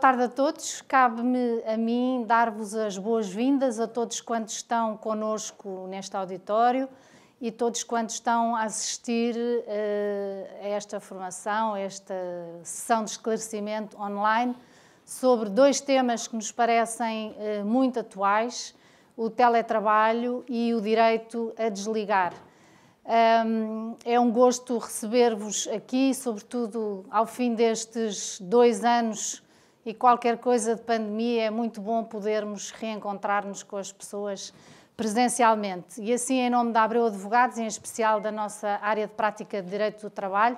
tarde a todos. Cabe-me a mim dar-vos as boas-vindas a todos quantos estão connosco neste auditório e todos quantos estão a assistir a esta formação, a esta sessão de esclarecimento online sobre dois temas que nos parecem muito atuais, o teletrabalho e o direito a desligar. É um gosto receber-vos aqui, sobretudo ao fim destes 2 anos e qualquer coisa de pandemia, é muito bom podermos reencontrar-nos com as pessoas presencialmente. E assim, em nome da Abreu Advogados, em especial da nossa área de prática de Direito do Trabalho,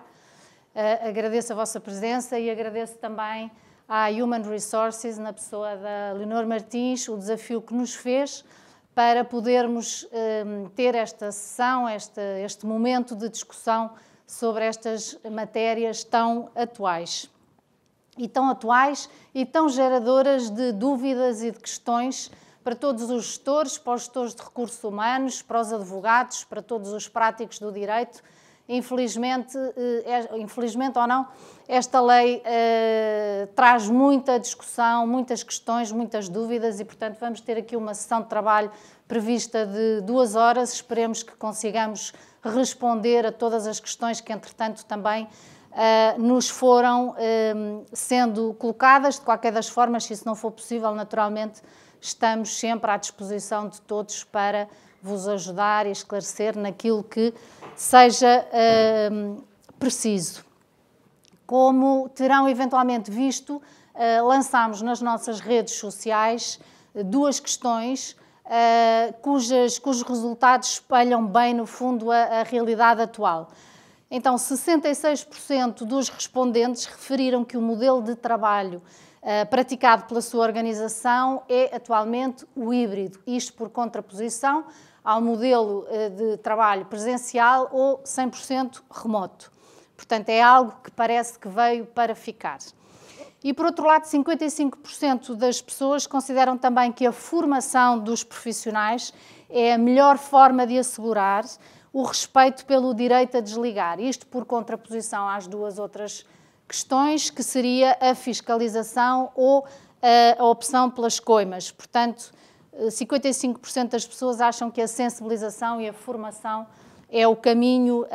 agradeço a vossa presença e agradeço também à Human Resources, na pessoa da Leonor Martins, o desafio que nos fez para podermos ter esta sessão, este momento de discussão sobre estas matérias tão atuais. E tão geradoras de dúvidas e de questões para todos os gestores, para os gestores de recursos humanos, para os advogados, para todos os práticos do direito. Infelizmente ou não, esta lei traz muita discussão, muitas questões, muitas dúvidas e, portanto, vamos ter aqui uma sessão de trabalho prevista de 2 horas. Esperemos que consigamos responder a todas as questões que, entretanto, também nos foram sendo colocadas. De qualquer das formas, se isso não for possível, naturalmente, estamos sempre à disposição de todos para vos ajudar e esclarecer naquilo que seja preciso. Como terão eventualmente visto, lançámos nas nossas redes sociais 2 questões cujos resultados espelham bem, no fundo, a realidade atual. Então, 66% dos respondentes referiram que o modelo de trabalho praticado pela sua organização é atualmente o híbrido, isto por contraposição ao modelo de trabalho presencial ou 100% remoto. Portanto, é algo que parece que veio para ficar. E, por outro lado, 55% das pessoas consideram também que a formação dos profissionais é a melhor forma de assegurar o respeito pelo direito a desligar. Isto por contraposição às 2 outras questões, que seria a fiscalização ou a opção pelas coimas. Portanto, 55% das pessoas acham que a sensibilização e a formação é o caminho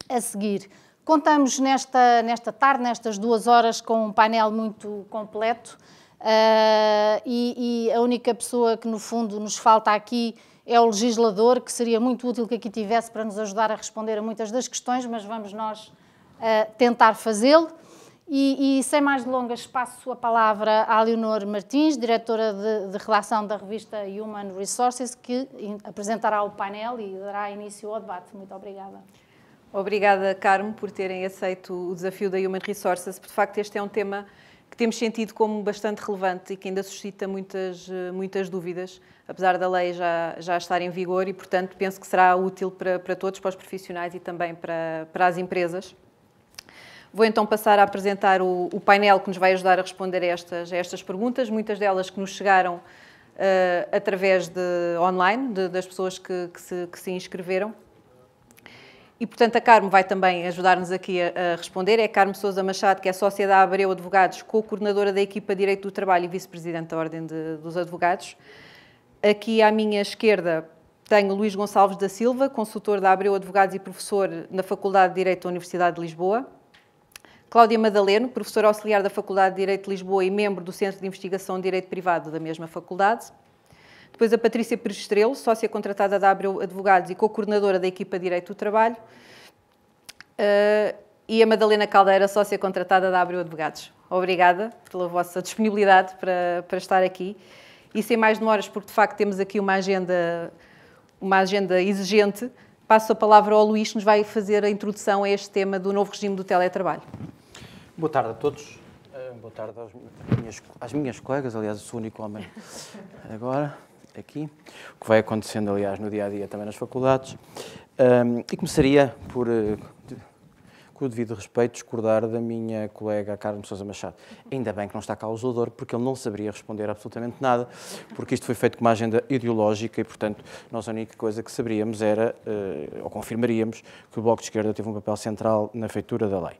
a seguir. Contamos nesta tarde, nestas 2 horas, com um painel muito completo e a única pessoa que, no fundo, nos falta aqui é o legislador, que seria muito útil que aqui tivesse para nos ajudar a responder a muitas das questões, mas vamos nós tentar fazê-lo. E sem mais delongas, passo a palavra à Leonor Martins, diretora de redação da revista Human Resources, que apresentará o painel e dará início ao debate. Muito obrigada. Obrigada, Carmo, por terem aceito o desafio da Human Resources. De facto, este é um tema que temos sentido como bastante relevante e que ainda suscita muitas dúvidas, apesar da lei já estar em vigor e, portanto, penso que será útil para todos, para os profissionais e também para as empresas. Vou então passar a apresentar o painel que nos vai ajudar a responder a estas perguntas, muitas delas que nos chegaram através de online, das pessoas que se inscreveram. E, portanto, a Carmo vai também ajudar-nos aqui a responder. É a Carmo Sousa Machado, que é sócia da Abreu Advogados, co-coordenadora da equipa de Direito do Trabalho e vice-presidente da Ordem dos Advogados. Aqui à minha esquerda tenho Luís Gonçalves da Silva, consultor da Abreu Advogados e professor na Faculdade de Direito da Universidade de Lisboa. Cláudia Madaleno, professora auxiliar da Faculdade de Direito de Lisboa e membro do Centro de Investigação de Direito Privado da mesma faculdade. Depois a Patrícia Pires Estrelo, sócia contratada da Abreu Advogados e co-coordenadora da equipa de Direito do Trabalho. E a Madalena Caldeira, sócia contratada da Abreu Advogados. Obrigada pela vossa disponibilidade para estar aqui. E sem mais demoras, porque de facto temos aqui uma agenda exigente, passo a palavra ao Luís, que nos vai fazer a introdução a este tema do novo regime do teletrabalho. Boa tarde a todos. Boa tarde às minhas colegas, aliás, eu sou o único homem agora, aqui, o que vai acontecendo, aliás, no dia-a-dia também nas faculdades. E começaria por, com o devido respeito, discordar da minha colega Carmo Sousa Machado. Ainda bem que não está cá o legislador, porque ele não saberia responder absolutamente nada, porque isto foi feito com uma agenda ideológica e, portanto, nós a única coisa que saberíamos era, ou confirmaríamos, que o Bloco de Esquerda teve um papel central na feitura da lei.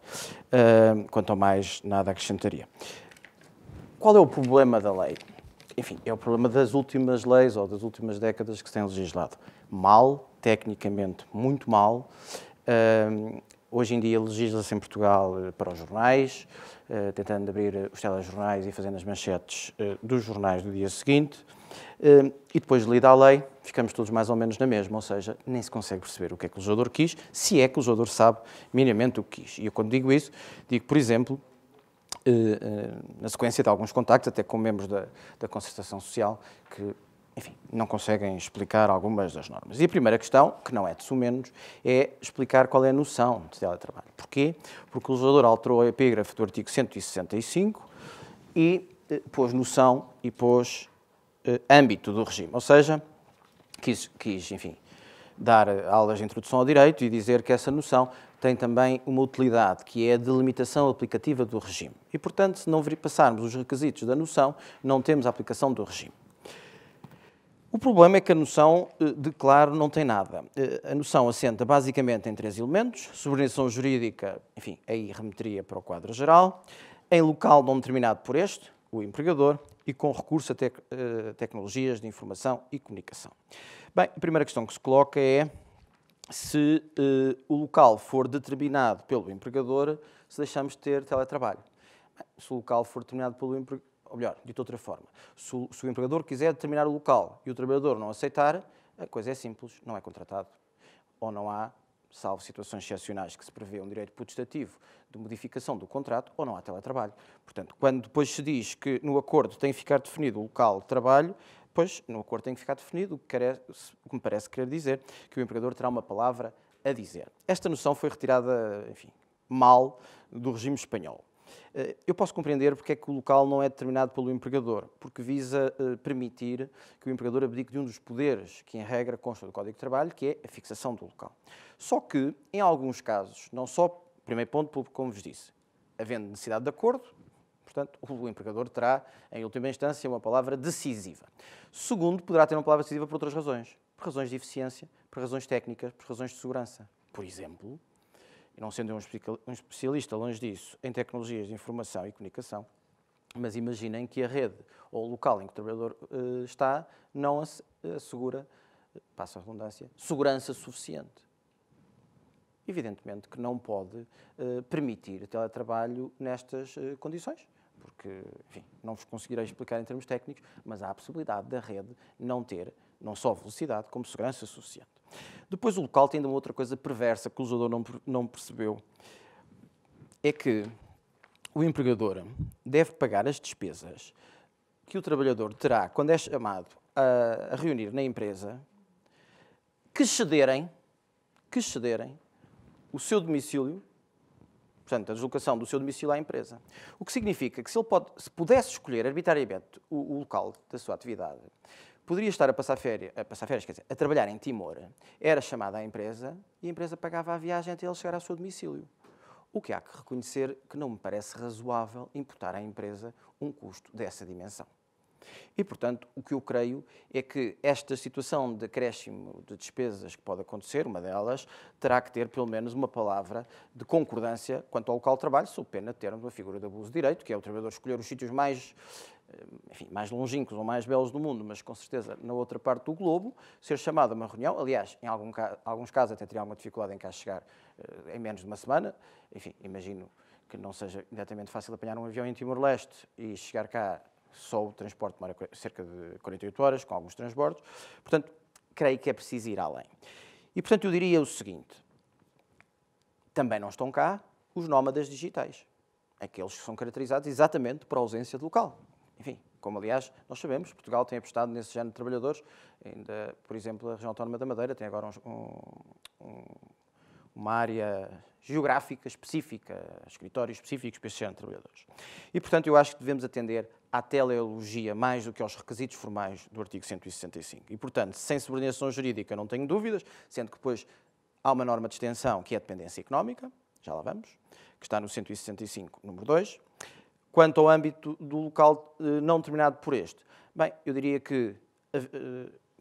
Quanto ao mais, nada acrescentaria. qual é o problema da lei? Enfim, é o problema das últimas leis ou das últimas décadas que se tem legislado. Mal, tecnicamente muito mal. Hoje em dia legisla-se em Portugal para os jornais, tentando abrir os telejornais e fazendo as manchetes dos jornais do dia seguinte. E depois de lida a lei, ficamos todos mais ou menos na mesma, ou seja, nem se consegue perceber o que é que o legislador quis, se é que o legislador sabe minimamente o que quis. E eu, quando digo isso, digo, por exemplo, na sequência de alguns contactos, até com membros da Concertação Social, que, enfim, não conseguem explicar algumas das normas. E a primeira questão, que não é de sumenos, é explicar qual é a noção de teletrabalho. Porquê? Porque o legislador alterou a epígrafe do artigo 165 e pôs noção e pôs âmbito do regime. Ou seja, quis, enfim, dar aulas de introdução ao direito e dizer que essa noção tem também uma utilidade, que é a delimitação aplicativa do regime. E, portanto, se não passarmos os requisitos da noção, não temos a aplicação do regime. O problema é que a noção de claro não tem nada. A noção assenta basicamente em 3 elementos: subordinação jurídica, enfim, aí remeteria para o quadro geral, em local não determinado por este, o empregador, e com recurso a tecnologias de informação e comunicação. Bem, a primeira questão que se coloca é se o local for determinado pelo empregador, se deixamos de ter teletrabalho. Bem, se o local for determinado pelo empregador, ou melhor, dito de outra forma, se o empregador quiser determinar o local e o trabalhador não aceitar, a coisa é simples, não é contratado. Ou não há, salvo situações excepcionais que se prevê um direito potestativo de modificação do contrato, ou não há teletrabalho. Portanto, quando depois se diz que no acordo tem que ficar definido o local de trabalho, pois no acordo tem que ficar definido, o que me parece querer dizer que o empregador terá uma palavra a dizer. Esta noção foi retirada, enfim, mal do regime espanhol. Eu posso compreender porque é que o local não é determinado pelo empregador, porque visa permitir que o empregador abdique de um dos poderes que, em regra, consta do Código de Trabalho, que é a fixação do local. Só que, em alguns casos, não só, primeiro ponto, como vos disse, havendo necessidade de acordo, portanto, o empregador terá, em última instância, uma palavra decisiva. Segundo, poderá ter uma palavra decisiva por outras razões. Por razões de eficiência, por razões técnicas, por razões de segurança. Por exemplo, e não sendo um especialista, longe disso, em tecnologias de informação e comunicação, mas imaginem que a rede ou o local em que o trabalhador está não assegura, passa a redundância, segurança suficiente. Evidentemente que não pode permitir teletrabalho nestas condições, porque, enfim, não vos conseguirei explicar em termos técnicos, mas há a possibilidade da rede não ter não só velocidade, como segurança suficiente. Depois o local tem ainda uma outra coisa perversa que o legislador não percebeu, é que o empregador deve pagar as despesas que o trabalhador terá quando é chamado a reunir na empresa que cederem o seu domicílio, portanto, a deslocação do seu domicílio à empresa. O que significa que se pudesse escolher arbitrariamente o local da sua atividade, poderia estar a passar férias, quer dizer, a trabalhar em Timor, era chamada à empresa e a empresa pagava a viagem até ele chegar ao seu domicílio. O que há que reconhecer que não me parece razoável imputar à empresa um custo dessa dimensão. E, portanto, o que eu creio é que esta situação de acréscimo de despesas que pode acontecer, uma delas, terá que ter pelo menos uma palavra de concordância quanto ao local de trabalho, sob pena de termos uma figura de abuso de direito, que é o trabalhador escolher os sítios mais longínquos ou mais belos do mundo, mas com certeza na outra parte do globo, ser chamado a uma reunião. Aliás, em alguns casos até teria alguma dificuldade em cá chegar em menos de uma semana. Enfim, imagino que não seja imediatamente fácil apanhar um avião em Timor-Leste e chegar cá só o transporte demora cerca de 48 horas, com alguns transbordos. Portanto, creio que é preciso ir além. E, portanto, eu diria o seguinte: também não estão cá os nómadas digitais, aqueles que são caracterizados exatamente por ausência de local. Enfim, como aliás nós sabemos, Portugal tem apostado nesse género de trabalhadores, ainda, por exemplo, a região autónoma da Madeira tem agora uma área geográfica específica, escritórios específicos para esse género de trabalhadores. E, portanto, eu acho que devemos atender à teleologia mais do que aos requisitos formais do artigo 165. E, portanto, sem subordinação jurídica não tenho dúvidas, sendo que depois há uma norma de extensão que é a dependência económica, já lá vamos, que está no 165, número 2. Quanto ao âmbito do local não determinado por este, bem, eu diria que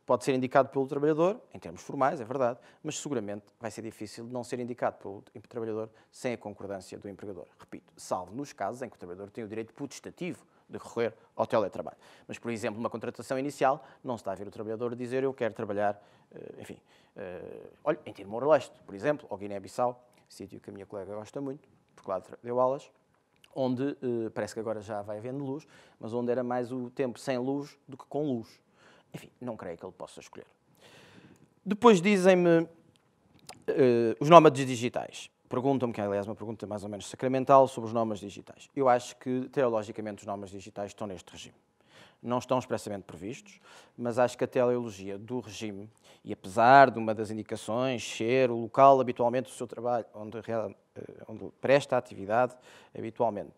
pode ser indicado pelo trabalhador, em termos formais, é verdade, mas seguramente vai ser difícil de não ser indicado pelo trabalhador sem a concordância do empregador. Repito, salvo nos casos em que o trabalhador tem o direito potestativo de recorrer ao teletrabalho. Mas, por exemplo, numa contratação inicial, não se está a ver o trabalhador dizer eu quero trabalhar, enfim, olha, em Timor-Leste, por exemplo, ou Guiné-Bissau, sítio que a minha colega gosta muito, porque lá deu aulas, onde parece que agora já vai havendo luz, mas onde era mais o tempo sem luz do que com luz. Enfim, não creio que ele possa escolher. Depois dizem-me os nómadas digitais. Perguntam-me, que é, aliás, uma pergunta mais ou menos sacramental, sobre os nómadas digitais. Eu acho que, teologicamente, os nómadas digitais estão neste regime. Não estão expressamente previstos, mas acho que a teleologia do regime, e apesar de uma das indicações ser o local habitualmente do seu trabalho, onde presta a atividade habitualmente,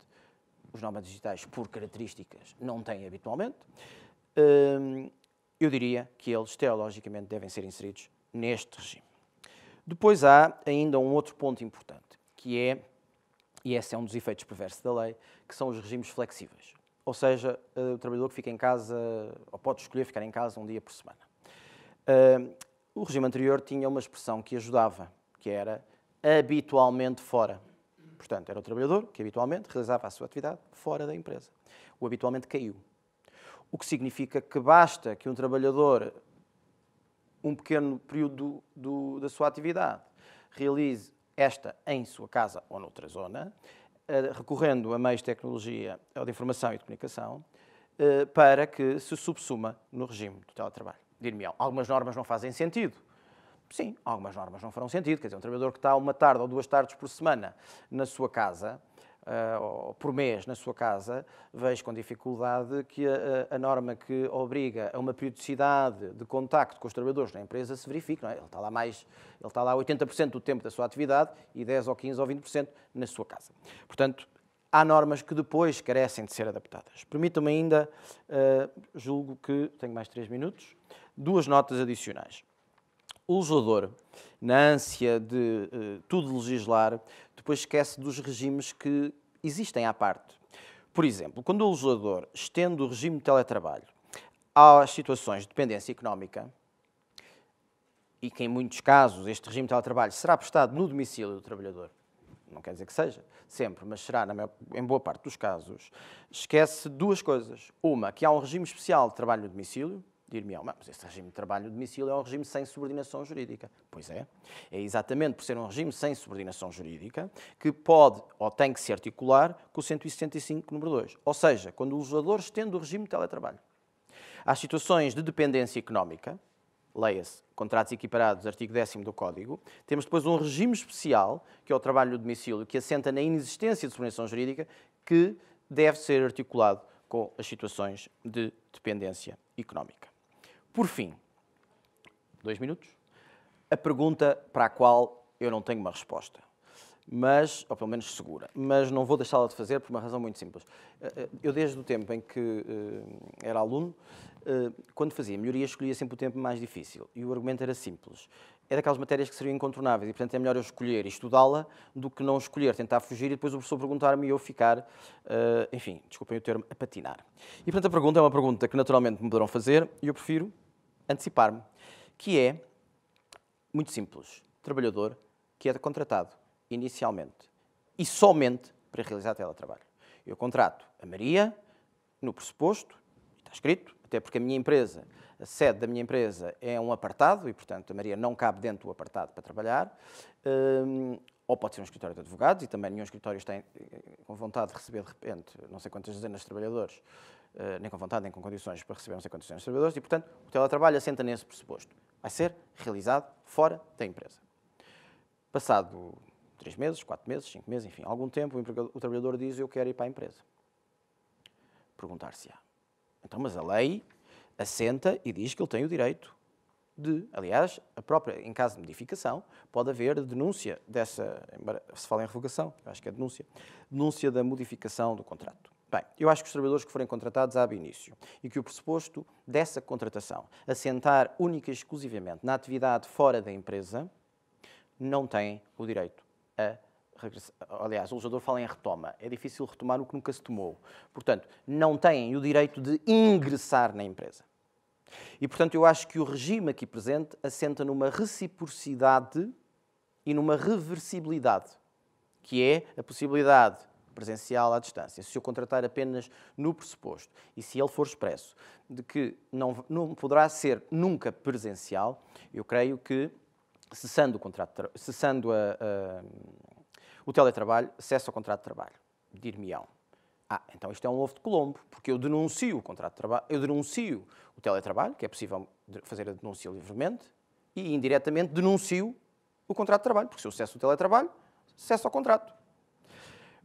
os nómadas digitais, por características, não têm habitualmente, eu diria que eles, teologicamente, devem ser inseridos neste regime. Depois há ainda um outro ponto importante, que é, e esse é um dos efeitos perversos da lei, que são os regimes flexíveis. Ou seja, o trabalhador que fica em casa, ou pode escolher ficar em casa um dia por semana. O regime anterior tinha uma expressão que ajudava, que era habitualmente fora. Portanto, era o trabalhador que habitualmente realizava a sua atividade fora da empresa. O habitualmente caiu. O que significa que basta que um trabalhador, um pequeno período da sua atividade, realize esta em sua casa ou noutra zona, recorrendo a meios de tecnologia ou de informação e de comunicação, para que se subsuma no regime do teletrabalho. Dir-me-ão, algumas normas não fazem sentido. Sim, algumas normas não farão sentido. Quer dizer, um trabalhador que está uma tarde ou 2 tardes por semana na sua casa, ou por mês na sua casa, vejo com dificuldade que a norma que obriga a uma periodicidade de contacto com os trabalhadores na empresa se verifique. Não é? Ele está lá 80% do tempo da sua atividade e 10% ou 15% ou 20% na sua casa. Portanto, há normas que depois carecem de ser adaptadas. Permitam-me ainda, julgo que tenho mais 3 minutos, 2 notas adicionais. O legislador, na ânsia de tudo legislar, depois esquece dos regimes que existem à parte. Por exemplo, quando o legislador estende o regime de teletrabalho às situações de dependência económica, e que em muitos casos este regime de teletrabalho será prestado no domicílio do trabalhador, não quer dizer que seja sempre, mas será em boa parte dos casos, esquece 2 coisas. Uma, que há um regime especial de trabalho no domicílio. Dir-me-ão, mas este regime de trabalho no domicílio é um regime sem subordinação jurídica. Pois é. É exatamente por ser um regime sem subordinação jurídica que pode ou tem que se articular com o 165, número 2. Ou seja, quando o legislador estende o regime de teletrabalho às situações de dependência económica, leia-se contratos equiparados, artigo 10º do Código, temos depois um regime especial, que é o trabalho no domicílio, que assenta na inexistência de subordinação jurídica, que deve ser articulado com as situações de dependência económica. Por fim, 2 minutos, a pergunta para a qual eu não tenho uma resposta, mas, ou pelo menos segura, mas não vou deixá-la de fazer por uma razão muito simples. Eu, desde o tempo em que era aluno, quando fazia melhoria, escolhia sempre o tempo mais difícil. E o argumento era simples. É daquelas matérias que seriam incontornáveis e, portanto, é melhor eu escolher e estudá-la do que não escolher, tentar fugir e depois o professor perguntar-me e eu ficar, enfim, desculpem o termo, a patinar. E, portanto, a pergunta é uma pergunta que naturalmente me poderão fazer e eu prefiro antecipar-me, que é muito simples. Trabalhador que é contratado inicialmente e somente para realizar teletrabalho. Eu contrato a Maria no pressuposto, está escrito, até porque a minha empresa, a sede da minha empresa é um apartado e, portanto, a Maria não cabe dentro do apartado para trabalhar, ou pode ser um escritório de advogados e também nenhum escritório está com vontade de receber, de repente, não sei quantas dezenas de trabalhadores, nem com vontade, nem com condições para receber não sei quantas dezenas de trabalhadores e, portanto, o teletrabalho assenta nesse pressuposto. Vai ser realizado fora da empresa. Passado 3 meses, 4 meses, 5 meses, enfim, algum tempo, o trabalhador diz eu quero ir para a empresa. Perguntar-se-á. Então, mas a lei assenta e diz que ele tem o direito de, aliás, em caso de modificação, pode haver denúncia dessa, embora se fala em revogação, acho que é denúncia da modificação do contrato. Bem, eu acho que os trabalhadores que forem contratados ab início e que o pressuposto dessa contratação assentar única e exclusivamente na atividade fora da empresa, não têm o direito a regressar. Aliás, o legislador fala em retoma. É difícil retomar o que nunca se tomou. Portanto, não têm o direito de ingressar na empresa. E, portanto, eu acho que o regime aqui presente assenta numa reciprocidade e numa reversibilidade, que é a possibilidade presencial à distância, se eu contratar apenas no pressuposto e se ele for expresso de que não poderá ser nunca presencial, eu creio que, cessando o teletrabalho, cessa o contrato de trabalho. Dir-me-ão: então isto é um ovo de Colombo, porque eu denuncio o contrato de trabalho, eu denuncio o teletrabalho, que é possível fazer a denúncia livremente, e indiretamente denuncio o contrato de trabalho, porque se eu cesso o teletrabalho, cesso o contrato.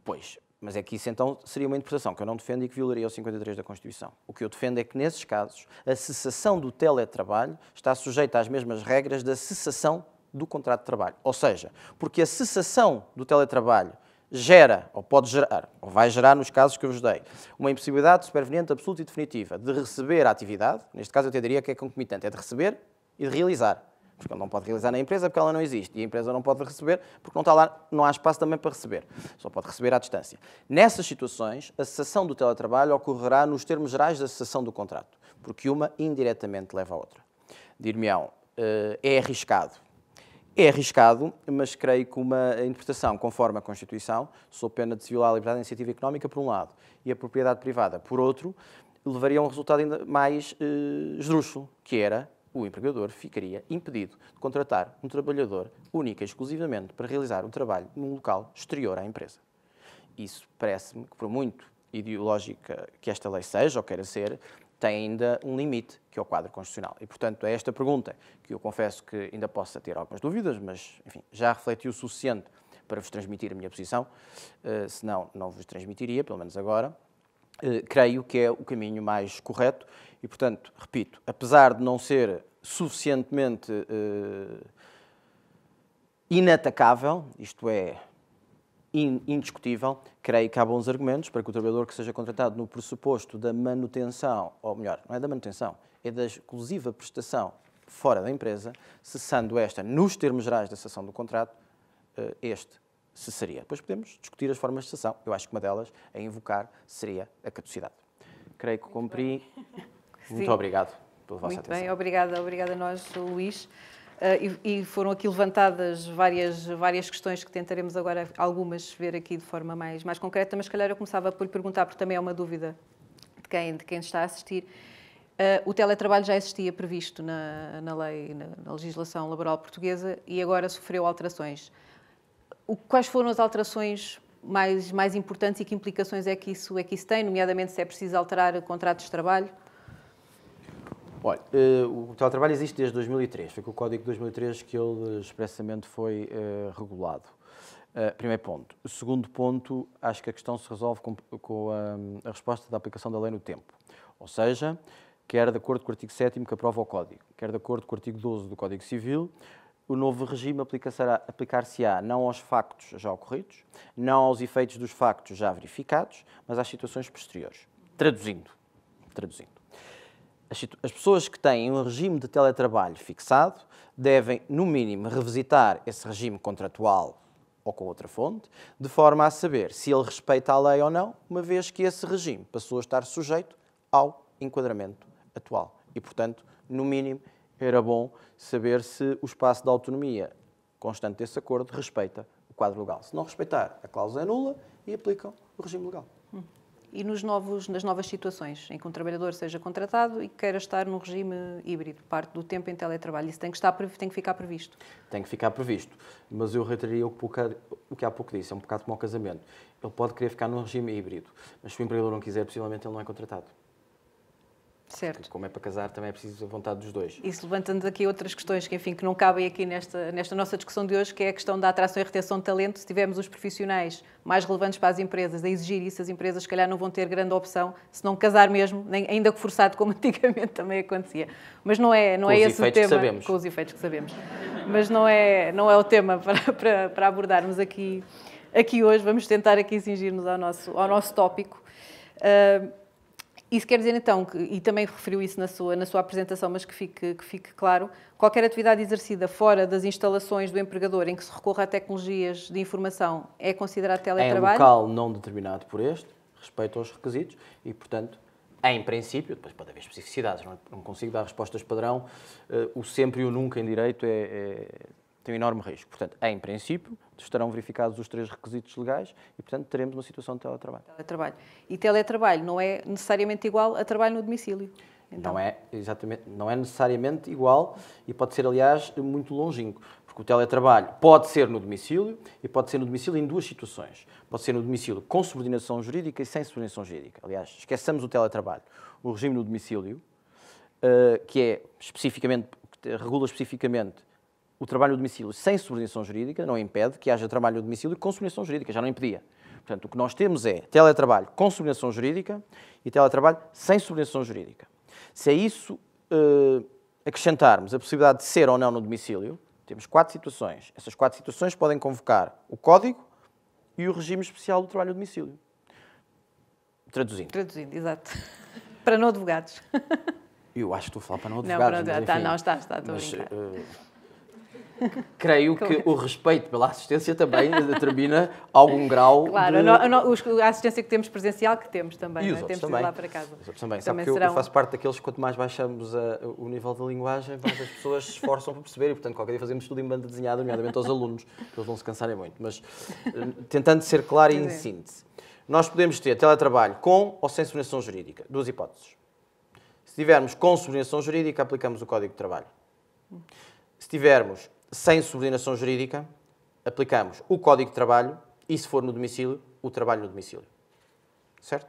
Pois, mas é que isso então seria uma interpretação que eu não defendo e que violaria o 53 da Constituição. O que eu defendo é que, nesses casos, a cessação do teletrabalho está sujeita às mesmas regras da cessação do contrato de trabalho. Ou seja, porque a cessação do teletrabalho gera, ou pode gerar, ou vai gerar nos casos que eu vos dei, uma impossibilidade superveniente absoluta e definitiva de receber a atividade, neste caso eu até diria que é concomitante, é de receber e de realizar. Porque ele não pode realizar na empresa porque ela não existe. E a empresa não pode receber porque não está lá, não há espaço também para receber. Só pode receber à distância. Nessas situações, a cessação do teletrabalho ocorrerá nos termos gerais da cessação do contrato, porque uma indiretamente leva à outra. Dir-me-ão, é arriscado. É arriscado, mas creio que uma interpretação conforme a Constituição, sob pena de se violar a liberdade da iniciativa económica, por um lado, e a propriedade privada, por outro, levaria a um resultado ainda mais esdrúxulo, que era: o empregador ficaria impedido de contratar um trabalhador única e exclusivamente para realizar o trabalho num local exterior à empresa. Isso parece-me que, por muito ideológica que esta lei seja, ou queira ser, tem ainda um limite, que é o quadro constitucional. E, portanto, é esta pergunta que eu confesso que ainda possa ter algumas dúvidas, mas, enfim, já refleti o suficiente para vos transmitir a minha posição, senão não vos transmitiria, pelo menos agora. Creio que é o caminho mais correto e, portanto, repito, apesar de não ser suficientemente inatacável, isto é, indiscutível, creio que há bons argumentos para que o trabalhador que seja contratado no pressuposto da manutenção, ou melhor, não é da manutenção, é da exclusiva prestação fora da empresa, cessando esta nos termos gerais da cessação do contrato, este cessaria. Depois podemos discutir as formas de cessação. Eu acho que uma delas, a invocar, seria a caducidade. Creio que cumpri. Muito obrigado pela vossa atenção. Muito bem, obrigada a nós, Luís. E foram aqui levantadas várias questões que tentaremos agora, algumas, ver aqui de forma mais concreta, mas se calhar eu começava por lhe perguntar, porque também é uma dúvida de quem está a assistir. O teletrabalho já existia previsto na lei, na legislação laboral portuguesa e agora sofreu alterações. Quais foram as alterações mais importantes e que implicações é que isso tem, nomeadamente se é preciso alterar contratos de trabalho? Olha, o teletrabalho existe desde 2003. Foi com o Código de 2003 que ele expressamente foi regulado. Primeiro ponto. Segundo ponto, acho que a questão se resolve com a resposta da aplicação da lei no tempo. Ou seja, quer de acordo com o artigo 7º que aprova o Código, quer de acordo com o artigo 12 do Código Civil, o novo regime aplicar-se-á não aos factos já ocorridos, não aos efeitos dos factos já verificados, mas às situações posteriores. Traduzindo. As pessoas que têm um regime de teletrabalho fixado devem, no mínimo, revisitar esse regime contratual ou com outra fonte, de forma a saber se ele respeita a lei ou não, uma vez que esse regime passou a estar sujeito ao enquadramento atual. E, portanto, no mínimo, era bom saber se o espaço de autonomia constante desse acordo respeita o quadro legal. Se não respeitar, a cláusula é nula e aplicam o regime legal. E nas novas situações em que um trabalhador seja contratado e queira estar num regime híbrido, parte do tempo em teletrabalho, isso tem que ficar previsto? Tem que ficar previsto, mas eu reiteraria o que há pouco disse, é um bocado como ao casamento. Ele pode querer ficar num regime híbrido, mas se o empregador não quiser, possivelmente ele não é contratado. Certo. Porque, como é para casar, também é preciso a vontade dos dois. Isso levantando aqui outras questões que, enfim, que não cabem aqui nesta nossa discussão de hoje, que é a questão da atração e retenção de talento. Se tivermos os profissionais mais relevantes para as empresas a exigir isso, as empresas se calhar não vão ter grande opção, se não casar mesmo, ainda que forçado, como antigamente também acontecia. Mas não é esse o tema. Com os efeitos que sabemos. Mas não é o tema para abordarmos aqui hoje. Vamos tentar aqui cingir-nos ao nosso tópico. Isso quer dizer, então, e também referiu isso na sua apresentação, mas que fique claro, qualquer atividade exercida fora das instalações do empregador em que se recorra a tecnologias de informação é considerado teletrabalho? Em local não determinado por este, respeito aos requisitos e, portanto, em princípio, depois pode haver especificidades, não consigo dar respostas padrão, o sempre e o nunca em direito tem um enorme risco. Portanto, em princípio, estarão verificados os 3 requisitos legais e, portanto, teremos uma situação de teletrabalho. Teletrabalho. E teletrabalho não é necessariamente igual a trabalho no domicílio. Então. Não é necessariamente igual e pode ser, aliás, muito longínquo, porque o teletrabalho pode ser no domicílio e pode ser no domicílio em 2 situações. Pode ser no domicílio com subordinação jurídica e sem subordinação jurídica. Aliás, esqueçamos o teletrabalho. O regime no domicílio, que regula especificamente o trabalho no domicílio sem subordinação jurídica, não impede que haja trabalho no domicílio com subordinação jurídica, já não impedia. Portanto, o que nós temos é teletrabalho com subordinação jurídica e teletrabalho sem subordinação jurídica. Se a isso acrescentarmos a possibilidade de ser ou não no domicílio, temos 4 situações. Essas 4 situações podem convocar o Código e o regime especial do trabalho no domicílio. Traduzindo. Traduzindo, exato. Para não advogados. Eu acho que estou a falar para não Não, advogados. para não, está, estou a brincar. Creio que o respeito pela assistência também determina algum grau claro, a assistência que temos presencial, que temos também, e os outros também. Lá para casa. Os outros também. Sabe que eu faço parte daqueles que quanto mais baixamos o nível da linguagem, mais as pessoas se esforçam para perceber e, portanto, qualquer dia fazemos tudo em banda desenhada, nomeadamente aos alunos, que eles não se cansarem muito. Mas, tentando ser claro e em síntese, nós podemos ter teletrabalho com ou sem subordinação jurídica. 2 hipóteses. Se tivermos com subordinação jurídica, aplicamos o Código de Trabalho. Se tivermos sem subordinação jurídica, aplicamos o Código de Trabalho e, se for no domicílio, o trabalho no domicílio. Certo?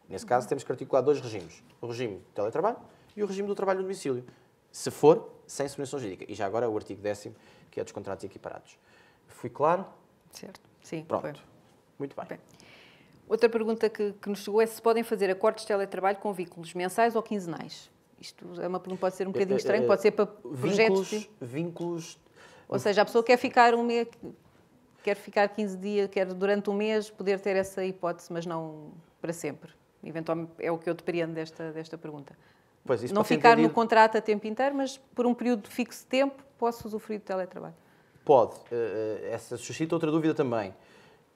Nesse caso, temos que articular 2 regimes. O regime de teletrabalho e o regime do trabalho no domicílio. Se for sem subordinação jurídica. E já agora o artigo 10º, que é dos contratos equiparados. Fui claro? Certo. Sim. Pronto. Foi. Muito bem. Outra pergunta que nos chegou é se podem fazer acordos de teletrabalho com vínculos mensais ou quinzenais. Isto é uma pergunta, pode ser um bocadinho estranho, pode ser para projetos... Vínculos... Ou seja, a pessoa quer ficar um mês, quer ficar 15 dias, quer durante um mês poder ter essa hipótese, mas não para sempre. Eventualmente é o que eu depreendo desta pergunta. Pois, isso não ficar no contrato a tempo inteiro, mas por um período fixo de tempo posso usufruir de teletrabalho. Pode. Essa suscita outra dúvida também,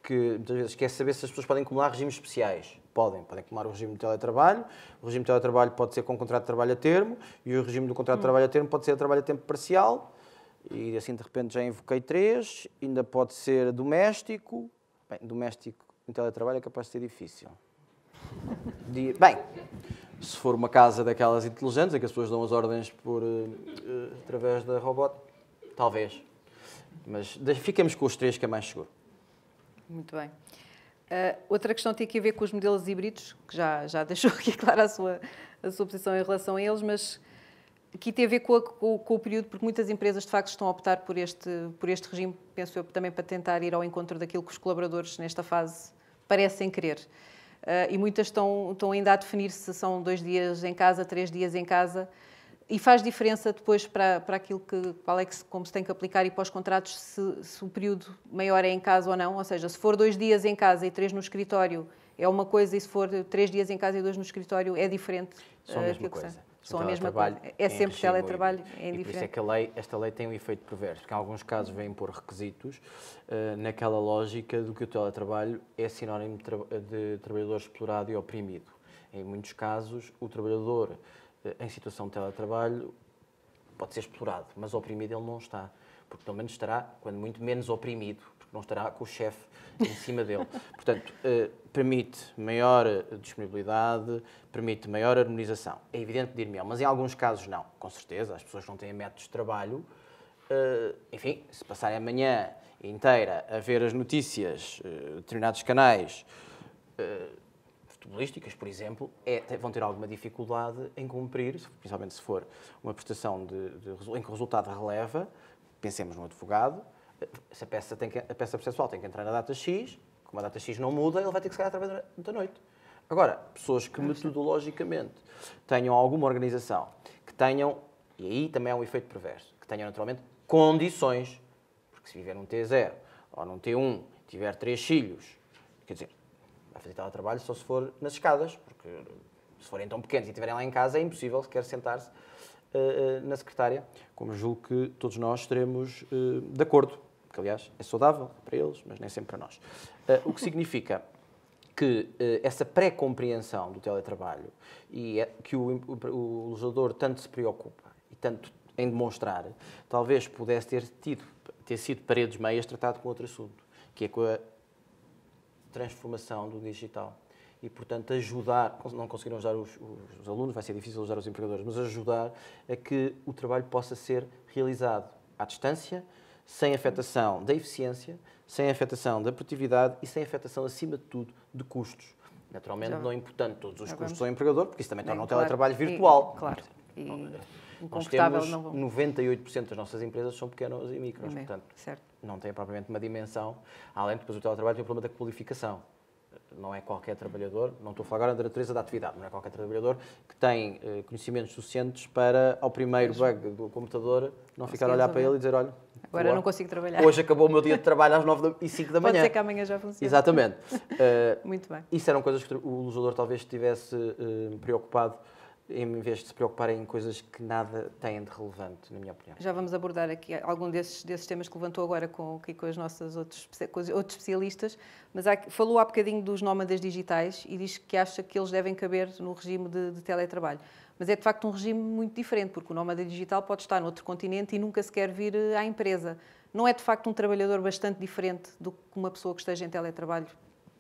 que muitas vezes quer saber se as pessoas podem acumular regimes especiais. Podem acumular o regime de teletrabalho. O regime de teletrabalho pode ser com contrato de trabalho a termo e o regime do contrato de trabalho a termo pode ser trabalho a tempo parcial. E assim, de repente, já invoquei 3. Ainda pode ser doméstico. Bem, doméstico em teletrabalho é capaz de ser difícil. Bem, se for uma casa daquelas inteligentes, em que as pessoas dão as ordens através da robot, talvez. Mas ficamos com os 3, que é mais seguro. Muito bem. Outra questão tem aqui a ver com os modelos híbridos, que já deixou aqui clara a sua posição em relação a eles, mas aqui tem a ver com o período, porque muitas empresas de facto estão a optar por este regime, penso eu, também para tentar ir ao encontro daquilo que os colaboradores nesta fase parecem querer. E muitas estão ainda a definir se são 2 dias em casa, 3 dias em casa, e faz diferença depois para aquilo como se tem que aplicar e para os contratos, se o período maior é em casa ou não. Ou seja, se for 2 dias em casa e 3 no escritório é uma coisa, e se for 3 dias em casa e 2 no escritório é diferente. São a mesma coisa. São a mesma coisa. É sempre teletrabalho, é indiferente. E por isso é que esta lei tem um efeito perverso, porque em alguns casos vem pôr requisitos naquela lógica do que o teletrabalho é sinónimo de trabalhador explorado e oprimido. Em muitos casos, o trabalhador em situação de teletrabalho pode ser explorado, mas oprimido ele não está, porque pelo menos estará, quando muito, menos oprimido, porque não estará com o chefe em cima dele. Portanto, permite maior disponibilidade, permite maior harmonização. É evidente pedir-me, mas em alguns casos não, com certeza, as pessoas não têm métodos de trabalho, enfim, se passarem a manhã inteira a ver as notícias, determinados canais, futebolísticas, por exemplo, vão ter alguma dificuldade em cumprir, principalmente se for uma prestação em que o resultado releva. Pensemos no advogado, se a peça processual tem que entrar na data X, como a data X não muda, ele vai ter que ficar a trabalhar durante a noite. Agora, pessoas que metodologicamente tenham alguma organização, que tenham, e aí também é um efeito perverso, que tenham naturalmente condições, porque se viver num T0 ou num T1, tiver 3 filhos, quer dizer, vai fazer teletrabalho só se for nas escadas, porque se forem tão pequenos e estiverem lá em casa é impossível sequer sentar-se na secretária, como julgo que todos nós estaremos de acordo, que aliás é saudável para eles, mas nem sempre para nós. O que significa que essa pré-compreensão do teletrabalho e que o legislador tanto se preocupa e tanto em demonstrar, talvez pudesse ter sido paredes meias tratado com outro assunto, que é com a transformação do digital. E, portanto, ajudar, não conseguiram ajudar os alunos, vai ser difícil ajudar os empregadores, mas ajudar a que o trabalho possa ser realizado à distância, sem afetação da eficiência, sem afetação da produtividade e sem afetação, acima de tudo, de custos. Naturalmente, não imputando todos os custos ao empregador, porque isso também torna um teletrabalho virtual. Claro. Nós temos 98% das nossas empresas são pequenas e micros, portanto, certo. não tem propriamente uma dimensão, além de depois o teletrabalho tem o problema da qualificação. Não é qualquer trabalhador, não estou a falar agora da natureza da atividade, não é qualquer trabalhador que tem conhecimentos suficientes para, ao primeiro bug do computador, não ficar a olhar para ele e dizer, olha, agora não consigo trabalhar. Hoje acabou o meu dia de trabalho às 9h05 da manhã. Pode ser que amanhã já funcione. Exatamente. Muito bem. Isso eram coisas que o legislador talvez estivesse preocupado, em vez de se preocupar em coisas que nada têm de relevante, na minha opinião. Já vamos abordar aqui algum desses temas que levantou agora com as nossas outros especialistas, mas falou há bocadinho dos nómadas digitais e diz que acha que eles devem caber no regime de teletrabalho. Mas é de facto um regime muito diferente, porque o nómada digital pode estar noutro continente e nunca sequer vir à empresa. Não é de facto um trabalhador bastante diferente do que uma pessoa que esteja em teletrabalho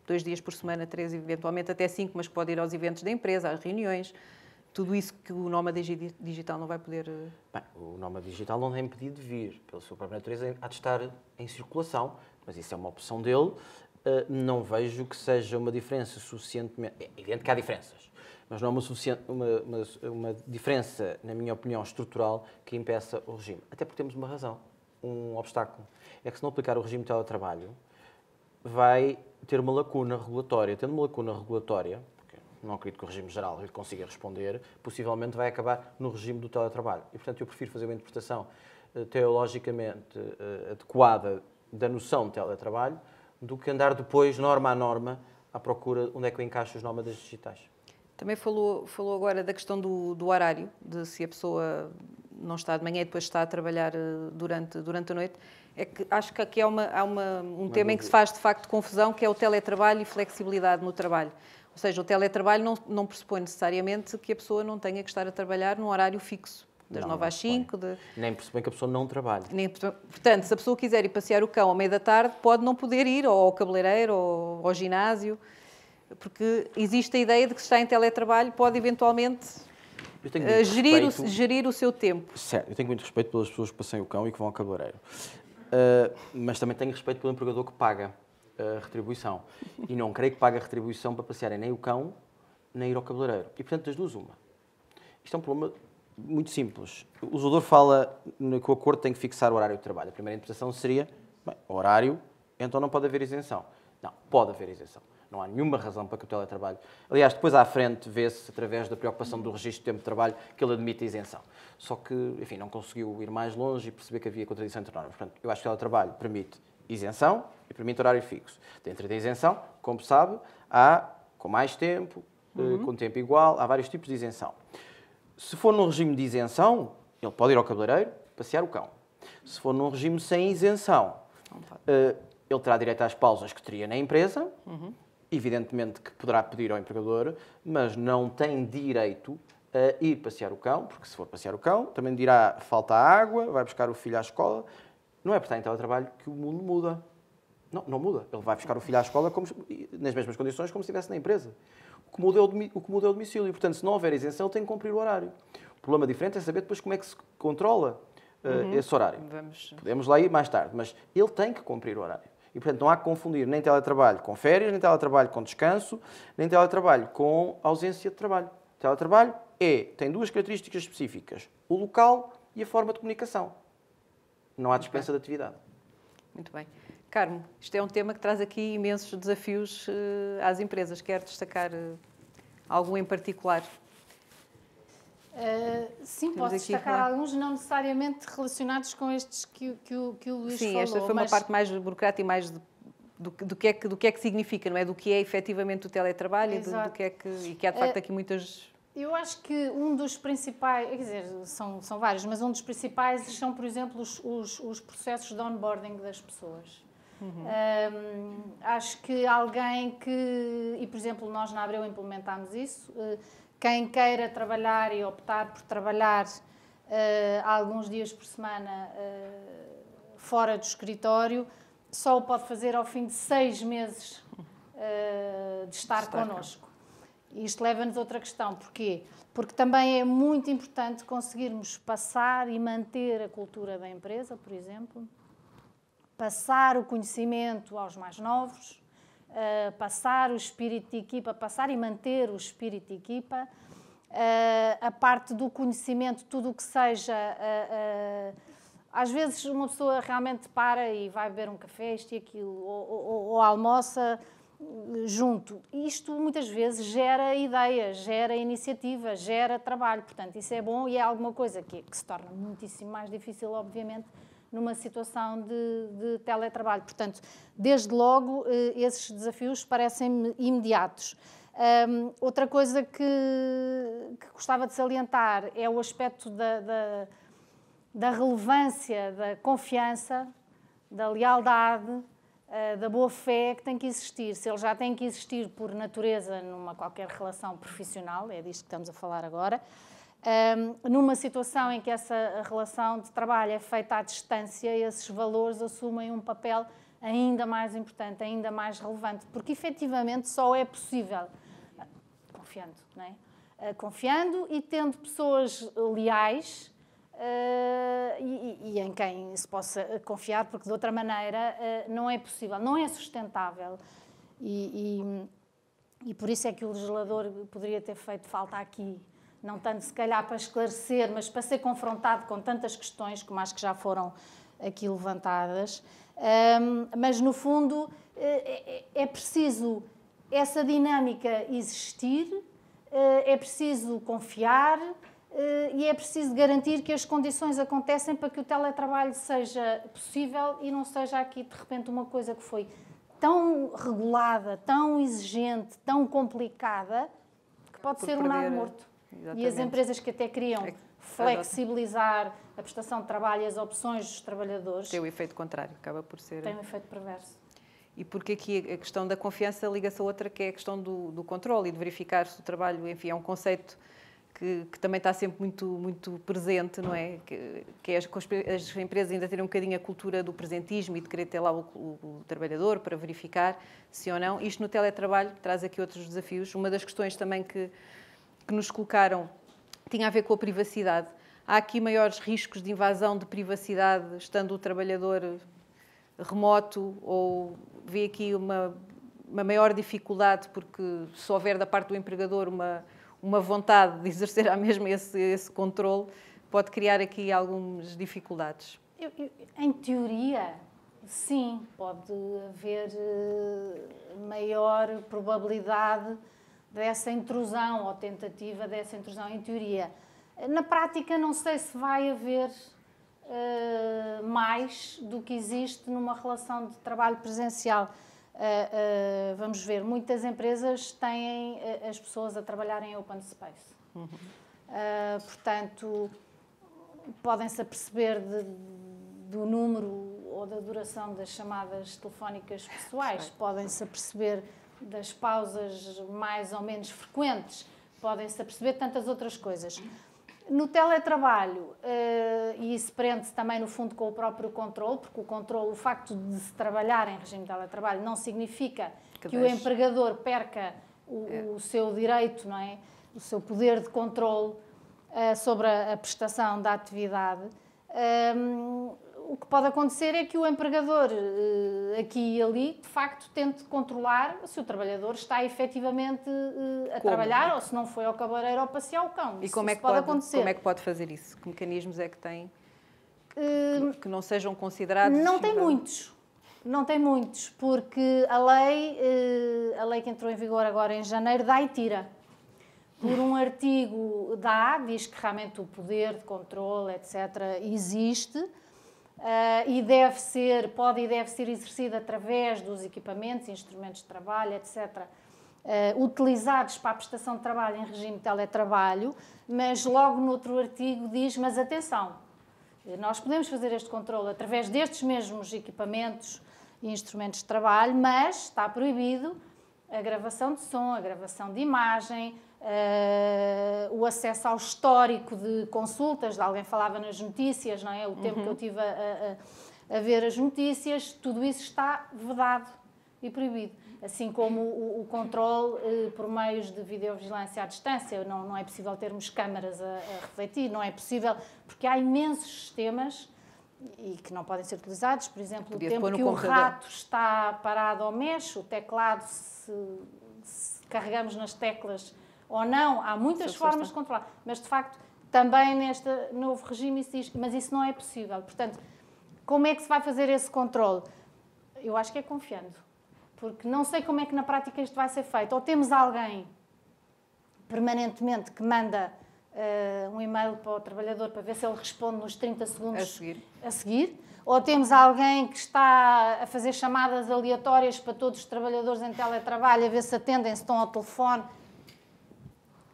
2 dias por semana, 3, eventualmente até 5, mas que pode ir aos eventos da empresa, às reuniões. Tudo isso que o nómada digital não vai poder... Bem, o nómada digital não tem impedido de vir, pela sua própria natureza, há de estar em circulação, mas isso é uma opção dele. Não vejo que seja uma diferença suficientemente... É evidente que há diferenças, mas não é uma diferença, na minha opinião, estrutural que impeça o regime. Até porque temos uma razão, um obstáculo. É que se não aplicar o regime de teletrabalho, vai ter uma lacuna regulatória. Tendo uma lacuna regulatória, não acredito que o regime geral lhe consiga responder, possivelmente vai acabar no regime do teletrabalho. E, portanto, eu prefiro fazer uma interpretação teologicamente adequada da noção de teletrabalho do que andar depois, norma a norma, à procura de onde é que eu encaixo os nómadas digitais. Também falou agora da questão do horário, de se a pessoa não está de manhã e depois está a trabalhar durante a noite. É que acho que aqui há um tema em que se faz, de facto, confusão, que é o teletrabalho e flexibilidade no trabalho. Ou seja, o teletrabalho não pressupõe necessariamente que a pessoa não tenha que estar a trabalhar num horário fixo, das 9 às 5. Nem pressupõe que a pessoa não trabalhe. Portanto, se a pessoa quiser ir passear o cão ao meio da tarde, pode não poder ir ou ao cabeleireiro ou ao ginásio, porque existe a ideia de que se está em teletrabalho pode eventualmente gerir o seu tempo. Certo, eu tenho muito respeito pelas pessoas que passeiam o cão e que vão ao cabeleireiro. Mas também tenho respeito pelo empregador que paga a retribuição. E não creio que pague a retribuição para passearem nem o cão, nem ir ao cabeleireiro. E, portanto, das duas, uma. Isto é um problema muito simples. O legislador fala que o acordo tem que fixar o horário de trabalho. A primeira interpretação seria, bem, horário, então não pode haver isenção. Não, pode haver isenção. Não há nenhuma razão para que o teletrabalho... Aliás, depois à frente vê-se, através da preocupação do registro de tempo de trabalho, que ele admite a isenção. Só que, enfim, não conseguiu ir mais longe e perceber que havia contradição entre normas. Portanto, eu acho que o teletrabalho permite isenção e permite horário fixo. Dentro da isenção, como sabe, há com mais tempo, com tempo igual, há vários tipos de isenção. Se for num regime de isenção, ele pode ir ao cabeleireiro, passear o cão. Se for num regime sem isenção, ele terá direito às pausas que teria na empresa, evidentemente que poderá pedir ao empregador, mas não tem direito a ir passear o cão, porque se for passear o cão, também dirá falta água, vai buscar o filho à escola. Não é por estar em teletrabalho que o mundo muda. Não muda. Ele vai buscar o filho à escola nas mesmas condições como se estivesse na empresa. O que muda é o domicílio. E, portanto, se não houver isenção, ele tem que cumprir o horário. O problema diferente é saber depois como é que se controla esse horário. Podemos lá ir mais tarde, mas ele tem que cumprir o horário. E, portanto, não há que confundir nem teletrabalho com férias, nem teletrabalho com descanso, nem teletrabalho com ausência de trabalho. Teletrabalho tem 2 características específicas: o local e a forma de comunicação. Não há dispensa de atividade. Muito bem. Carmo, isto é um tema que traz aqui imensos desafios às empresas. Quer destacar algum em particular? Sim, posso destacar alguns, não necessariamente relacionados com estes que o Luís falou. Sim, esta foi uma parte mais burocrática e mais do que é que significa, não é? Do que é efetivamente o teletrabalho e do que é que... E que há, de facto, aqui muitas... Eu acho que um dos principais, quer dizer, são vários, mas um dos principais são, por exemplo, os processos de onboarding das pessoas. Acho que alguém que, e por exemplo, nós na Abreu implementámos isso, quem queira trabalhar e optar por trabalhar alguns dias por semana fora do escritório, só o pode fazer ao fim de 6 meses de estar connosco. Isto leva-nos a outra questão. Porquê? Porque também é muito importante conseguirmos passar e manter a cultura da empresa, por exemplo, passar o conhecimento aos mais novos, passar o espírito de equipa, passar e manter o espírito de equipa, a parte do conhecimento, tudo o que seja... às vezes uma pessoa realmente para e vai beber um café, isto e aquilo, ou almoça junto. Isto muitas vezes gera ideias, gera iniciativa, gera trabalho. Portanto, isso é bom e é alguma coisa que se torna muitíssimo mais difícil, obviamente, numa situação de teletrabalho. Portanto, desde logo, esses desafios parecem-me imediatos. Outra coisa que gostava de salientar é o aspecto da relevância, da confiança, da lealdade, da boa-fé que tem que existir. Se ele já tem que existir por natureza numa qualquer relação profissional, é disto que estamos a falar agora, numa situação em que essa relação de trabalho é feita à distância, esses valores assumem um papel ainda mais importante, ainda mais relevante, porque efetivamente só é possível confiando, não é? Confiando e tendo pessoas leais e em quem se possa confiar, porque de outra maneira não é possível, não é sustentável. E por isso é que o legislador poderia ter feito falta aqui, não tanto se calhar para esclarecer, mas para ser confrontado com tantas questões, como as que já foram aqui levantadas. Mas, no fundo, é preciso essa dinâmica existir, é preciso confiar e é preciso garantir que as condições acontecem para que o teletrabalho seja possível e não seja aqui, de repente, uma coisa que foi tão regulada, tão exigente, tão complicada, que pode ser um nada morto. Exatamente. E as empresas que até queriam flexibilizar a prestação de trabalho e as opções dos trabalhadores... Tem o efeito contrário, acaba por ser... Tem um efeito perverso. E porque aqui a questão da confiança liga-se a outra, que é a questão do controle e de verificar se o trabalho, enfim, é um conceito que também está sempre muito presente, não é? Que é as empresas ainda terem um bocadinho a cultura do presentismo e de querer ter lá o trabalhador para verificar se ou não. Isto no teletrabalho traz aqui outros desafios. Uma das questões também que nos colocaram tinha a ver com a privacidade. Há aqui maiores riscos de invasão de privacidade estando o trabalhador remoto, ou vê aqui uma maior dificuldade porque se houver da parte do empregador uma vontade de exercer à mesma esse controle, pode criar aqui algumas dificuldades? Em teoria, sim, pode haver maior probabilidade dessa intrusão ou tentativa dessa intrusão, em teoria. Na prática, não sei se vai haver mais do que existe numa relação de trabalho presencial. Vamos ver, muitas empresas têm as pessoas a trabalhar em open space. Portanto, podem-se aperceber do número ou da duração das chamadas telefónicas pessoais, podem-se aperceber das pausas mais ou menos frequentes, podem-se aperceber tantas outras coisas. No teletrabalho, e isso prende-se também, no fundo, com o próprio controle, porque o facto de se trabalhar em regime de teletrabalho não significa que o empregador perca o seu direito, não é? O seu poder de controle sobre a prestação da atividade. O que pode acontecer é que o empregador, aqui e ali, de facto, tente controlar se o trabalhador está efetivamente a trabalhar ou se não foi ao cabeleireiro ou passear o cão. E como é que pode acontecer? Como é que pode fazer isso? Que mecanismos é que tem que não sejam considerados? Não tem muitos. Não tem muitos, porque a lei que entrou em vigor agora em janeiro dá e tira. Por um artigo diz que realmente o poder de controle, etc., existe. E pode e deve ser exercido através dos equipamentos, instrumentos de trabalho, etc., utilizados para a prestação de trabalho em regime de teletrabalho, mas logo no outro artigo diz, mas atenção, nós podemos fazer este controle através destes mesmos equipamentos e instrumentos de trabalho, mas está proibido a gravação de som, a gravação de imagem, o acesso ao histórico de consultas, alguém falava nas notícias, não é? O tempo que eu tive a ver as notícias, tudo isso está vedado e proibido. Assim como o controle por meios de videovigilância à distância, não é possível termos câmaras a refletir, não é possível, porque há imensos sistemas e que não podem ser utilizados, por exemplo, o tempo que o rato está parado ou mexe, o teclado, se carregamos nas teclas ou não, há muitas formas de controlar, mas de facto também neste novo regime isso diz, mas isso não é possível. Portanto, como é que se vai fazer esse controle? Eu acho que é confiando. Porque não sei como é que na prática isto vai ser feito. Ou temos alguém permanentemente que manda um e-mail para o trabalhador para ver se ele responde nos 30 segundos a seguir. Ou temos alguém que está a fazer chamadas aleatórias para todos os trabalhadores em teletrabalho, a ver se atendem, se estão ao telefone.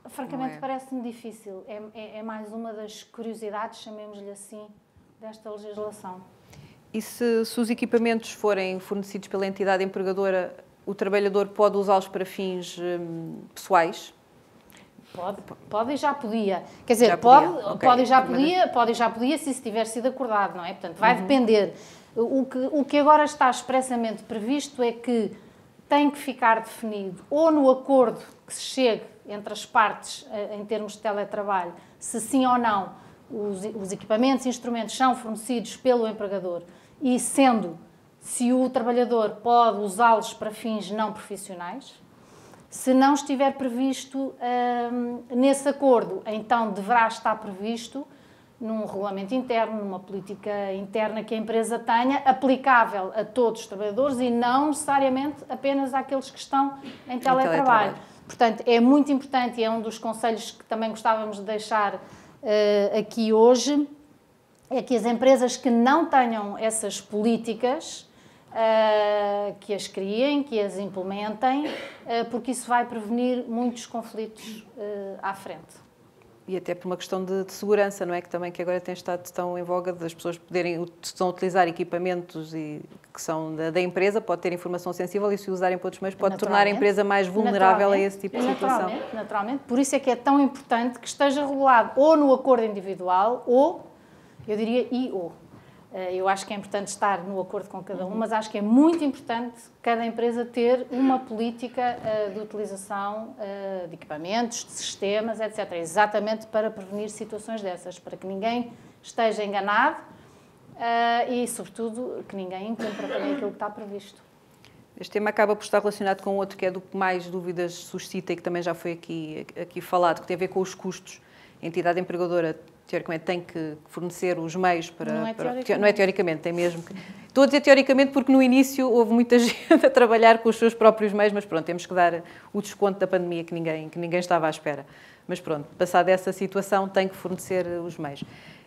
Francamente, parece-me difícil. É mais uma das curiosidades, chamemos-lhe assim, desta legislação. E se os equipamentos forem fornecidos pela entidade empregadora, o trabalhador pode usá-los para fins pessoais? Pode e já podia. Quer dizer, pode e já podia se isso tiver sido acordado, não é? Portanto, vai depender. O que agora está expressamente previsto é que tem que ficar definido, ou no acordo que se chegue entre as partes em termos de teletrabalho, se sim ou não os equipamentos e instrumentos são fornecidos pelo empregador, e se o trabalhador pode usá-los para fins não profissionais. Se não estiver previsto nesse acordo, então deverá estar previsto num regulamento interno, numa política interna que a empresa tenha, aplicável a todos os trabalhadores e não necessariamente apenas àqueles que estão em teletrabalho. Portanto, é muito importante e é um dos conselhos que também gostávamos de deixar aqui hoje, é que as empresas que não tenham essas políticas, que as criem, que as implementem, porque isso vai prevenir muitos conflitos à frente. E até por uma questão de segurança, não é? Que agora tem estado tão em voga das pessoas poderem utilizar equipamentos que são da empresa, pode ter informação sensível e se usarem para outros meios pode tornar a empresa mais vulnerável a esse tipo de situação. Naturalmente. Por isso é que é tão importante que esteja regulado ou no acordo individual ou, eu diria, eu acho que é importante estar no acordo com cada um, mas acho que é muito importante cada empresa ter uma política de utilização de equipamentos, de sistemas, etc. Exatamente para prevenir situações dessas, para que ninguém esteja enganado e, sobretudo, que ninguém incumpra também aquilo que está previsto. Este tema acaba por estar relacionado com outro que é do que mais dúvidas suscita e que também já foi aqui falado, que tem a ver com os custos. A entidade empregadora teoricamente tem que fornecer os meios para... Não é teoricamente, tem mesmo que... Estou a dizer teoricamente porque no início houve muita gente a trabalhar com os seus próprios meios, mas pronto, temos que dar o desconto da pandemia que ninguém estava à espera. Mas pronto, passada essa situação, tem que fornecer os meios.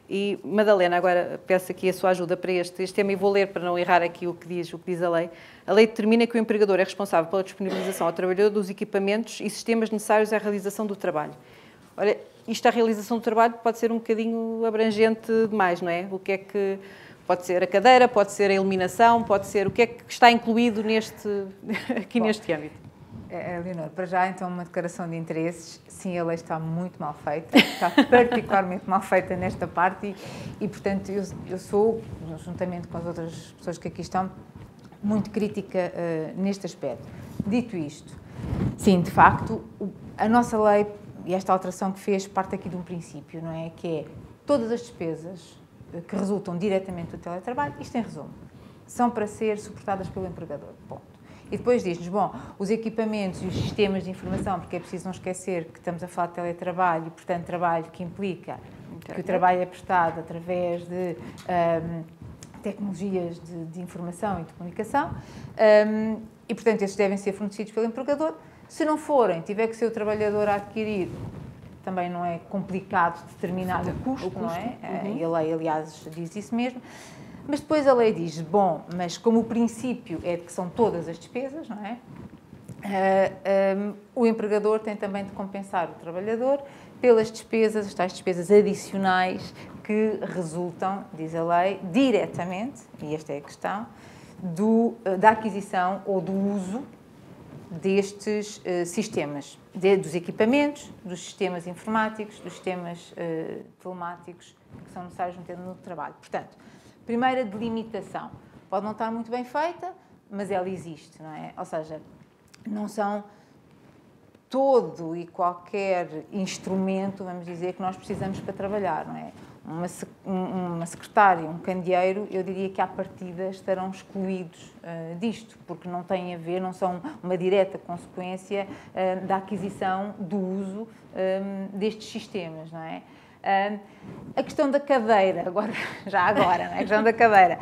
E, Madalena, agora peço aqui a sua ajuda para este tema e vou ler para não errar aqui o que diz a lei. A lei determina que o empregador é responsável pela disponibilização ao trabalhador dos equipamentos e sistemas necessários à realização do trabalho. Olha, isto, a realização do trabalho, pode ser um bocadinho abrangente demais, não é? O que é que pode ser a cadeira, pode ser a iluminação, pode ser... O que é que está incluído neste âmbito? Leonor, para já, então, uma declaração de interesses. Sim, a lei está muito mal feita, está particularmente mal feita nesta parte e portanto, eu sou, juntamente com as outras pessoas que aqui estão, muito crítica neste aspecto. Dito isto, sim, de facto, a nossa lei e esta alteração que fez parte aqui de um princípio, não é? Que é todas as despesas que resultam diretamente do teletrabalho, isto em resumo, são para ser suportadas pelo empregador, ponto. E depois diz-nos, bom, os equipamentos e os sistemas de informação, porque é preciso não esquecer que estamos a falar de teletrabalho e, portanto, trabalho que implica que o trabalho é prestado através de tecnologias de informação e de comunicação e, portanto, esses devem ser fornecidos pelo empregador. Se não forem, tiver que ser o trabalhador a adquirir, também não é complicado determinar o custo, não é? E a lei, aliás, diz isso mesmo. Mas depois a lei diz, bom, mas como o princípio é de que são todas as despesas, não é? O empregador tem também de compensar o trabalhador pelas despesas, as tais despesas adicionais que resultam, diz a lei, diretamente, e esta é a questão, da aquisição ou do uso destes sistemas, dos equipamentos, dos sistemas informáticos, dos sistemas telemáticos que são necessários meter no trabalho. Portanto, primeira delimitação. Pode não estar muito bem feita, mas ela existe, não é? Ou seja, não são todo e qualquer instrumento, vamos dizer, que nós precisamos para trabalhar, não é? Uma secretária, um candeeiro, eu diria que à partida estarão excluídos disto, porque não têm a ver, não são uma direta consequência da aquisição, do uso destes sistemas, não é? A questão da cadeira, já agora, não é? A questão da cadeira,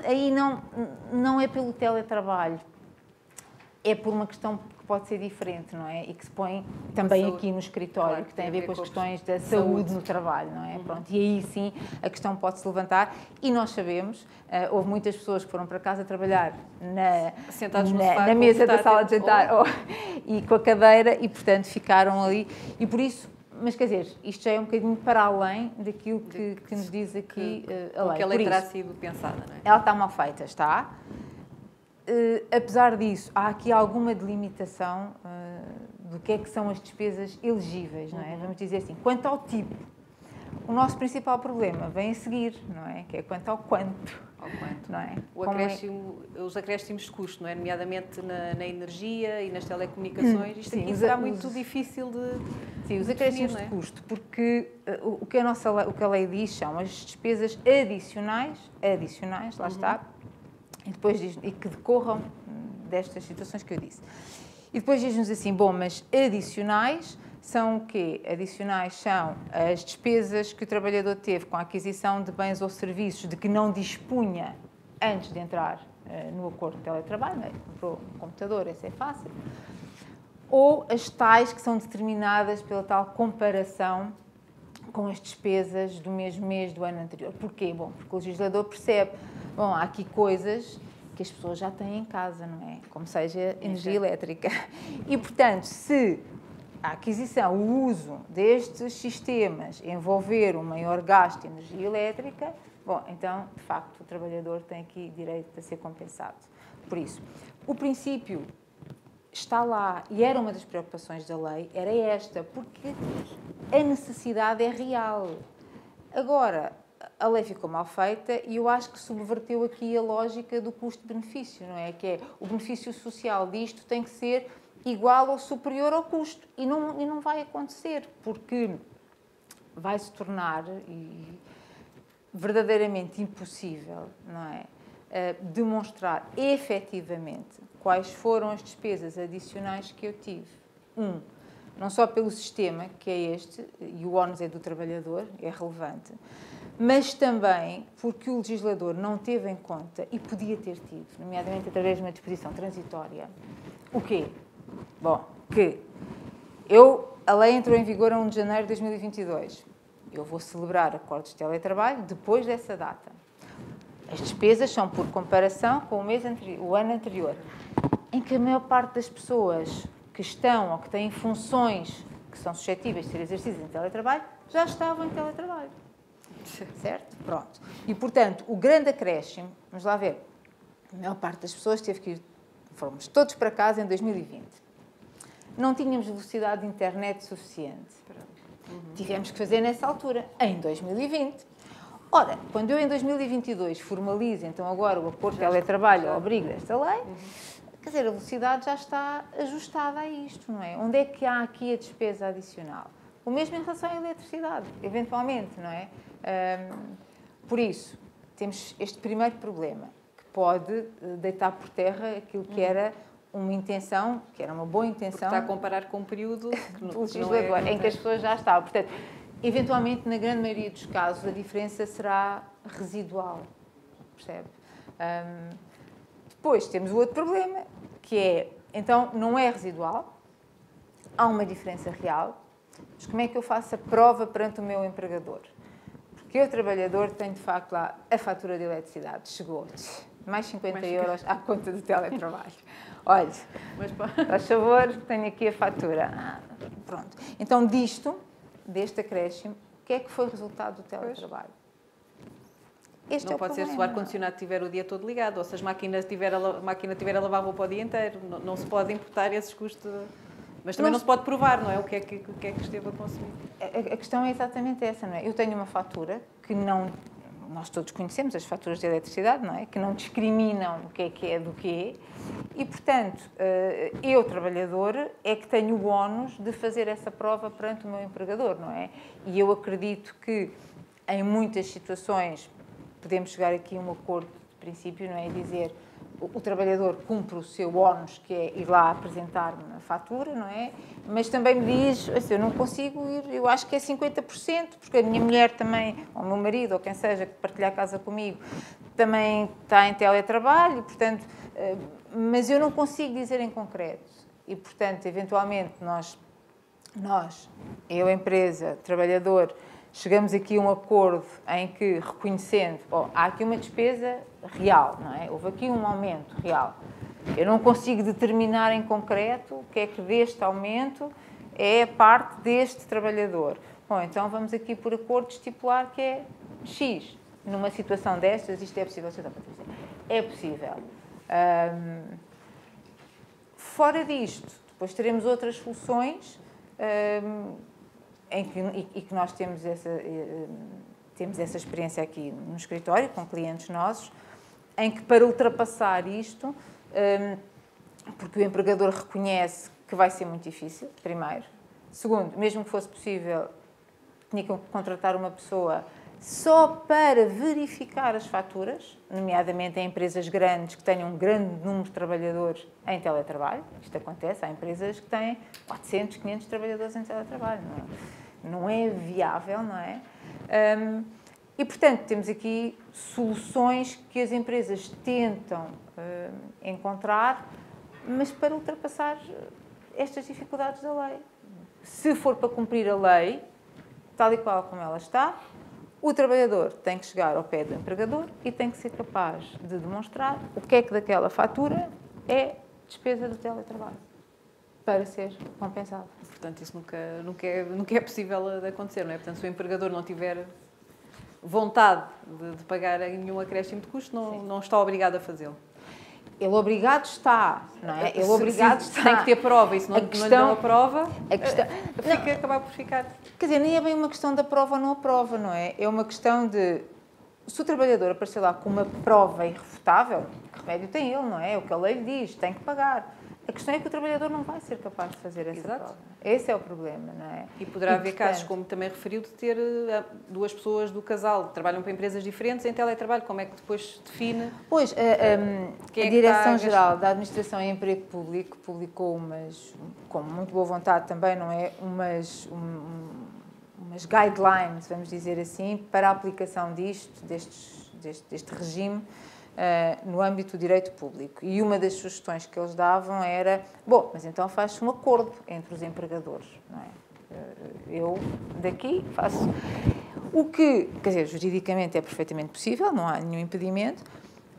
aí não é pelo teletrabalho, é por uma questão que pode ser diferente, não é? E que se põe também aqui no escritório, claro, que tem a ver com as questões da saúde no trabalho, não é? Pronto, e aí sim a questão pode-se levantar e nós sabemos, houve muitas pessoas que foram para casa trabalhar na mesa da sala de jantar e com a cadeira e, portanto, ficaram ali. E por isso, mas quer dizer, isto já é um bocadinho para além daquilo que nos diz aqui a lei. Que ela terá sido pensada, não é? Ela está mal feita, está. Apesar disso, há aqui alguma delimitação do que são as despesas elegíveis, não é? Vamos dizer assim, quanto ao tipo, o nosso principal problema vem a seguir, não é? Que é quanto ao quanto. Não é? Os acréscimos de custo, não é? Nomeadamente na energia e nas telecomunicações, isto aqui será muito difícil de Sim, os acréscimos de custo, porque o que a lei diz são as despesas adicionais, lá está, e depois diz, e que decorram destas situações que eu disse. E depois diz-nos assim, bom, mas adicionais são o quê? Adicionais são as despesas que o trabalhador teve com a aquisição de bens ou serviços de que não dispunha antes de entrar no acordo de teletrabalho, né? Comprou um computador, esse é fácil. Ou as tais que são determinadas pela tal comparação com as despesas do mesmo mês do ano anterior. Porquê? Bom, porque o legislador percebe, bom, há aqui coisas que as pessoas já têm em casa, não é? Como seja energia elétrica. E, portanto, se a aquisição, o uso destes sistemas envolver um maior gasto de energia elétrica, bom, então, de facto, o trabalhador tem aqui direito a ser compensado. Por isso, o princípio está lá e era uma das preocupações da lei, era esta, porque a necessidade é real. Agora, a lei ficou mal feita e eu acho que subverteu aqui a lógica do custo-benefício, não é? Que é o benefício social disto tem que ser igual ou superior ao custo. E não vai acontecer, porque vai se tornar verdadeiramente impossível, não é? Demonstrar efetivamente quais foram as despesas adicionais que eu tive. Não só pelo sistema, que é este, e o ónus é do trabalhador, é relevante, mas também porque o legislador não teve em conta, e podia ter tido, nomeadamente através de uma disposição transitória, o quê? Bom, a lei entrou em vigor a 1 de janeiro de 2022. Eu vou celebrar acordos de teletrabalho depois dessa data. As despesas são por comparação com o ano anterior, em que a maior parte das pessoas que estão ou que têm funções que são suscetíveis de ser exercidas em teletrabalho já estavam em teletrabalho. Certo? Pronto. E, portanto, o grande acréscimo, vamos lá ver, a maior parte das pessoas teve que ir, fomos todos para casa em 2020. Não tínhamos velocidade de internet suficiente. Tivemos que fazer nessa altura, em 2020. Ora, quando eu em 2022 formalizo, então agora o acordo de teletrabalho obriga esta lei, quer dizer, a velocidade já está ajustada a isto, não é? Onde é que há aqui a despesa adicional? O mesmo em relação à eletricidade, eventualmente, não é? Por isso, temos este primeiro problema, que pode deitar por terra aquilo que era uma intenção, que era uma boa intenção. Porque está a comparar com um período do legislador, em que as pessoas já estavam. Portanto, eventualmente, na grande maioria dos casos, a diferença será residual, percebe? Depois temos o outro problema, que é, então, não é residual, há uma diferença real, mas como é que eu faço a prova perante o meu empregador? Porque eu, trabalhador, tenho, de facto, lá a fatura de eletricidade, chegou mais 50 euros à conta do teletrabalho. Olha, faz favor, tenho aqui a fatura. Pronto. Então, deste acréscimo, o que é que foi o resultado do teletrabalho? Este não pode ser se o ar-condicionado estiver o dia todo ligado, ou se a máquina tiver a lavar roupa o dia inteiro. Não se pode imputar esses custos. Mas também não se pode provar, não é? O que é que esteve a consumir. A questão é exatamente essa, não é? Eu tenho uma fatura que não... Nós todos conhecemos as faturas de eletricidade, não é? Que não discriminam o que é do quê. E, portanto, eu, trabalhador, é que tenho o ónus de fazer essa prova perante o meu empregador, não é? E eu acredito que, em muitas situações, podemos chegar aqui a um acordo de princípio, não é? Dizer, o trabalhador cumpre o seu ónus, que é ir lá apresentar-me a fatura, não é? Mas também me diz, assim, eu não consigo ir, eu acho que é 50%, porque a minha mulher também, ou o meu marido, ou quem seja, que partilha a casa comigo, também está em teletrabalho, portanto, mas eu não consigo dizer em concreto. E, portanto, eventualmente, nós eu, empresa, trabalhador, chegamos aqui a um acordo em que, reconhecendo, há aqui uma despesa real, não é? Houve aqui um aumento real. Eu não consigo determinar em concreto o que é que deste aumento é a parte deste trabalhador. Bom, então vamos aqui por acordo estipular que é X. Numa situação destas, isto é possível, Patrícia? É possível. Fora disto, depois teremos outras soluções e que nós temos essa experiência aqui no escritório, com clientes nossos, em que para ultrapassar isto, porque o empregador reconhece que vai ser muito difícil, primeiro. Segundo, mesmo que fosse possível, tinha que contratar uma pessoa só para verificar as faturas, nomeadamente em empresas grandes que tenham um grande número de trabalhadores em teletrabalho. Isto acontece, há empresas que têm 400, 500 trabalhadores em teletrabalho. Não é viável, não é? E, portanto, temos aqui soluções que as empresas tentam encontrar, mas para ultrapassar estas dificuldades da lei. Se for para cumprir a lei, tal e qual como ela está, o trabalhador tem que chegar ao pé do empregador e tem que ser capaz de demonstrar o que é que daquela fatura é despesa do teletrabalho para ser compensado. Portanto, isso nunca é possível de acontecer, não é? Portanto, se o empregador não tiver vontade de pagar nenhum acréscimo de custo, não está obrigado a fazê-lo. Ele obrigado está, não é? Ele obrigado está. Tem que ter prova, e se não lhe dão a prova, acaba por ficar... Quer dizer, nem é bem uma questão da prova ou não aprova, não é? É uma questão de, se o trabalhador aparecer lá com uma prova irrefutável, que remédio tem ele, não é? É o que a lei lhe diz, tem que pagar. A questão é que o trabalhador não vai ser capaz de fazer essa prova. Esse é o problema, não é? E poderá haver casos, como também referiu, de ter duas pessoas do casal que trabalham para empresas diferentes em teletrabalho. Como é que depois define? Pois, a Direção-Geral da Administração e Emprego Público publicou com muito boa vontade também, não é? Umas guidelines, vamos dizer assim, para a aplicação deste regime no âmbito do direito público. E uma das sugestões que eles davam era, bom, mas então faz-se um acordo entre os empregadores, não é? Eu daqui faço... O que, quer dizer, juridicamente é perfeitamente possível, não há nenhum impedimento,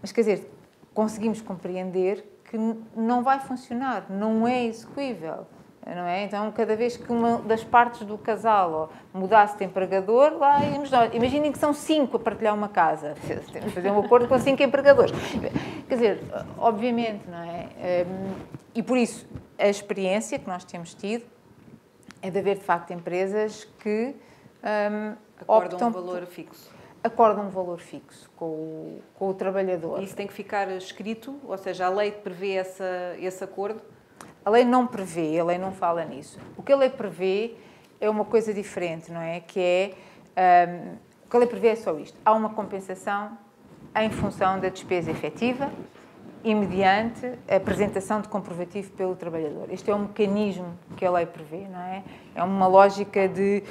mas, quer dizer, conseguimos compreender que não vai funcionar, não é execuível. Não é? Então, cada vez que uma das partes do casal mudasse de empregador, lá íamos nós. Imaginem que são 5 a partilhar uma casa. Temos que fazer um acordo com 5 empregadores. Quer dizer, obviamente, não é? E por isso, a experiência que nós temos tido é de haver, de facto, empresas que acordam um valor fixo. Acordam um valor fixo com o trabalhador. Isso tem que ficar escrito? Ou seja, a lei prevê esse acordo? A lei não prevê, a lei não fala nisso. O que a lei prevê é uma coisa diferente, não é? Que é, o que a lei prevê é só isto. Há uma compensação em função da despesa efetiva e mediante a apresentação de comprovativo pelo trabalhador. Este é um mecanismo que a lei prevê, não é? É uma lógica de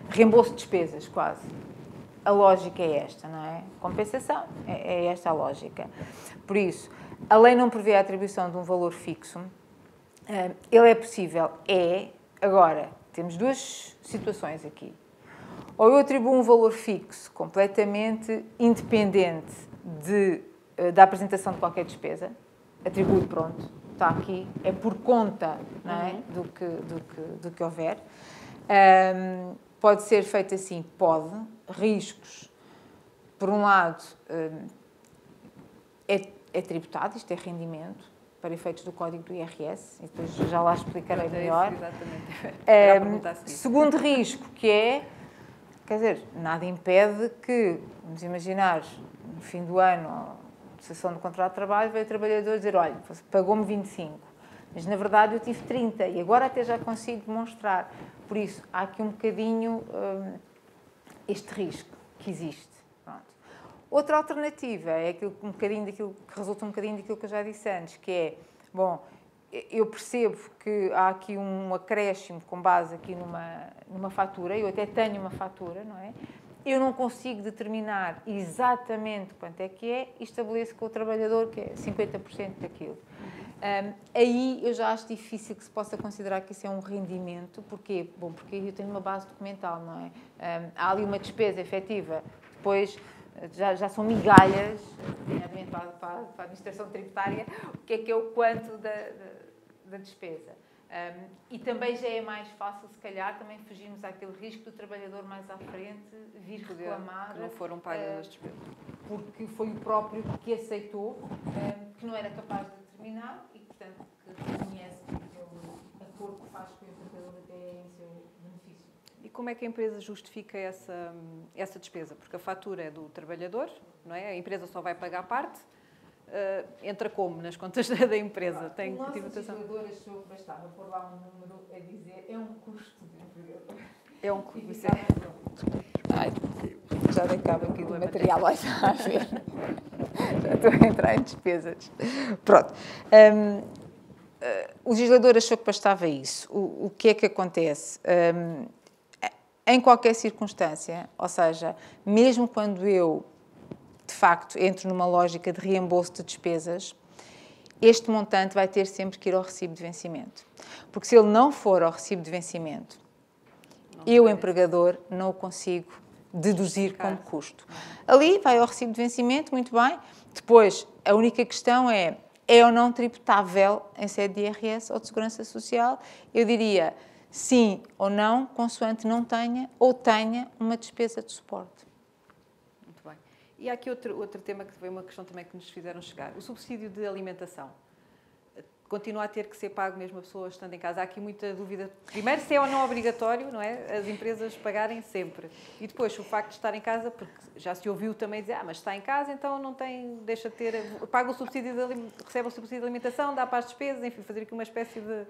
reembolso de despesas, quase. A lógica é esta, não é? Compensação, é esta a lógica. Por isso, a lei não prevê a atribuição de um valor fixo. Ele é possível, Agora, temos duas situações aqui. Ou eu atribuo um valor fixo completamente independente da apresentação de qualquer despesa. Atribuo, pronto, está aqui, é por conta, não é? do que houver. Pode ser feito assim, pode. Riscos. por um lado, é tributado, isto é rendimento, para efeitos do código do IRS, e depois já lá explicarei melhor. Exatamente. Segundo risco, que é, quer dizer, nada impede que, vamos imaginar, no fim do ano, cessação do contrato de trabalho, veio o trabalhador dizer, olha, pagou-me 25, mas na verdade eu tive 30 e agora até já consigo demonstrar. Por isso, há aqui um bocadinho este risco que existe. Pronto. Outra alternativa é que resulta um bocadinho daquilo que eu já disse antes, que é, bom, eu percebo que há aqui um acréscimo com base aqui numa fatura, eu até tenho uma fatura, não é? Eu não consigo determinar exatamente quanto é que é e estabeleço com o trabalhador que é 50% daquilo. Aí eu já acho difícil que se possa considerar que isso é um rendimento. Porquê? Bom, porque eu tenho uma base documental, não é? Há ali uma despesa efetiva, depois já são migalhas, nomeadamente para a administração tributária, o que é o quanto da despesa. E também já é mais fácil, se calhar, também fugirmos àquele risco do trabalhador mais à frente vir reclamar. Que não foram pagas as despesas. Porque foi o próprio que aceitou, que não era capaz de determinar e, portanto, que reconhece que aquele acordo que faz com o trabalhador até é em seu benefício. E como é que a empresa justifica essa despesa? Porque a fatura é do trabalhador, não é? A empresa só vai pagar parte. Entra como nas contas da empresa? Tem o nosso tributação? legislador achou que bastava pôr lá um número a dizer é um custo do empregador. É um custo. Já dei cabo aqui do material, olha, está a ver. Já estou a entrar em despesas. Pronto. O legislador achou que bastava isso. O que é que acontece? Em qualquer circunstância, ou seja, mesmo quando eu de facto, entro numa lógica de reembolso de despesas, este montante vai ter sempre que ir ao recibo de vencimento. Porque se ele não for ao recibo de vencimento, eu, empregador, não o consigo deduzir como custo. Ali vai ao recibo de vencimento, muito bem. Depois, a única questão é ou não tributável em sede de IRS ou de Segurança Social? Eu diria sim ou não, consoante não tenha ou tenha uma despesa de suporte. E há aqui outro tema que foi uma questão também que nos fizeram chegar. O subsídio de alimentação. Continua a ter que ser pago mesmo a pessoa estando em casa. Há aqui muita dúvida. Primeiro, se é ou não obrigatório, não é? As empresas pagarem sempre. E depois, o facto de estar em casa, porque já se ouviu também dizer, mas está em casa, então não tem, deixa de ter, paga o subsídio recebe o subsídio de alimentação, dá para as despesas, enfim, fazer aqui uma espécie de...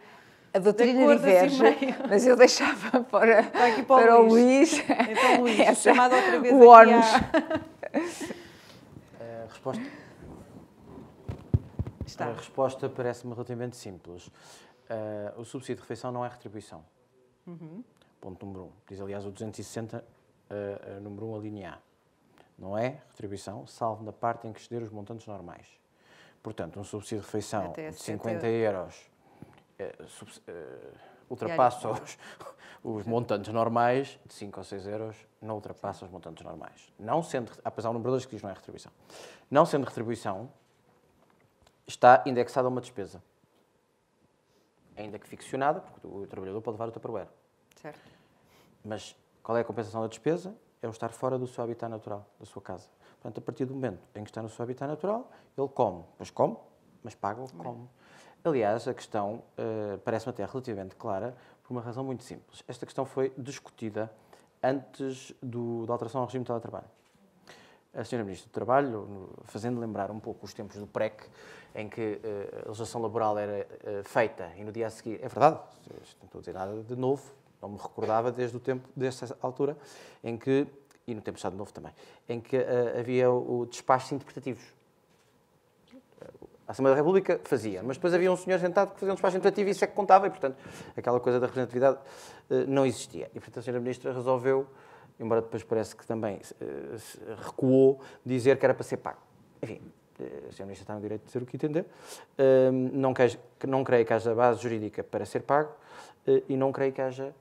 A doutrina diverge, assim, mas eu deixava para o Luís. Então, Luís, chamado outra vez o aqui A resposta... A resposta parece-me relativamente simples. O subsídio de refeição não é retribuição. Ponto número 1. Diz, aliás, o 260, número 1, a linha A. Não é retribuição, salvo na parte em que exceder os montantes normais. Portanto, um subsídio de refeição de 50 euros ultrapassa os montantes normais, de 5 ou 6 euros, não ultrapassa os montantes normais. Não sendo, apesar do número 2 que diz não é retribuição. Não sendo retribuição, está indexada a uma despesa. Ainda que ficcionada, porque o trabalhador pode levar o Tupperware. Certo. Mas qual é a compensação da despesa? É o estar fora do seu habitat natural, da sua casa. Portanto, a partir do momento em que está no seu habitat natural, ele come. Pois come, mas paga o que come. Aliás, a questão parece-me até relativamente clara, por uma razão muito simples. Esta questão foi discutida antes da alteração ao regime de teletrabalho. A Sra. Ministra do Trabalho, fazendo lembrar um pouco os tempos do PREC, em que a legislação laboral era feita e no dia a seguir... É verdade, não estou a dizer nada de novo, não me recordava desde o tempo, desta altura, em que, e no tempo do Estado Novo também, em que havia o despachos interpretativos. A Assembleia da República fazia, mas depois havia um senhor sentado que fazia um despacho interpretativo e isso é que contava e, portanto, aquela coisa da representatividade não existia. E, portanto, a Sra. Ministra resolveu, embora depois parece que também recuou, dizer que era para ser pago. Enfim, a Sra. Ministra está no direito de dizer o que entender. Não creio que haja base jurídica para ser pago e não creio que haja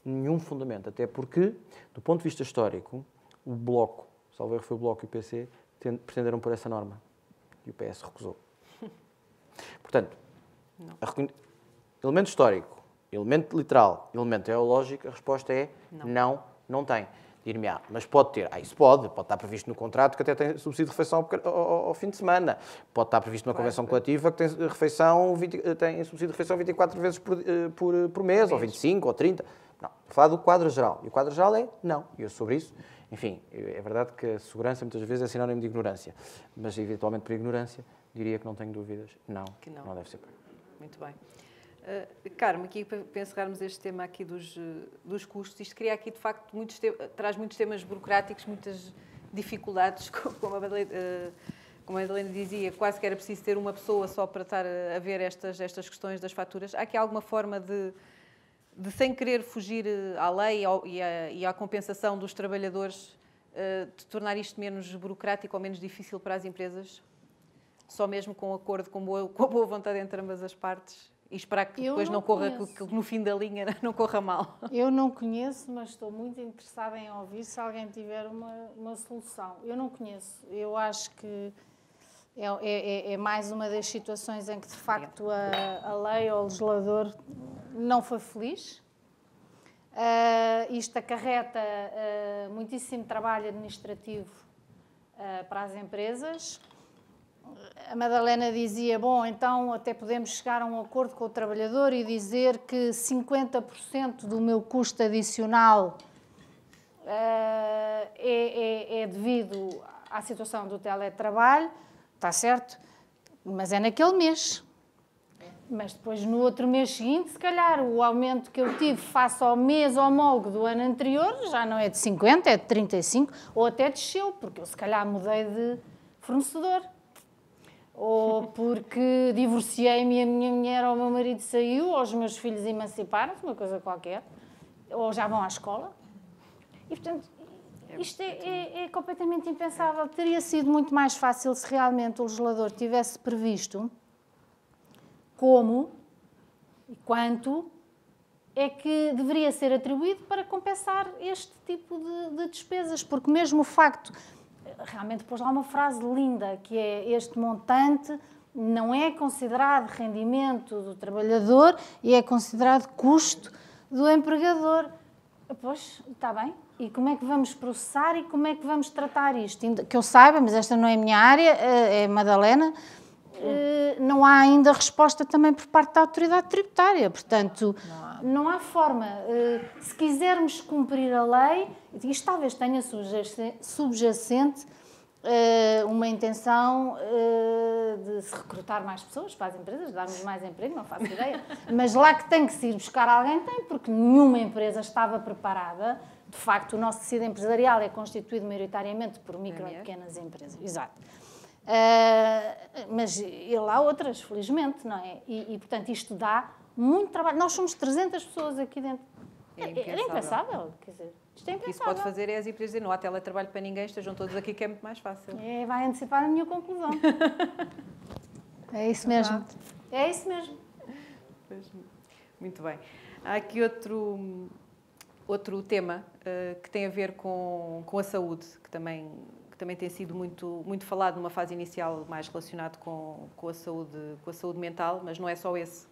nenhum fundamento, até porque, do ponto de vista histórico, o Bloco, salvo erro foi o Bloco e o PC, pretenderam por essa norma e o PS recusou. Portanto, elemento histórico, elemento literal, elemento teológico, a resposta é não tem. Dir-me-á, mas pode ter. Isso pode estar previsto no contrato que até tem subsídio de refeição ao fim de semana. Pode estar previsto numa convenção coletiva que tem subsídio de refeição 24 vezes por mês, ou 25, ou 30. Não, estou a falar do quadro geral. E o quadro geral é não. E eu sobre isso, enfim, é verdade que a segurança muitas vezes é sinónimo de ignorância. Mas, eventualmente, por ignorância, diria que não tenho dúvidas. Não deve ser. Muito bem. Carmo, aqui para encerrarmos este tema aqui dos custos, isto cria aqui, de facto, traz muitos temas burocráticos, muitas dificuldades, como a Madalena dizia, quase que era preciso ter uma pessoa só para estar a ver estas questões das faturas. Há aqui alguma forma de sem querer fugir à lei e à compensação dos trabalhadores, de tornar isto menos burocrático ou menos difícil para as empresas? Só mesmo com acordo, com boa vontade entre ambas as partes? E esperar que depois não corra, que no fim da linha não corra mal. Eu não conheço, mas estou muito interessada em ouvir se alguém tiver uma solução. Eu não conheço. Eu acho que é mais uma das situações em que, de facto, a lei ou o legislador não foi feliz. Isto acarreta muitíssimo trabalho administrativo para as empresas. A Madalena dizia, bom, então até podemos chegar a um acordo com o trabalhador e dizer que 50% do meu custo adicional é devido à situação do teletrabalho, está certo, mas é naquele mês. Mas depois, no outro mês seguinte, se calhar, o aumento que eu tive face ao mês homólogo do ano anterior já não é de 50, é de 35, ou até desceu, porque eu se calhar mudei de fornecedor. Ou porque divorciei-me e a minha mulher ou o meu marido saiu, ou os meus filhos emanciparam-se, uma coisa qualquer, ou já vão à escola. E, portanto, isto é completamente impensável. Teria sido muito mais fácil se realmente o legislador tivesse previsto como e quanto é que deveria ser atribuído para compensar este tipo de despesas, porque mesmo o facto... Realmente pôs lá uma frase linda, que é este montante não é considerado rendimento do trabalhador e é considerado custo do empregador. Pois, está bem. E como é que vamos processar e como é que vamos tratar isto? Que eu saiba, mas esta não é a minha área, é Madalena, não há ainda resposta também por parte da autoridade tributária. Portanto, não há forma. Se quisermos cumprir a lei, isto talvez tenha subjacente uma intenção de se recrutar mais pessoas para as empresas, darmos mais emprego, não faço ideia. Mas lá que tem que se ir buscar alguém, tem, porque nenhuma empresa estava preparada. De facto, o nosso tecido empresarial é constituído maioritariamente por micro e pequenas empresas. Exato. Mas há outras, felizmente, não é? E, portanto, isto dá muito trabalho. Nós somos 300 pessoas aqui dentro. Era impensável. Quer dizer, isto é impensável. O que isso pode fazer é as empresas dizer, não há teletrabalho para ninguém, estejam todos aqui que é muito mais fácil. Vai antecipar a minha conclusão. É isso mesmo. É isso mesmo. Muito bem. Há aqui outro tema que tem a ver com a saúde, que também tem sido muito falado numa fase inicial mais relacionado com a saúde mental, mas não é só esse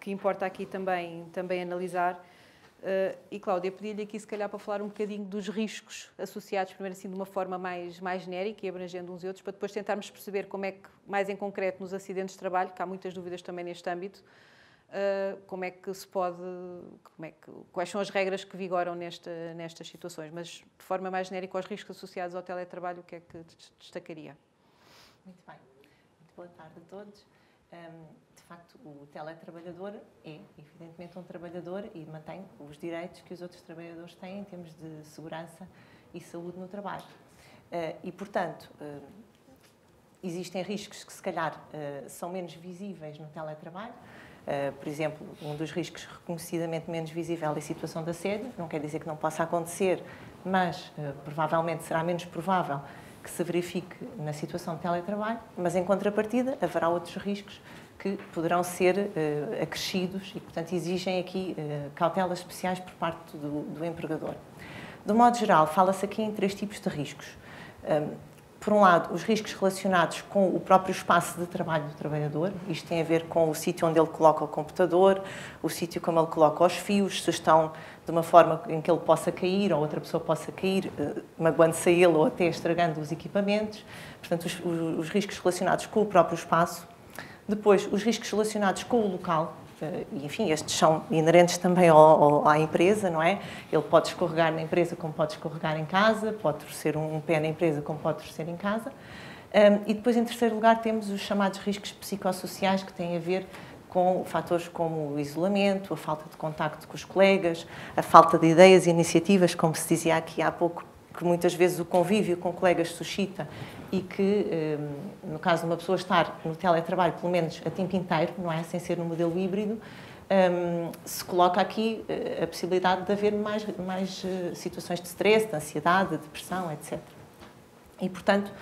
que importa aqui também analisar. E, Cláudia, pedi-lhe aqui, se calhar, para falar um bocadinho dos riscos associados, primeiro assim, de uma forma mais genérica e abrangendo uns e outros, para depois tentarmos perceber como é que, mais em concreto, nos acidentes de trabalho, que há muitas dúvidas também neste âmbito, como é que se pode, quais são as regras que vigoram nestas situações, mas de forma mais genérica, os riscos associados ao teletrabalho, o que é que destacaria? Muito bem. Muito boa tarde a todos. De facto, o teletrabalhador é, evidentemente, um trabalhador e mantém os direitos que os outros trabalhadores têm em termos de segurança e saúde no trabalho. E, portanto, existem riscos que, se calhar, são menos visíveis no teletrabalho. Por exemplo, um dos riscos reconhecidamente menos visível é a situação de assédio. Não quer dizer que não possa acontecer, mas provavelmente será menos provável que se verifique na situação de teletrabalho, mas em contrapartida haverá outros riscos que poderão ser acrescidos e, portanto, exigem aqui cautelas especiais por parte do empregador. De modo geral, fala-se aqui em 3 tipos de riscos. por um lado, os riscos relacionados com o próprio espaço de trabalho do trabalhador. Isto tem a ver com o sítio onde ele coloca o computador, o sítio como ele coloca os fios, se estão de uma forma em que ele possa cair ou outra pessoa possa cair, magoando-se a ele ou até estragando os equipamentos. Portanto, os riscos relacionados com o próprio espaço. Depois, os riscos relacionados com o local. E, enfim, estes são inerentes também à empresa, não é? Ele pode escorregar na empresa como pode escorregar em casa, pode torcer um pé na empresa como pode torcer em casa. E depois, em terceiro lugar, temos os chamados riscos psicossociais, que têm a ver com fatores como o isolamento, a falta de contacto com os colegas, a falta de ideias e iniciativas, como se dizia aqui há pouco, que muitas vezes o convívio com colegas suscita e que, no caso de uma pessoa estar no teletrabalho, pelo menos a tempo inteiro, não é? Sem ser no modelo híbrido, se coloca aqui a possibilidade de haver mais situações de stress, de ansiedade, de depressão, etc. E, portanto,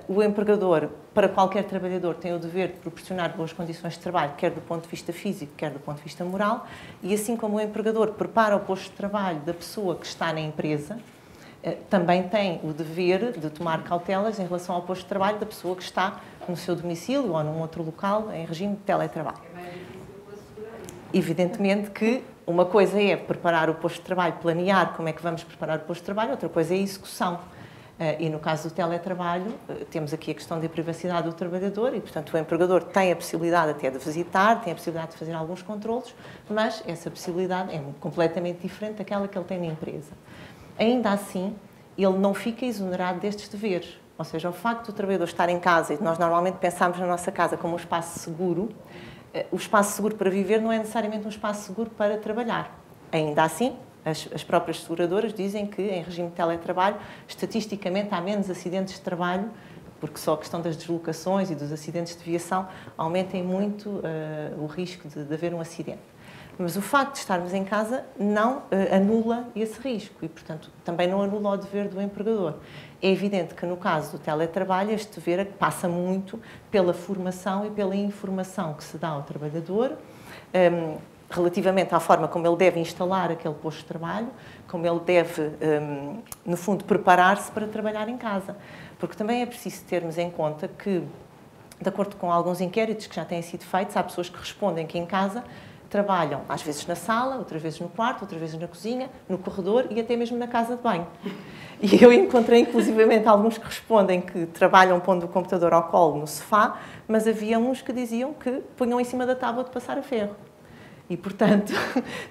o empregador, para qualquer trabalhador, tem o dever de proporcionar boas condições de trabalho, quer do ponto de vista físico, quer do ponto de vista moral, e assim como o empregador prepara o posto de trabalho da pessoa que está na empresa, também tem o dever de tomar cautelas em relação ao posto de trabalho da pessoa que está no seu domicílio ou num outro local em regime de teletrabalho. É mais difícil assegurar isso. Evidentemente que uma coisa é preparar o posto de trabalho, planear como é que vamos preparar o posto de trabalho, outra coisa é a execução. E no caso do teletrabalho, temos aqui a questão da privacidade do trabalhador e, portanto, o empregador tem a possibilidade até de visitar, tem a possibilidade de fazer alguns controlos, mas essa possibilidade é completamente diferente daquela que ele tem na empresa. Ainda assim, ele não fica exonerado destes deveres. Ou seja, o facto do trabalhador estar em casa, e nós normalmente pensamos na nossa casa como um espaço seguro, o espaço seguro para viver não é necessariamente um espaço seguro para trabalhar. Ainda assim, as próprias seguradoras dizem que, em regime de teletrabalho, estatisticamente há menos acidentes de trabalho, porque só a questão das deslocações e dos acidentes de viação aumentem muito o risco de haver um acidente. Mas o facto de estarmos em casa não anula esse risco e, portanto, também não anula o dever do empregador. É evidente que, no caso do teletrabalho, este dever passa muito pela formação e pela informação que se dá ao trabalhador relativamente à forma como ele deve instalar aquele posto de trabalho, como ele deve, no fundo, preparar-se para trabalhar em casa. Porque também é preciso termos em conta que, de acordo com alguns inquéritos que já têm sido feitos, há pessoas que respondem que em casa trabalham, às vezes na sala, outras vezes no quarto, outras vezes na cozinha, no corredor e até mesmo na casa de banho. E eu encontrei, inclusivamente, alguns que respondem que trabalham pondo o computador ao colo no sofá, mas havia uns que diziam que punham em cima da tábua de passar a ferro. E, portanto,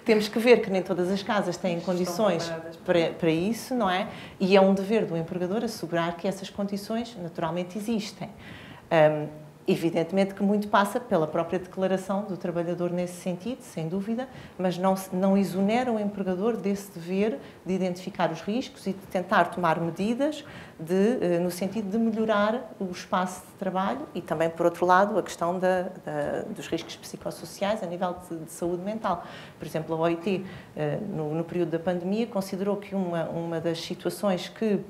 temos que ver que nem todas as casas têm condições para isso, não é? E é um dever do empregador assegurar que essas condições naturalmente existem. Evidentemente que muito passa pela própria declaração do trabalhador nesse sentido, sem dúvida, mas não exonera o empregador desse dever de identificar os riscos e de tentar tomar medidas no sentido de melhorar o espaço de trabalho e também, por outro lado, a questão dos riscos psicossociais a nível de saúde mental. Por exemplo, a OIT, no período da pandemia, considerou que uma das situações que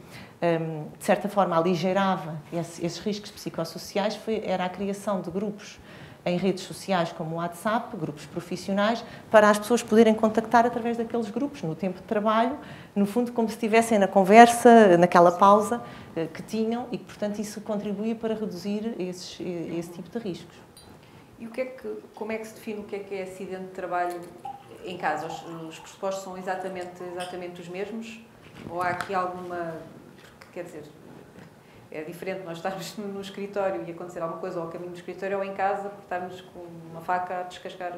de certa forma aligeirava esses riscos psicossociais era a criação de grupos em redes sociais como o WhatsApp, grupos profissionais, para as pessoas poderem contactar através daqueles grupos, no tempo de trabalho, no fundo como se estivessem na conversa, naquela pausa que tinham e que, portanto, isso contribuía para reduzir esse tipo de riscos. E como é que se define o que é acidente de trabalho em casa? Os pressupostos são exatamente os mesmos? Ou há aqui alguma... Quer dizer, é diferente nós estarmos no escritório e acontecer alguma coisa ao caminho do escritório ou em casa, por estarmos com uma faca a descascar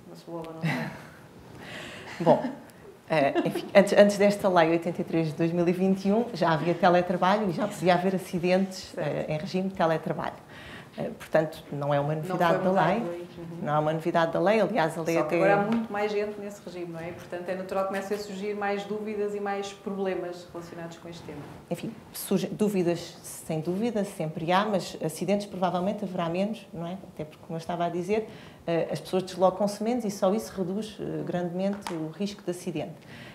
uma cebola, não é? Bom, enfim, antes desta lei 83 de 2021 já havia teletrabalho e já podia haver acidentes em regime de teletrabalho. Portanto, não é uma novidade da lei. Não é uma novidade da lei, aliás, a lei Só até... que agora há muito mais gente nesse regime, não é? E, portanto, é natural que comecem a surgir mais dúvidas e mais problemas relacionados com este tema. Enfim, surgem dúvidas, sem dúvida, sempre há, mas acidentes provavelmente haverá menos, não é? Até porque, como eu estava a dizer, as pessoas deslocam-se menos e só isso reduz grandemente o risco de acidente.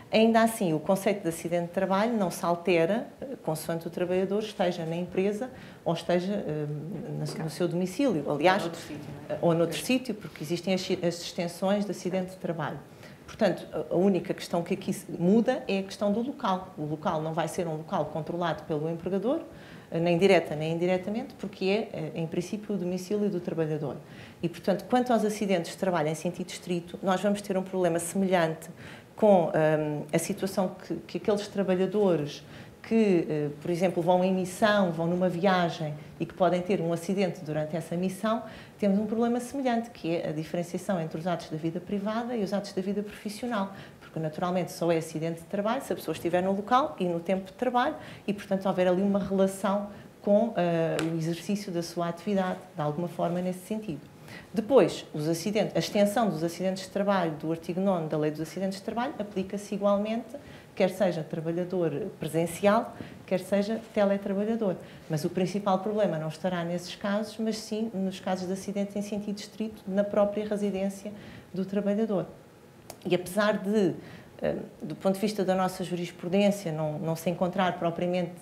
Ainda assim, o conceito de acidente de trabalho não se altera consoante o trabalhador esteja na empresa ou esteja no seu domicílio, aliás, ou noutro sítio, porque existem as extensões de acidente de trabalho. Portanto, a única questão que aqui muda é a questão do local. O local não vai ser um local controlado pelo empregador, nem direta nem indiretamente, porque é, em princípio, o domicílio do trabalhador. E, portanto, quanto aos acidentes de trabalho em sentido estrito, nós vamos ter um problema semelhante com a situação que aqueles trabalhadores que, por exemplo, vão em missão, vão numa viagem e que podem ter um acidente durante essa missão, temos um problema semelhante, que é a diferenciação entre os atos da vida privada e os atos da vida profissional. Porque, naturalmente, só é acidente de trabalho se a pessoa estiver no local e no tempo de trabalho e, portanto, houver ali uma relação com o exercício da sua atividade, de alguma forma, nesse sentido. Depois, os acidentes, a extensão dos acidentes de trabalho do artigo 9º da Lei dos Acidentes de Trabalho aplica-se igualmente, quer seja trabalhador presencial, quer seja teletrabalhador. Mas o principal problema não estará nesses casos, mas sim nos casos de acidentes em sentido estrito na própria residência do trabalhador. E apesar de, do ponto de vista da nossa jurisprudência, não se encontrar propriamente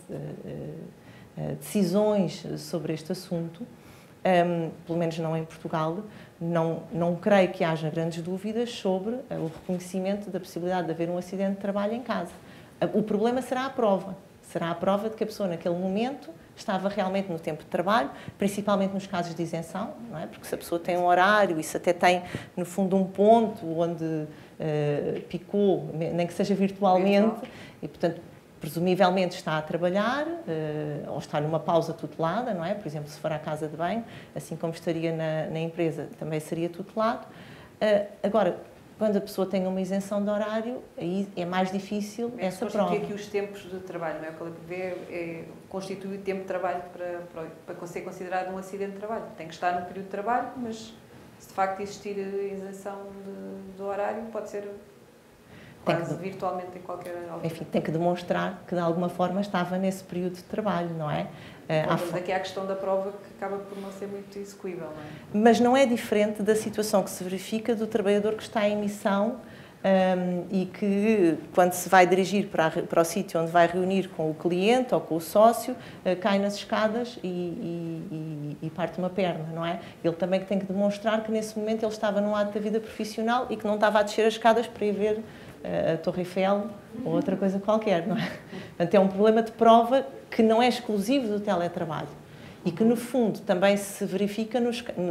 decisões sobre este assunto, pelo menos não em Portugal, não creio que haja grandes dúvidas sobre o reconhecimento da possibilidade de haver um acidente de trabalho em casa. O problema será a prova. Será a prova de que a pessoa, naquele momento, estava realmente no tempo de trabalho, principalmente nos casos de isenção, não é? Porque se a pessoa tem um horário, isso até tem, no fundo, um ponto onde picou, nem que seja virtualmente, e, portanto, presumivelmente está a trabalhar ou está numa pausa tutelada, não é? Por exemplo, se for à casa de banho, assim como estaria na empresa, também seria tutelado. Agora, quando a pessoa tem uma isenção de horário, aí é mais difícil essa prova. Constitui aqui os tempos de trabalho, não é? O que ela prevê constitui o tempo de trabalho para ser considerado um acidente de trabalho. Tem que estar no período de trabalho, mas se de facto existir isenção do horário, pode ser quase virtualmente em qualquer altura. Enfim, tem que demonstrar que de alguma forma estava nesse período de trabalho, não é? Mas aqui há a questão da prova que acaba por não ser muito execuível, não é? Mas não é diferente da situação que se verifica do trabalhador que está em missão e que, quando se vai dirigir para o sítio onde vai reunir com o cliente ou com o sócio, cai nas escadas e parte uma perna, não é? Ele também tem que demonstrar que nesse momento ele estava num ato da vida profissional e que não estava a descer as escadas para ir ver a Torre Eiffel ou outra coisa qualquer, não é? Portanto, é um problema de prova que não é exclusivo do teletrabalho e que, no fundo, também se verifica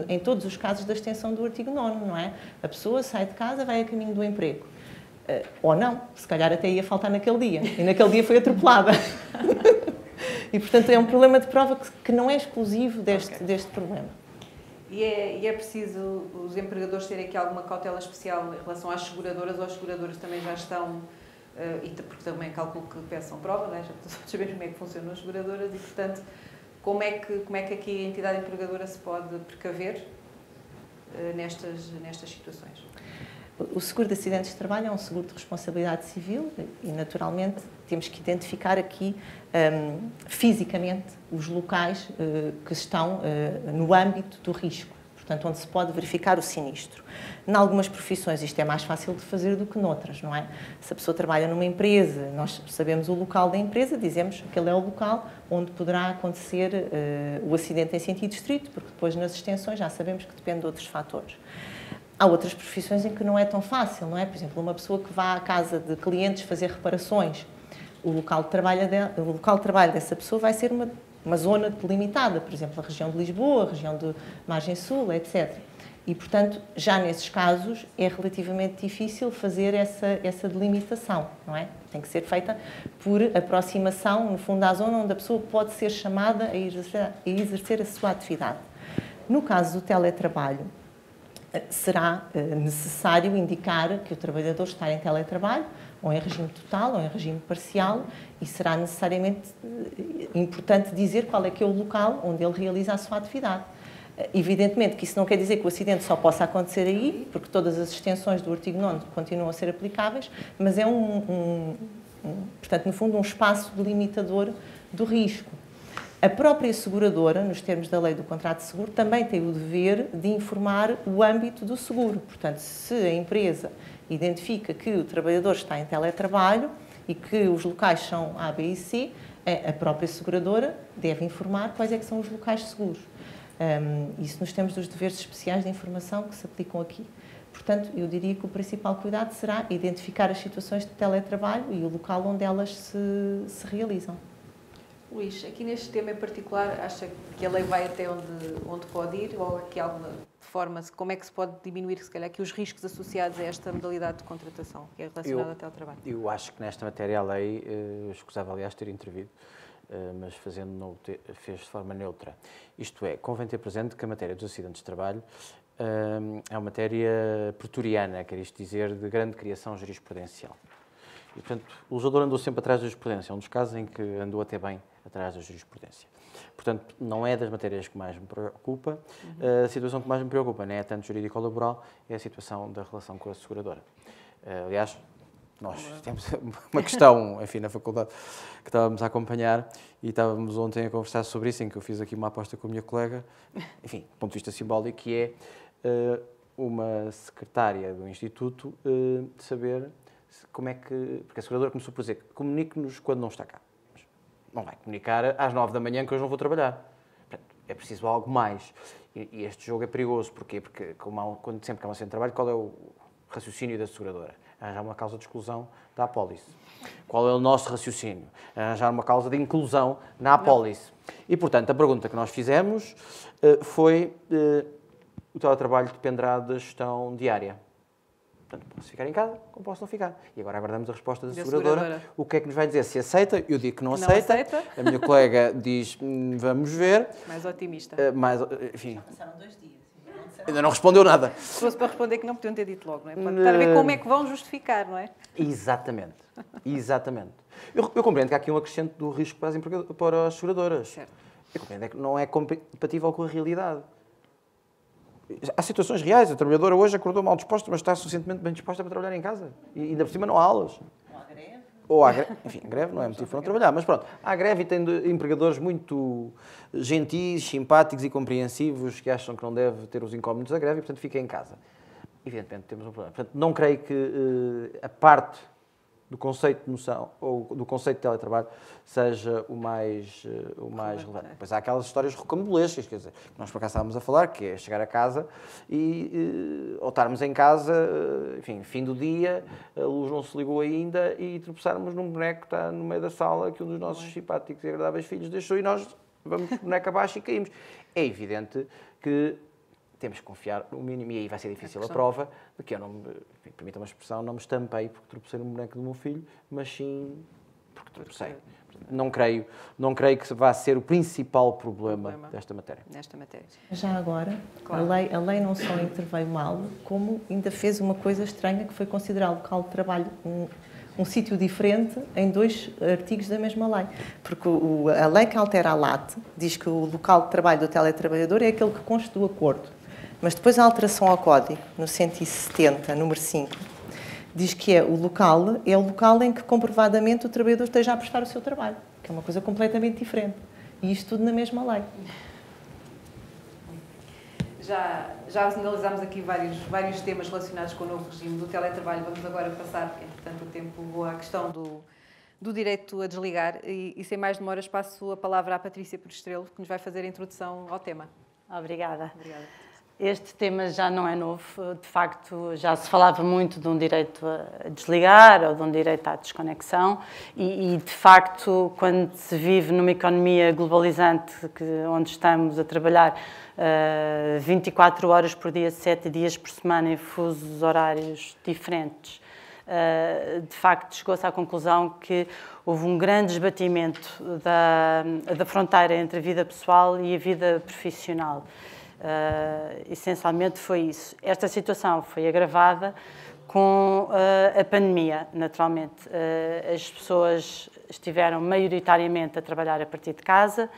em todos os casos da extensão do artigo 9º, não é? A pessoa sai de casa, vai a caminho do emprego. Ou não, se calhar até ia faltar naquele dia, e naquele dia foi atropelada. E, portanto, é um problema de prova que não é exclusivo deste problema. E é preciso os empregadores terem aqui alguma cautela especial em relação às seguradoras, ou as seguradoras também já estão, porque também calculo que peçam prova, não é? Já todos sabemos como é que funcionam as seguradoras e, portanto, como é que aqui a entidade empregadora se pode precaver nestas situações? O seguro de acidentes de trabalho é um seguro de responsabilidade civil e, naturalmente, temos que identificar aqui fisicamente os locais que estão no âmbito do risco, portanto, onde se pode verificar o sinistro. Em algumas profissões isto é mais fácil de fazer do que noutras, não é? Se a pessoa trabalha numa empresa, nós sabemos o local da empresa, dizemos que ele é o local onde poderá acontecer o acidente em sentido estrito, porque depois nas extensões já sabemos que depende de outros fatores. Há outras profissões em que não é tão fácil, não é? Por exemplo, uma pessoa que vá à casa de clientes fazer reparações, o local de trabalho dessa pessoa vai ser uma zona delimitada, por exemplo, a região de Lisboa, a região de Margem Sul, etc. E, portanto, já nesses casos é relativamente difícil fazer essa delimitação, não é? Tem que ser feita por aproximação, no fundo, à zona onde a pessoa pode ser chamada a exercer a sua atividade. No caso do teletrabalho, será necessário indicar que o trabalhador está em teletrabalho, ou em regime total, ou em regime parcial, e será necessariamente importante dizer qual é que é o local onde ele realiza a sua atividade. Evidentemente que isso não quer dizer que o acidente só possa acontecer aí, porque todas as extensões do artigo 9º continuam a ser aplicáveis, mas é portanto, no fundo, um espaço delimitador do risco. A própria seguradora, nos termos da lei do contrato de seguro, também tem o dever de informar o âmbito do seguro. Portanto, se a empresa identifica que o trabalhador está em teletrabalho e que os locais são A, B e C, a própria seguradora deve informar quais é que são os locais seguros. Isso nos termos dos deveres especiais de informação que se aplicam aqui. Portanto, eu diria que o principal cuidado será identificar as situações de teletrabalho e o local onde elas se realizam. Luís, aqui neste tema em particular, acha que a lei vai até onde pode ir ou aqui alguma forma, como é que se pode diminuir, se calhar, aqui os riscos associados a esta modalidade de contratação que é relacionada ao teletrabalho? Eu acho que nesta matéria a lei, escusava aliás ter intervido, mas fez de forma neutra. Isto é, convém ter presente que a matéria dos acidentes de trabalho é uma matéria pretoriana, quer isto dizer, de grande criação jurisprudencial. E, portanto, o legislador andou sempre atrás da jurisprudência, é um dos casos em que andou até bem atrás da jurisprudência. Portanto, não é das matérias que mais me preocupa. A situação que mais me preocupa não é tanto jurídico-laboral, é a situação da relação com a seguradora. Aliás, nós temos uma questão, enfim, na faculdade, que estávamos a acompanhar e estávamos ontem a conversar sobre isso, em que eu fiz aqui uma aposta com a minha colega, enfim, do ponto de vista simbólico, que é uma secretária do Instituto de saber como é que... Porque a seguradora começou por dizer, comunique-nos quando não está cá. Mas não vai comunicar às 9 da manhã que hoje não vou trabalhar. Portanto, é preciso algo mais. E este jogo é perigoso. Porquê? Porque sempre que há um acidente de trabalho, qual é o raciocínio da seguradora? Arranjar uma causa de exclusão da apólice. Qual é o nosso raciocínio? Arranjar uma causa de inclusão na apólice. E, portanto, a pergunta que nós fizemos foi o teletrabalho dependerá da gestão diária. Portanto, posso ficar em casa, como posso não ficar. E agora aguardamos a resposta da seguradora. O que é que nos vai dizer? Se aceita, eu digo que não aceita. A minha colega diz, vamos ver. Mais otimista. Enfim. Já passaram 2 dias. Ainda não respondeu nada. Se fosse para responder que não, podiam ter dito logo, não é? Pode estar a ver como é que vão justificar, não é? Exatamente. Exatamente. Eu compreendo que há aqui um acrescente do risco para as seguradoras. Certo. Eu compreendo que não é compatível com a realidade. Há situações reais. A trabalhadora hoje acordou mal disposta, mas está suficientemente bem disposta para trabalhar em casa. E ainda por cima não há aulas. Ou há greve. Enfim, greve não é motivo para não trabalhar, mas pronto. Há greve e tem empregadores muito gentis, simpáticos e compreensivos que acham que não deve ter os incómodos da greve e, portanto, fica em casa. Evidentemente, temos um problema. Portanto, não creio que a parte do conceito de noção ou do conceito de teletrabalho seja o mais relevante. Depois há aquelas histórias rocambolescas, quer dizer, que nós por acaso estávamos a falar, que é chegar a casa ou estarmos em casa, enfim, fim do dia, a luz não se ligou ainda e tropeçarmos num boneco que está no meio da sala que um dos nossos simpáticos e agradáveis filhos deixou e nós vamos de boneco abaixo e caímos. É evidente que temos que confiar no mínimo, e aí vai ser difícil a prova, de que eu não me, permita uma expressão, não me estampei porque tropecei no boneco do meu filho, mas sim porque tropecei. Não creio que vá ser o principal problema desta matéria. Nesta matéria. Já agora, claro. a lei não só interveio mal, como ainda fez uma coisa estranha, que foi considerar o local de trabalho um sítio diferente em 2 artigos da mesma lei. Porque a lei que altera a LAT diz que o local de trabalho do teletrabalhador é aquele que consta do acordo. Mas depois a alteração ao Código, no 170, número 5, diz que é o local em que comprovadamente o trabalhador esteja a prestar o seu trabalho, que é uma coisa completamente diferente. E isto tudo na mesma lei. Já analisámos aqui vários temas relacionados com o novo regime do teletrabalho. Vamos agora passar, porque entretanto o tempo voa, à questão do direito a desligar. E sem mais demoras passo a palavra à Patrícia Perestrelo, que nos vai fazer a introdução ao tema. Obrigada. Obrigada. Este tema já não é novo, de facto já se falava muito de um direito a desligar ou de um direito à desconexão e de facto quando se vive numa economia globalizante onde estamos a trabalhar 24 horas por dia, 7 dias por semana em fusos horários diferentes, de facto chegou-se à conclusão que houve um grande esbatimento da fronteira entre a vida pessoal e a vida profissional. Essencialmente foi isso. Esta situação foi agravada com a pandemia, naturalmente. As pessoas estiveram maioritariamente a trabalhar a partir de casa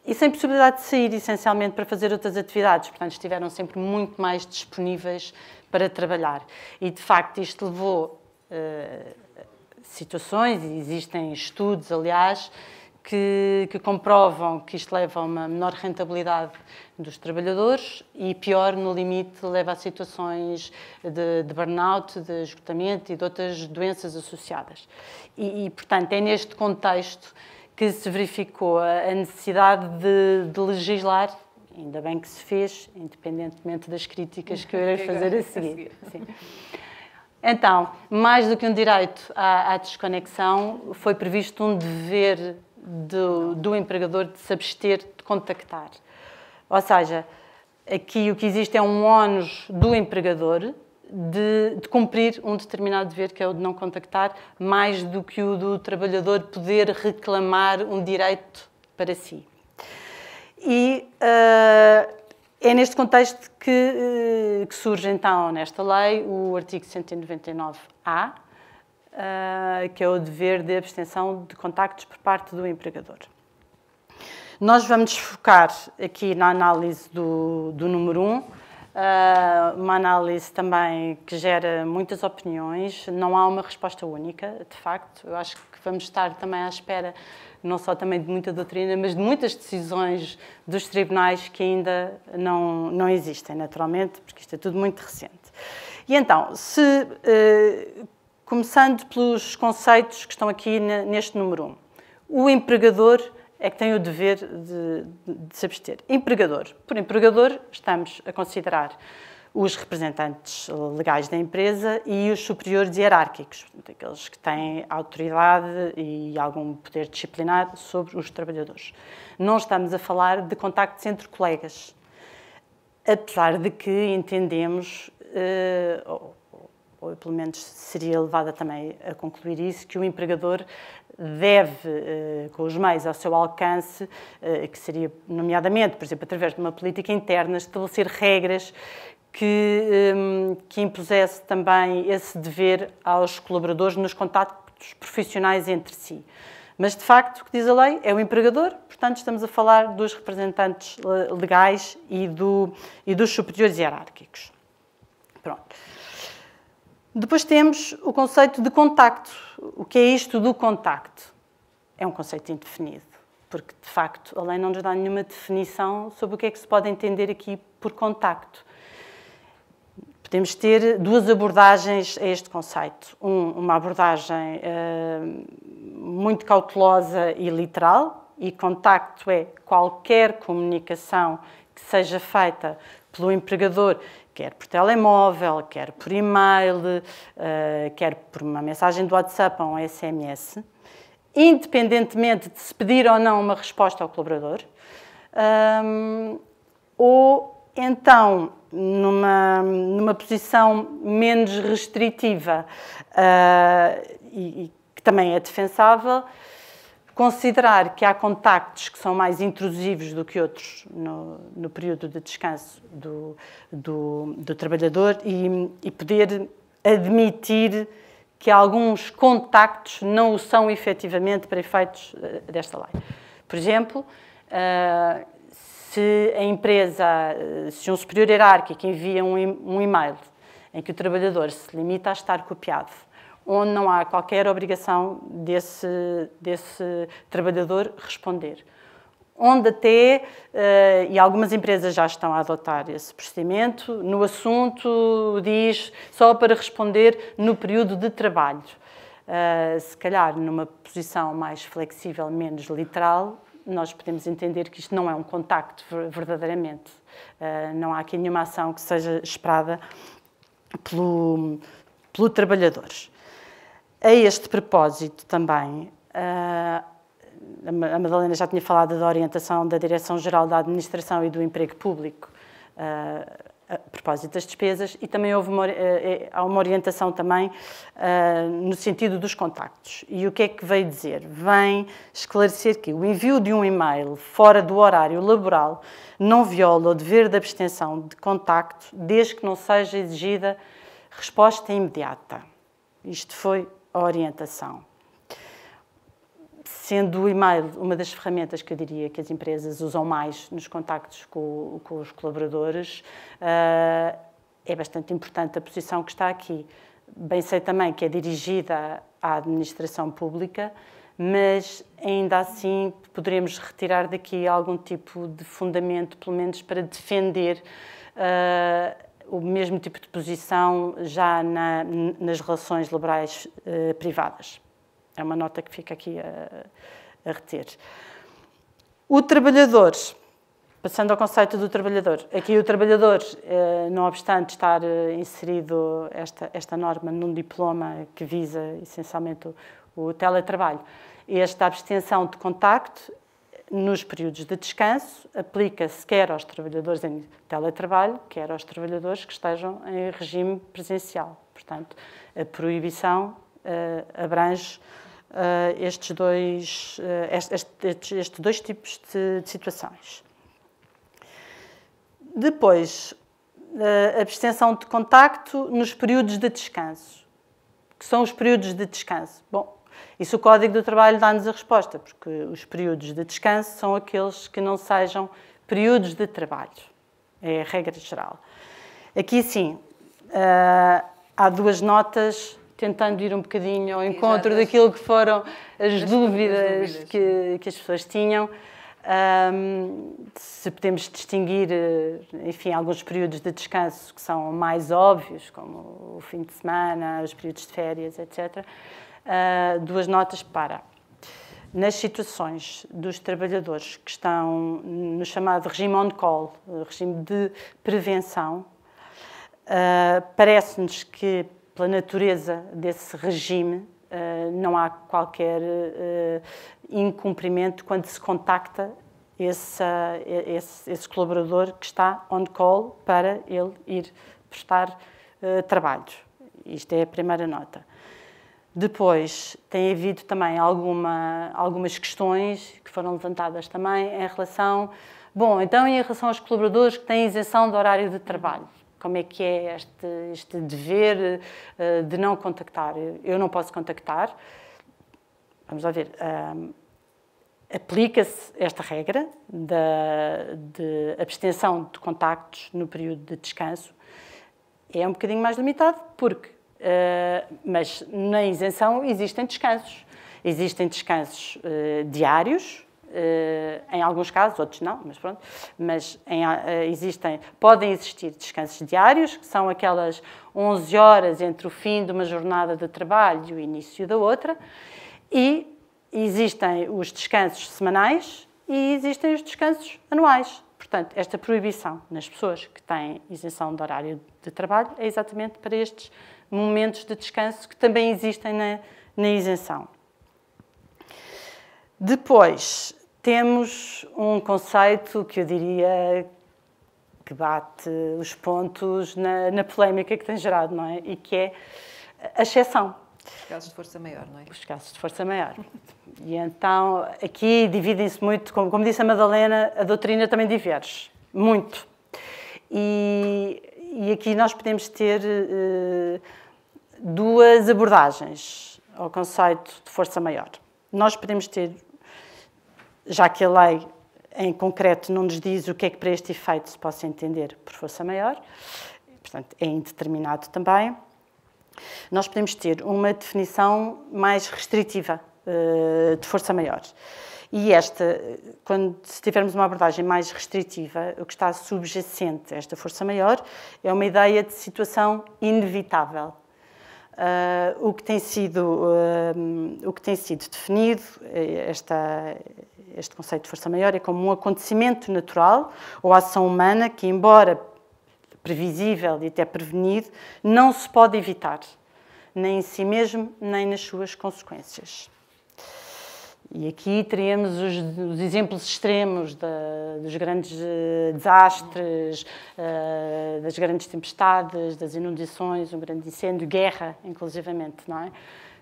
e sem possibilidade de sair, essencialmente, para fazer outras atividades. Portanto, estiveram sempre muito mais disponíveis para trabalhar. E, de facto, isto levou situações, e existem estudos, aliás, que comprovam que isto leva a uma menor rentabilidade dos trabalhadores e, pior, no limite, leva a situações de burnout, de esgotamento e de outras doenças associadas. E portanto, é neste contexto que se verificou a necessidade de legislar, ainda bem que se fez, independentemente das críticas que eu irei fazer a seguir. Sim. Então, mais do que um direito à desconexão, foi previsto um dever do empregador de se abster de contactar. Ou seja, aqui o que existe é um ónus do empregador de cumprir um determinado dever, que é o de não contactar, mais do que o do trabalhador poder reclamar um direito para si. E é neste contexto que surge então nesta lei o artigo 199-A, que é o dever de abstenção de contactos por parte do empregador. Nós vamos focar aqui na análise do número 1, uma análise também que gera muitas opiniões, não há uma resposta única, de facto. Eu acho que vamos estar também à espera, não só também de muita doutrina, mas de muitas decisões dos tribunais que ainda não existem, naturalmente, porque isto é tudo muito recente. E então, começando pelos conceitos que estão aqui neste número 1. O empregador é que tem o dever de se abster. Empregador. Por empregador, estamos a considerar os representantes legais da empresa e os superiores hierárquicos, aqueles que têm autoridade e algum poder disciplinar sobre os trabalhadores. Não estamos a falar de contactos entre colegas, apesar de que entendemos, ou pelo menos seria levada também a concluir isso, que o empregador deve, com os meios ao seu alcance, que seria, nomeadamente, por exemplo, através de uma política interna, estabelecer regras que impusesse também esse dever aos colaboradores nos contactos profissionais entre si. Mas, de facto, o que diz a lei é o empregador, portanto, estamos a falar dos representantes legais e dos superiores hierárquicos. Pronto. Depois temos o conceito de contacto. O que é isto do contacto? É um conceito indefinido, porque, de facto, a lei não nos dá nenhuma definição sobre o que é que se pode entender aqui por contacto. Podemos ter duas abordagens a este conceito. Uma abordagem muito cautelosa e literal, e contacto é qualquer comunicação que seja feita pelo empregador, quer por telemóvel, quer por e-mail, quer por uma mensagem do WhatsApp ou um SMS, independentemente de se pedir ou não uma resposta ao colaborador, ou então, numa posição menos restritiva e que também é defensável, considerar que há contactos que são mais intrusivos do que outros no período de descanso do trabalhador e poder admitir que alguns contactos não o são efetivamente para efeitos desta lei. Por exemplo, se um superior hierárquico envia um e-mail em que o trabalhador se limita a estar copiado, onde não há qualquer obrigação desse trabalhador responder. Onde até, e algumas empresas já estão a adotar esse procedimento, no assunto diz só para responder no período de trabalho. Se calhar, numa posição mais flexível, menos literal, nós podemos entender que isto não é um contacto verdadeiramente. Não há aqui nenhuma ação que seja esperada pelo trabalhador. A este propósito também, a Madalena já tinha falado da orientação da Direção-Geral da Administração e do Emprego Público a propósito das despesas e também há uma orientação também no sentido dos contactos. E o que é que veio dizer? Vem esclarecer que o envio de um e-mail fora do horário laboral não viola o dever de abstenção de contacto desde que não seja exigida resposta imediata. Isto foi a orientação. Sendo o e-mail uma das ferramentas que eu diria que as empresas usam mais nos contactos com os colaboradores, é bastante importante a posição que está aqui. Bem sei também que é dirigida à administração pública, mas ainda assim poderemos retirar daqui algum tipo de fundamento, pelo menos para defender o mesmo tipo de posição já nas relações laborais privadas. É uma nota que fica aqui a reter. O trabalhador Passando ao conceito do trabalhador. Aqui o trabalhador, não obstante estar inserido esta norma num diploma que visa essencialmente o teletrabalho, esta abstenção de contacto nos períodos de descanso aplica-se quer aos trabalhadores em teletrabalho, quer aos trabalhadores que estejam em regime presencial. Portanto, a proibição abrange estes dois tipos de situações. Depois, a abstenção de contacto nos períodos de descanso. Que são os períodos de descanso? Bom, isso o Código do Trabalho dá-nos a resposta, porque os períodos de descanso são aqueles que não sejam períodos de trabalho. É a regra geral. Aqui, sim, há duas notas, tentando ir um bocadinho ao encontro daquilo que foram as dúvidas que as pessoas tinham. Se podemos distinguir, enfim, alguns períodos de descanso que são mais óbvios, como o fim de semana, os períodos de férias, etc. Duas notas para. Nas situações dos trabalhadores que estão no chamado regime on-call, regime de prevenção, parece-nos que, pela natureza desse regime, não há qualquer incumprimento quando se contacta esse colaborador que está on call para ele ir prestar trabalho. Isto é a primeira nota. Depois, tem havido também algumas questões que foram levantadas também em relação... Bom, então em relação aos colaboradores que têm isenção do horário de trabalho, como é que é este dever de não contactar? Eu não posso contactar. Vamos lá ver. Aplica-se esta regra de abstenção de contactos no período de descanso. É um bocadinho mais limitado, mas na isenção existem descansos. Existem descansos diários, em alguns casos, outros não, mas pronto. Mas podem existir descansos diários, que são aquelas 11 horas entre o fim de uma jornada de trabalho e o início da outra, e existem os descansos semanais e existem os descansos anuais. Portanto, esta proibição nas pessoas que têm isenção de horário de trabalho é exatamente para estes momentos de descanso que também existem na isenção. Depois, temos um conceito que eu diria que bate os pontos na polémica que tem gerado, não é? E que é a exceção. Os casos de força maior, não é? Os casos de força maior. E então, aqui dividem-se muito, como disse a Madalena, a doutrina também diverge, muito. E aqui nós podemos ter duas abordagens ao conceito de força maior. Nós podemos ter, já que a lei em concreto não nos diz o que é que para este efeito se possa entender por força maior, portanto é indeterminado também, nós podemos ter uma definição mais restritiva de força maior. E se tivermos uma abordagem mais restritiva, o que está subjacente a esta força maior é uma ideia de situação inevitável. O que tem sido definido, este conceito de força maior, é como um acontecimento natural ou ação humana que, embora previsível e até prevenido, não se pode evitar, nem em si mesmo, nem nas suas consequências. E aqui teríamos os exemplos extremos dos grandes desastres, das grandes tempestades, das inundações, um grande incêndio, guerra, inclusivamente, não é?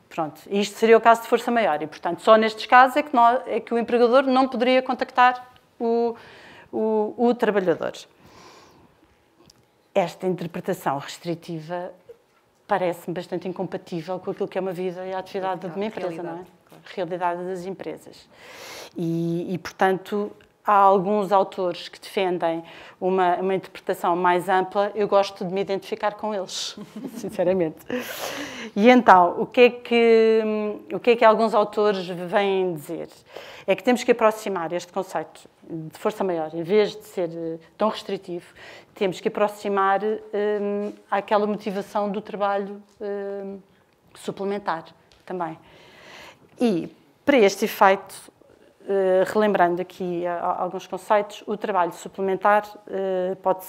Pronto, isto seria o caso de força maior e, portanto, só nestes casos é que o empregador não poderia contactar o trabalhador. Esta interpretação restritiva parece-me bastante incompatível com aquilo que é uma vida e a atividade de uma empresa, não é? Realidade das empresas. E, portanto, há alguns autores que defendem uma interpretação mais ampla. Eu gosto de me identificar com eles, sinceramente. E então, o que é que alguns autores vêm dizer? É que temos que aproximar este conceito de força maior, em vez de ser tão restritivo, temos que aproximar àquela motivação do trabalho suplementar também. E, para este efeito, relembrando aqui alguns conceitos, o trabalho suplementar pode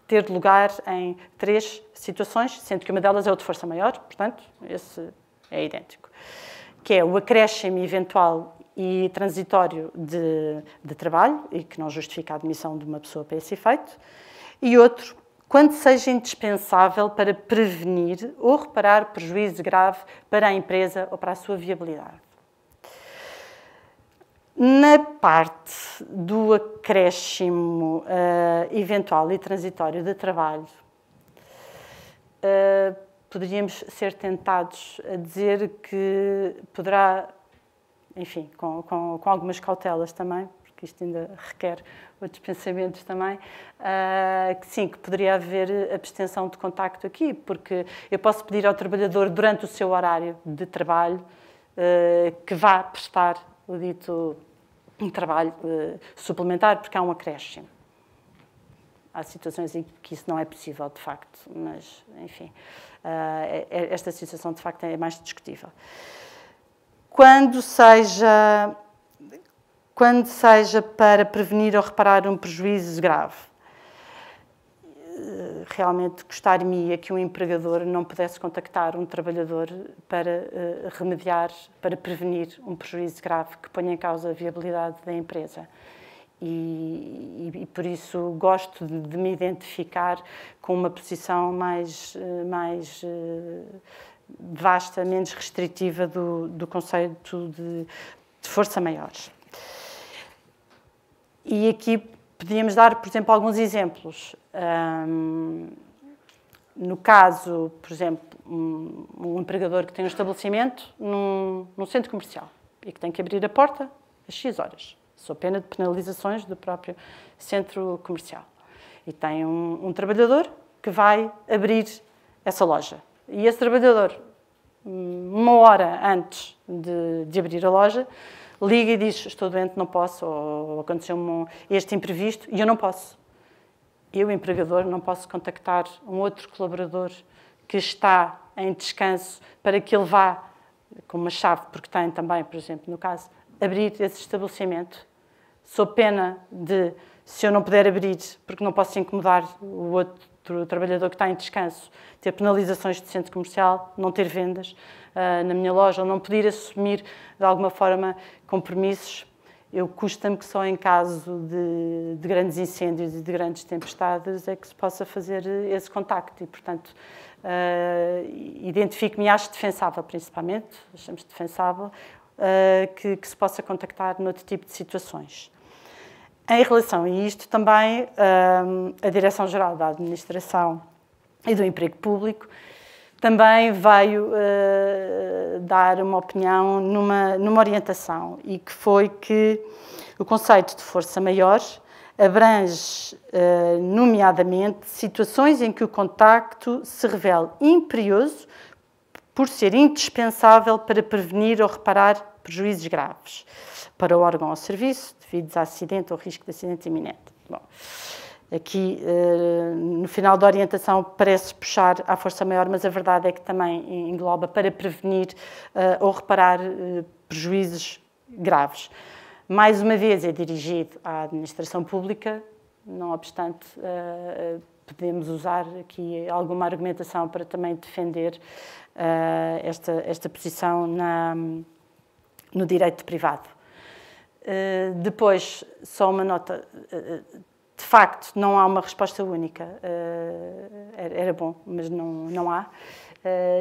ter lugar em 3 situações, sendo que uma delas é o de força maior, portanto, esse é idêntico, que é o acréscimo eventual e transitório de trabalho, e que não justifica a admissão de uma pessoa para esse efeito, e outro, quando seja indispensável para prevenir ou reparar prejuízo grave para a empresa ou para a sua viabilidade. Na parte do acréscimo eventual e transitório de trabalho, poderíamos ser tentados a dizer que poderá, enfim, com algumas cautelas também, porque isto ainda requer outros pensamentos também, que sim, que poderia haver abstenção de contacto aqui, porque eu posso pedir ao trabalhador, durante o seu horário de trabalho, que vá prestar o dito trabalho suplementar, porque há um acréscimo. Há situações em que isso não é possível, de facto, mas, enfim, esta situação, de facto, é mais discutível. Quando seja para prevenir ou reparar um prejuízo grave, realmente gostaria que um empregador não pudesse contactar um trabalhador para remediar, para prevenir um prejuízo grave que ponha em causa a viabilidade da empresa. E por isso gosto de me identificar com uma posição mais vasta, menos restritiva do conceito de força maior. E aqui podíamos dar, por exemplo, alguns exemplos. No caso, por exemplo, um empregador que tem um estabelecimento num centro comercial e que tem que abrir a porta às X horas, sob pena de penalizações do próprio centro comercial. E tem um trabalhador que vai abrir essa loja. E esse trabalhador, 1 hora antes de abrir a loja, liga e diz: estou doente, não posso, ou aconteceu-me este imprevisto e eu não posso. Eu, empregador, não posso contactar um outro colaborador que está em descanso para que ele vá, com uma chave, porque tem também, por exemplo, no caso, abrir esse estabelecimento, sob pena de, se eu não puder abrir, porque não posso incomodar o outro trabalhador que está em descanso, ter penalizações de centro comercial, não ter vendas na minha loja, ou não poder assumir, de alguma forma, compromissos. Custa-me que só em caso de grandes incêndios e de grandes tempestades é que se possa fazer esse contacto e, portanto, identifico-me e acho defensável, principalmente, achamos defensável, que se possa contactar noutro tipo de situações. Em relação a isto, também, a Direção-Geral da Administração e do Emprego Público também veio dar uma opinião numa orientação, e que foi que o conceito de força maior abrange, nomeadamente, situações em que o contacto se revela imperioso por ser indispensável para prevenir ou reparar prejuízos graves para o órgão ou serviço, devido a acidente ou risco de acidente iminente. Bom, aqui, no final da orientação, parece puxar à força maior, mas a verdade é que também engloba para prevenir ou reparar prejuízos graves. Mais uma vez, é dirigido à administração pública, não obstante, podemos usar aqui alguma argumentação para também defender esta posição no direito privado. Depois, só uma nota, de facto, não há uma resposta única. Era bom, mas não há.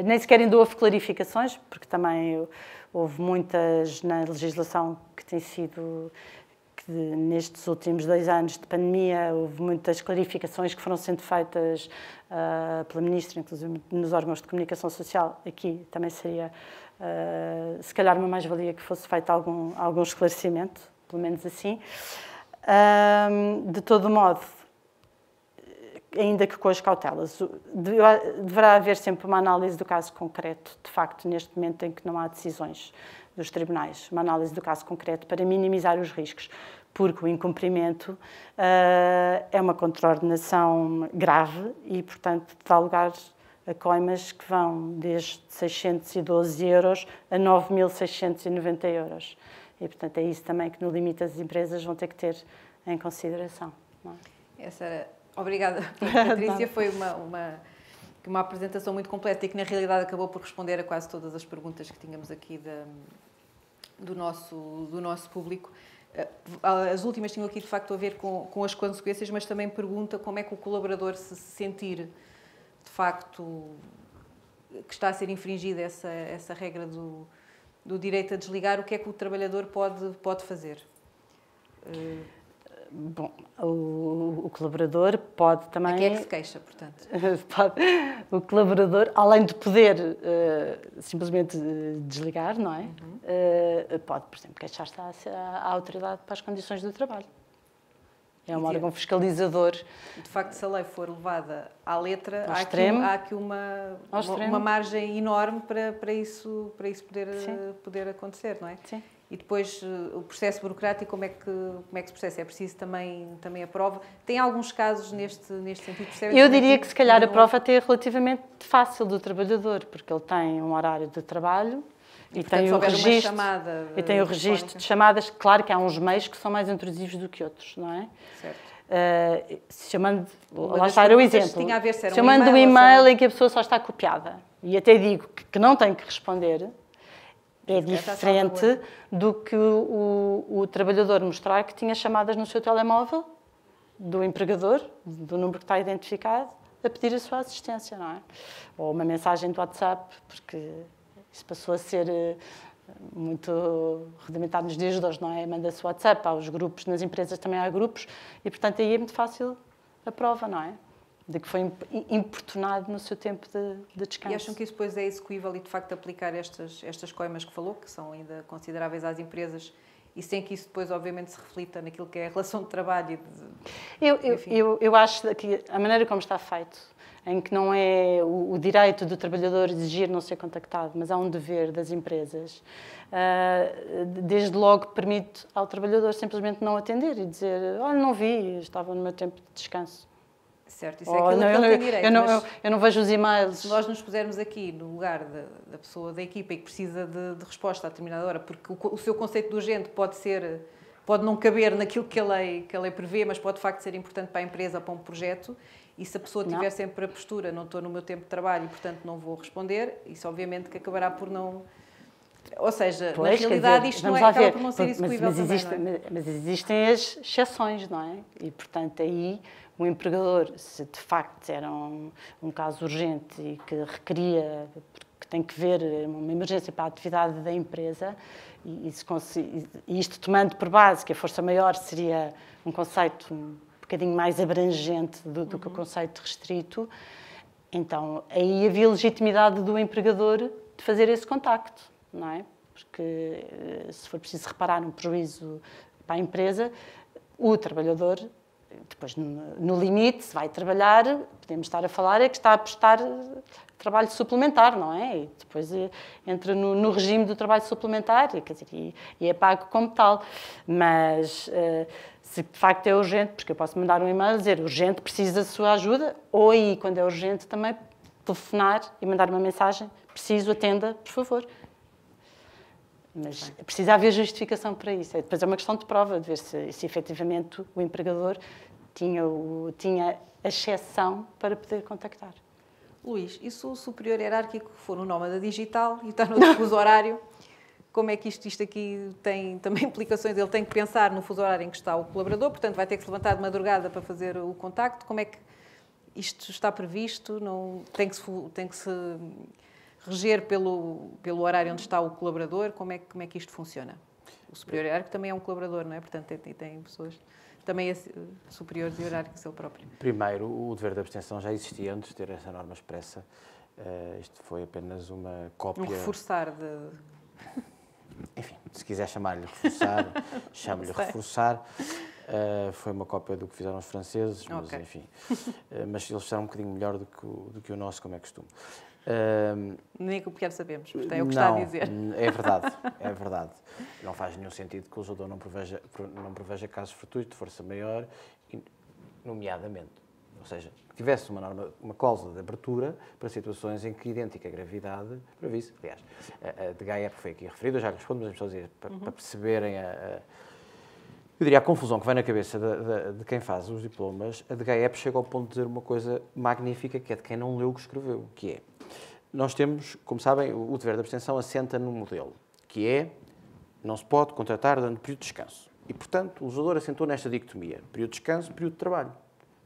Nem sequer ainda houve clarificações, porque também houve muitas na legislação que tem sido, que nestes últimos 2 anos de pandemia, houve muitas clarificações que foram sendo feitas pela Ministra, inclusive nos órgãos de comunicação social. Aqui também seria, se calhar, uma mais-valia que fosse feito algum esclarecimento, pelo menos assim. De todo modo, ainda que com as cautelas, deverá haver sempre uma análise do caso concreto, de facto, neste momento em que não há decisões dos tribunais, uma análise do caso concreto para minimizar os riscos, porque o incumprimento é uma contraordenação grave e, portanto, dá lugar a coimas que vão desde 612 euros a 9.690 euros. E, portanto, é isso também que, no limite, as empresas vão ter que ter em consideração. Não é? Obrigada, Patrícia. Foi uma apresentação muito completa e que, na realidade, acabou por responder a quase todas as perguntas que tínhamos aqui do nosso público. As últimas tinham aqui, de facto, a ver com as consequências, mas também pergunta como é que o colaborador se sentir, de facto, que está a ser infringida essa regra do direito a desligar, o que é que o trabalhador pode fazer? Bom, o colaborador pode também... A quem é que se queixa, portanto? O colaborador, além de poder simplesmente desligar, não é? Pode, por exemplo, queixar-se à autoridade para as condições do trabalho. É um órgão fiscalizador. De facto, se a lei for levada à letra, há aqui uma margem enorme para isso poder acontecer, não é? Sim. E depois o processo burocrático, como é que se processa? É preciso também a prova? Tem alguns casos neste sentido? Eu diria que se calhar a prova até é relativamente fácil do trabalhador, porque ele tem um horário de trabalho e tem o registro de chamadas. Claro que há uns meios que são mais intrusivos do que outros, não é? Certo. Lá está o exemplo. Se eu mando um e-mail em que a pessoa só está copiada e até digo que não tem que responder, é diferente do que o trabalhador mostrar que tinha chamadas no seu telemóvel do empregador, do número que está identificado, a pedir a sua assistência, não é? Ou uma mensagem do WhatsApp, porque isso passou a ser muito rudimentar nos dias de hoje, não é? Manda-se o WhatsApp aos grupos, nas empresas também há grupos, e portanto aí é muito fácil a prova, não é? De que foi importunado no seu tempo de descanso. E acham que isso depois é execuível e, de facto, aplicar estas coimas que falou, que são ainda consideráveis às empresas, e sem que isso depois, obviamente, se reflita naquilo que é a relação de trabalho? Eu acho que a maneira como está feito, em que não é o direito do trabalhador exigir não ser contactado, mas há um dever das empresas, desde logo permite ao trabalhador simplesmente não atender e dizer: olha, não vi, estava no meu tempo de descanso. Certo, isso é aquilo que ele tem direito. Eu não vejo os e-mails. Se nós nos pusermos aqui no lugar da pessoa da equipa e que precisa de resposta a determinada hora, porque o seu conceito de urgente pode não caber naquilo que a lei prevê, mas pode de facto ser importante para a empresa ou para um projeto, e se a pessoa tiver sempre a postura, não estou no meu tempo de trabalho e portanto não vou responder, isso obviamente que acabará por não... Ou seja, na realidade isto não acaba por não ser execuível também, mas existem as exceções, não é? E portanto aí o empregador, se de facto era um caso urgente e que requeria, que tem que ver uma emergência para a atividade da empresa, e isto tomando por base que a força maior seria um conceito um bocadinho mais abrangente do que o conceito restrito, então aí havia legitimidade do empregador de fazer esse contacto, não é? Porque se for preciso reparar um prejuízo para a empresa, o trabalhador, depois no limite, se vai trabalhar, podemos estar a falar é que está a prestar trabalho suplementar, não é? E depois entra no regime do trabalho suplementar, quer dizer, e é pago como tal. Mas se de facto é urgente, porque eu posso mandar um e-mail dizer urgente, precisa da sua ajuda, ou aí, quando é urgente, também telefonar e mandar uma mensagem, preciso, atenda, por favor. Mas precisa haver justificação para isso. Depois é uma questão de prova, de ver se efetivamente o empregador tinha a exceção para poder contactar. Luís, e se o superior hierárquico for um nómada digital e está no fuso horário, como é que isto aqui tem também implicações? Ele tem que pensar no fuso horário em que está o colaborador, portanto vai ter que se levantar de madrugada para fazer o contacto. Como é que isto está previsto? Tem que se reger pelo horário onde está o colaborador? Como é que isto funciona? O superior hierárquico também é um colaborador, não é? Portanto, tem pessoas também superiores e hierárquicos ele próprio. Primeiro, o dever de abstenção já existia antes de ter essa norma expressa. Isto foi apenas uma cópia... Um reforçar de... Enfim, se quiser chamar-lhe reforçar, chame-lhe reforçar. Foi uma cópia do que fizeram os franceses, mas enfim. Mas eles fizeram um bocadinho melhor do que o nosso, como é costume. Nem que o quero sabemos, portanto é o que está a dizer. É verdade. Não faz nenhum sentido que o legislador não preveja casos fortuitos de força maior, nomeadamente. Ou ou seja, que tivesse uma cláusula de abertura para situações em que idêntica gravidade previsse. Aliás, a de GAEP foi aqui referida, eu já respondo, mas as pessoas para perceberem eu diria a confusão que vai na cabeça de quem faz os diplomas, a de GAEP chega ao ponto de dizer uma coisa magnífica, que é de quem não leu o que escreveu, que é, nós temos, como sabem, o dever de abstenção assenta num modelo, que é, não se pode contratar durante período de descanso. E, portanto, o legislador assentou nesta dicotomia, período de descanso, período de trabalho.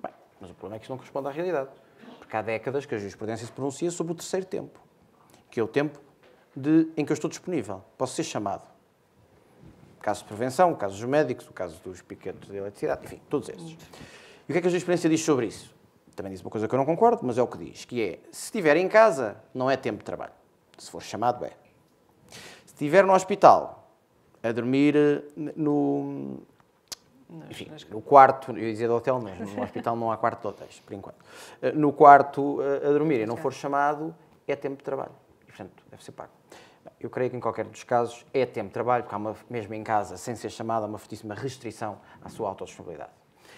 Bem, mas o problema é que isto não corresponde à realidade, porque há décadas que a jurisprudência se pronuncia sobre o terceiro tempo, que é o tempo em que eu estou disponível, posso ser chamado. Caso de prevenção, o caso dos médicos, o caso dos piquetes de eletricidade, enfim, todos esses. E o que é que a jurisprudência diz sobre isso? Também diz uma coisa que eu não concordo, mas é o que diz, que é, se estiver em casa, não é tempo de trabalho. Se for chamado, é. Se estiver no hospital, a dormir no quarto, eu ia dizer do hotel, mas no hospital não há quarto de hotéis, por enquanto. No quarto, a dormir e não for chamado, é tempo de trabalho. E, portanto, deve ser pago. Eu creio que em qualquer dos casos é tempo de trabalho, porque há mesmo em casa, sem ser chamado, há uma fortíssima restrição à sua autodisponibilidade.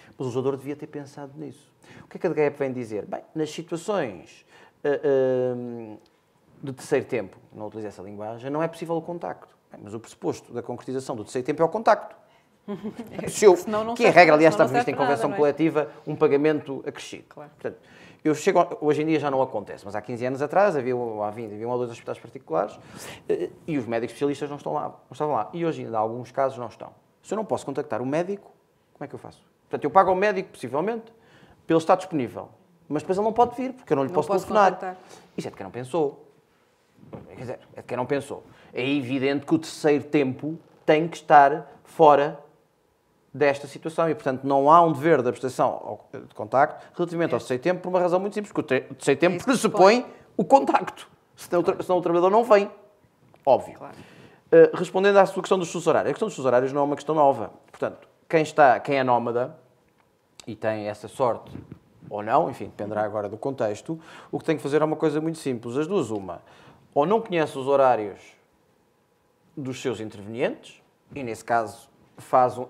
Mas o legislador devia ter pensado nisso. O que é que a DGEP vem dizer? Bem, nas situações de terceiro tempo, não utilizo essa linguagem, não é possível o contacto. Bem, mas o pressuposto da concretização do terceiro tempo é o contacto. Que, em regra, aliás, está previsto em convenção coletiva, um pagamento acrescido. Claro. Portanto, hoje em dia já não acontece, mas há 15 anos atrás havia 20, havia 1 ou 2 hospitais particulares e os médicos especialistas não estavam lá. E hoje ainda, em alguns casos, não estão. Se eu não posso contactar o médico, como é que eu faço? Portanto, eu pago ao médico, possivelmente, para ele estar disponível. Mas depois ele não pode vir, porque eu não lhe posso telefonar. Contactar. Isso é de quem não pensou. Quer dizer, é de quem não pensou. É evidente que o terceiro tempo tem que estar fora desta situação e, portanto, não há um dever de abstenção de contacto relativamente ao terceiro tempo por uma razão muito simples, porque o terceiro tempo pressupõe o contacto, senão o trabalhador não vem. Óbvio. Claro. Respondendo à sua questão dos fusos horários, a questão dos fusos horários não é uma questão nova. Portanto, quem é nómada e tem essa sorte ou não, enfim, dependerá agora do contexto, o que tem que fazer é uma coisa muito simples, as duas, uma, ou não conhece os horários dos seus intervenientes, e nesse caso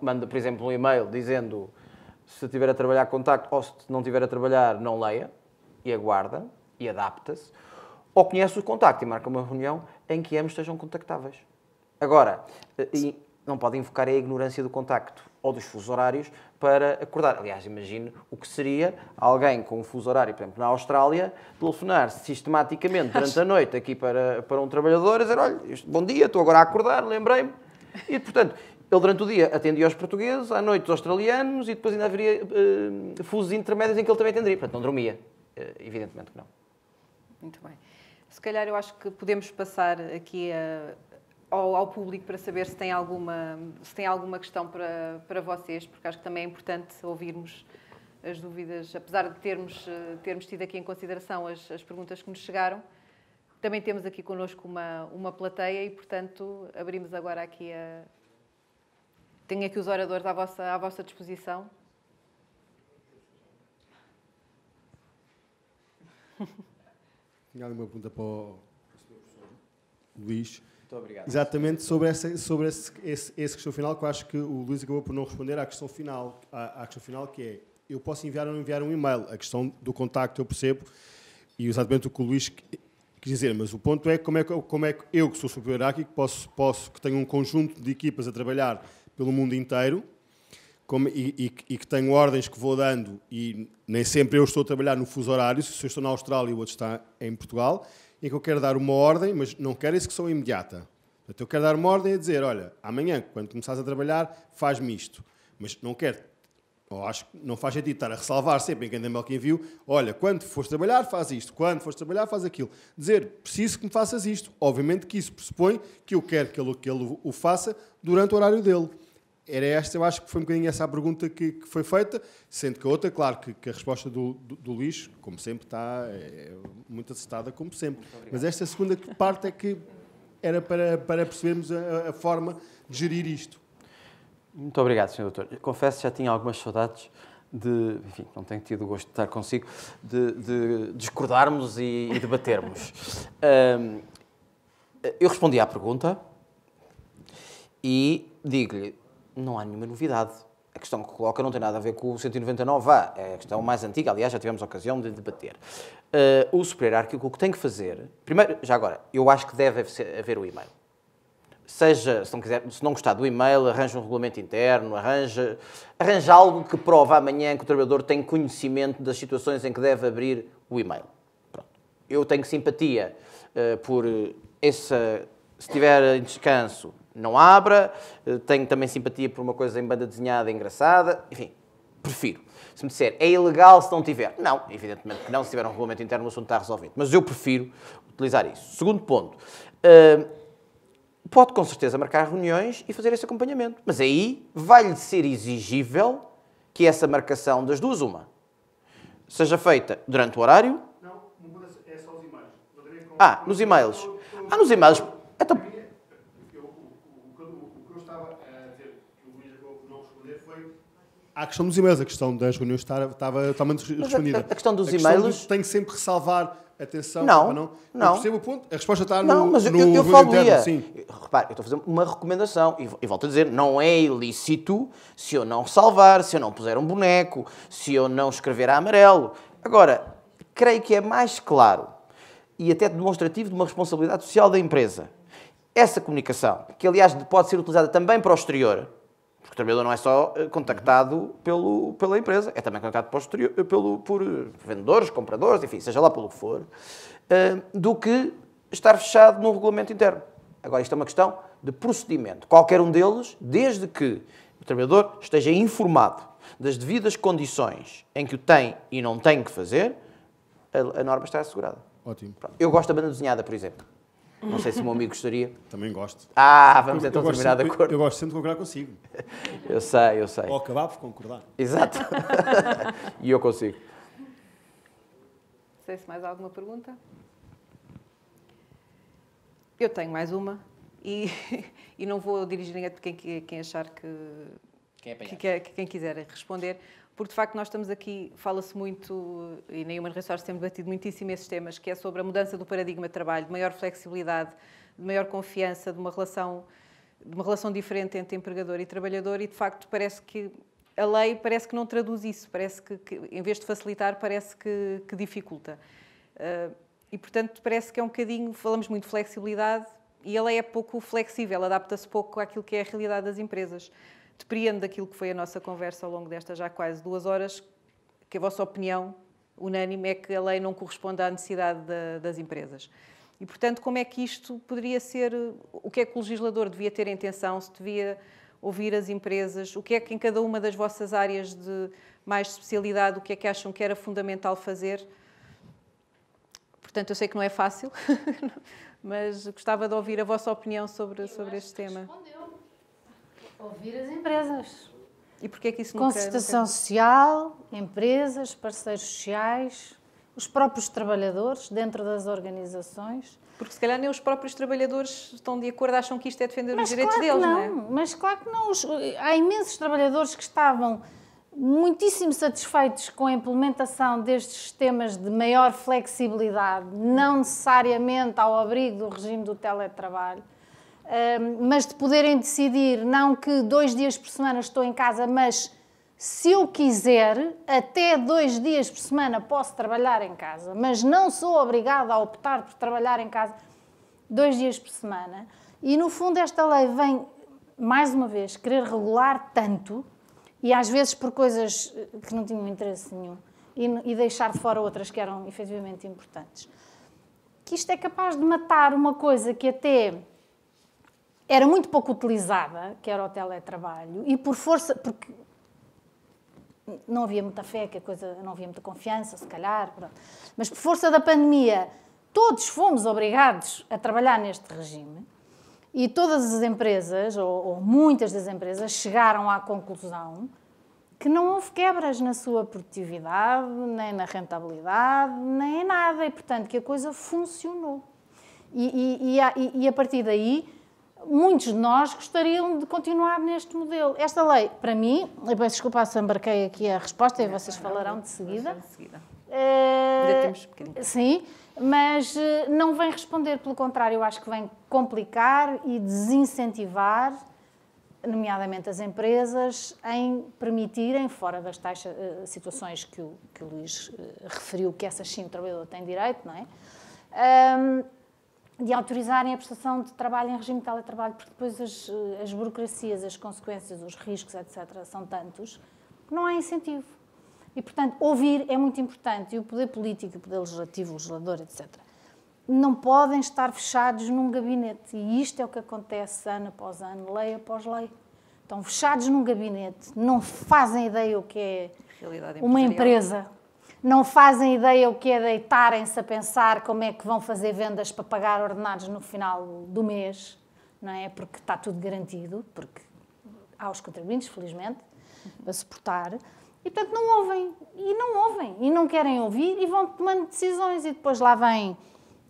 manda, por exemplo, um e-mail dizendo se estiver a trabalhar contacto ou se não estiver a trabalhar, não leia, e aguarda, e adapta-se, ou conhece o contacto e marca uma reunião em que ambos estejam contactáveis. Agora, não pode invocar a ignorância do contacto ou dos fusos horários para acordar. Aliás, imagine o que seria alguém com um fuso horário, por exemplo, na Austrália, telefonar sistematicamente durante a noite aqui para um trabalhador e dizer, olha, bom dia, estou agora a acordar, lembrei-me. E, portanto, ele durante o dia atendia aos portugueses, à noite aos australianos e depois ainda haveria fusos intermédios em que ele também atenderia. Portanto, não dormia. Evidentemente que não. Muito bem. Se calhar eu acho que podemos passar aqui ao público para saber se tem alguma questão para vocês, porque acho que também é importante ouvirmos as dúvidas, apesar de termos tido aqui em consideração as perguntas que nos chegaram. Também temos aqui connosco uma plateia e, portanto, abrimos agora aqui Tenho aqui os oradores à vossa disposição. Tinha alguma pergunta para o Luís? Muito obrigado. Exatamente sobre esse questão final, que eu acho que o Luís acabou por não responder à questão final. À questão final, que é, eu posso enviar ou não enviar um e-mail. A questão do contacto eu percebo, e exatamente o que o Luís quis dizer, mas o ponto é como é que eu, que sou superior hierárquico, que tenho um conjunto de equipas a trabalhar pelo mundo inteiro, e que tenho ordens que vou dando, e nem sempre eu estou a trabalhar no fuso horário, se eu estou na Austrália e o outro está em Portugal, em que eu quero dar uma ordem, mas não quero execução imediata. Portanto, eu quero dar uma ordem a dizer, olha, amanhã, quando começares a trabalhar, faz-me isto. Mas não quero, ou acho que não faz sentido estar a ressalvar sempre em cada e-mail que envio, olha, quando fores trabalhar, faz isto, quando fores trabalhar, faz aquilo. Dizer, preciso que me faças isto. Obviamente que isso pressupõe que eu quero que ele o faça durante o horário dele. Era esta, eu acho que foi um bocadinho essa a pergunta que foi feita, sendo que a outra, claro, que a resposta do Luís, como sempre, está muito acertada, como sempre. Mas esta segunda parte é que era para percebermos a forma de gerir isto. Muito obrigado, Sr. Doutor. Confesso que já tinha algumas saudades enfim, não tenho tido o gosto de estar consigo, de discordarmos e debatermos. Eu respondi à pergunta e digo-lhe, não há nenhuma novidade. questão que coloca não tem nada a ver com o 199A, é a questão mais antiga, aliás, já tivemos a ocasião de debater. O superior hierárquico, o que tem que fazer... Primeiro, já agora, eu acho que deve haver o e-mail. Seja, se não gostar do e-mail, arranja um regulamento interno, arranja algo que prova amanhã que o trabalhador tem conhecimento das situações em que deve abrir o e-mail. Pronto. Eu tenho simpatia por essa... Se estiver em descanso, não abra. Tenho também simpatia por uma coisa em banda desenhada engraçada. Enfim, prefiro. Se me disser, é ilegal se não tiver. Não, evidentemente que não. Se tiver um regulamento interno, o assunto está resolvido. Mas eu prefiro utilizar isso. Segundo ponto. Pode, com certeza, marcar reuniões e fazer esse acompanhamento. Mas aí vai-lhe ser exigível que essa marcação das duas, uma, seja feita durante o horário. Não, é só os e-mails. Nos e-mails. Nos e-mails. Então, o que eu estava a dizer, que o Luís acabou por não responder, foi a questão dos e-mails. A questão das reuniões estava totalmente respondida. A questão dos e-mails... Tem que sempre ressalvar... Atenção, não. Eu percebo o ponto. A resposta está não, no mas eu interno, falaria. Sim. Repare, eu estou a fazer uma recomendação e volto a dizer, não é ilícito se eu não salvar, se eu não puser um boneco, se eu não escrever a amarelo. Agora, creio que é mais claro e até demonstrativo de uma responsabilidade social da empresa. Essa comunicação, que aliás pode ser utilizada também para o exterior, porque o trabalhador não é só contactado pela empresa, é também contactado para o exterior, por vendedores, compradores, enfim, seja lá pelo que for, do que estar fechado num regulamento interno. Agora, isto é uma questão de procedimento. Qualquer um deles, desde que o trabalhador esteja informado das devidas condições em que o tem e não tem que fazer, a norma está assegurada. Ótimo. Pronto. Eu gosto da banda desenhada, por exemplo. Não sei se o meu amigo gostaria. Também gosto. Vamos então terminar de acordo. Eu gosto sempre de concordar consigo. Eu sei. Ou acabar por concordar. Exato. E eu consigo. Não sei se mais alguma pergunta. Eu tenho mais uma e não vou dirigir ninguém de quem achar quem quiser responder, porque de facto nós estamos aqui, fala-se muito, e na Human Resources temos debatido muitíssimo esses temas, que é sobre a mudança do paradigma de trabalho, de maior flexibilidade, de maior confiança, de uma relação diferente entre empregador e trabalhador, e de facto parece que a lei parece que não traduz isso, parece que em vez de facilitar, parece que dificulta. E portanto parece que é um bocadinho, falamos muito de flexibilidade, e a lei é pouco flexível, adapta-se pouco àquilo que é a realidade das empresas. Depreendo daquilo que foi a nossa conversa ao longo destas já quase 2 horas, que a vossa opinião unânime é que a lei não corresponde à necessidade das empresas. E, portanto, como é que isto poderia ser, o que é que o legislador devia ter em atenção, se devia ouvir as empresas, o que é que em cada uma das vossas áreas de mais especialidade, o que é que acham que era fundamental fazer? Portanto, eu sei que não é fácil, mas gostava de ouvir a vossa opinião sobre este tema. Ouvir as empresas. E porquê é que isso nunca... Concertação social, empresas, parceiros sociais, os próprios trabalhadores dentro das organizações. Porque se calhar nem os próprios trabalhadores estão de acordo, acham que isto é defender os direitos deles, não é? Mas claro que não. Há imensos trabalhadores que estavam muitíssimo satisfeitos com a implementação destes sistemas de maior flexibilidade, não necessariamente ao abrigo do regime do teletrabalho, mas de poderem decidir, não que 2 dias por semana estou em casa, mas se eu quiser, até 2 dias por semana posso trabalhar em casa, mas não sou obrigada a optar por trabalhar em casa 2 dias por semana. E, no fundo, esta lei vem, mais uma vez, querer regular tanto, e às vezes por coisas que não tinham interesse nenhum, e deixar de fora outras que eram efetivamente importantes, que isto é capaz de matar uma coisa que até era muito pouco utilizada, que era o teletrabalho, e por força, porque não havia muita fé, que a coisa, não havia muita confiança, se calhar, pronto. Mas por força da pandemia, todos fomos obrigados a trabalhar neste regime, e todas as empresas, ou muitas das empresas, chegaram à conclusão que não houve quebras na sua produtividade, nem na rentabilidade, nem em nada, e portanto que a coisa funcionou. E a partir daí, muitos de nós gostariam de continuar neste modelo. Esta lei, para mim, eu peço desculpa se embarquei aqui a resposta e vocês falarão de seguida. Ainda temos um bocadinho. Sim, mas não vem responder, pelo contrário, eu acho que vem complicar e desincentivar nomeadamente as empresas, em permitirem, fora das tais situações que o Luís referiu, que essas sim o trabalhador tem direito, não é? De autorizarem a prestação de trabalho em regime de teletrabalho, porque depois as burocracias, as consequências, os riscos, etc., são tantos que não há incentivo. E, portanto, ouvir é muito importante. E o poder político, o poder legislativo, o legislador, etc., não podem estar fechados num gabinete. E isto é o que acontece ano após ano, lei após lei. Estão fechados num gabinete, não fazem ideia o que é uma empresa, não fazem ideia o que é deitarem-se a pensar como é que vão fazer vendas para pagar ordenados no final do mês, não é? Porque está tudo garantido, porque há os contribuintes, felizmente, a suportar. E, portanto, não ouvem, e não querem ouvir, e vão tomando decisões, e depois lá vêm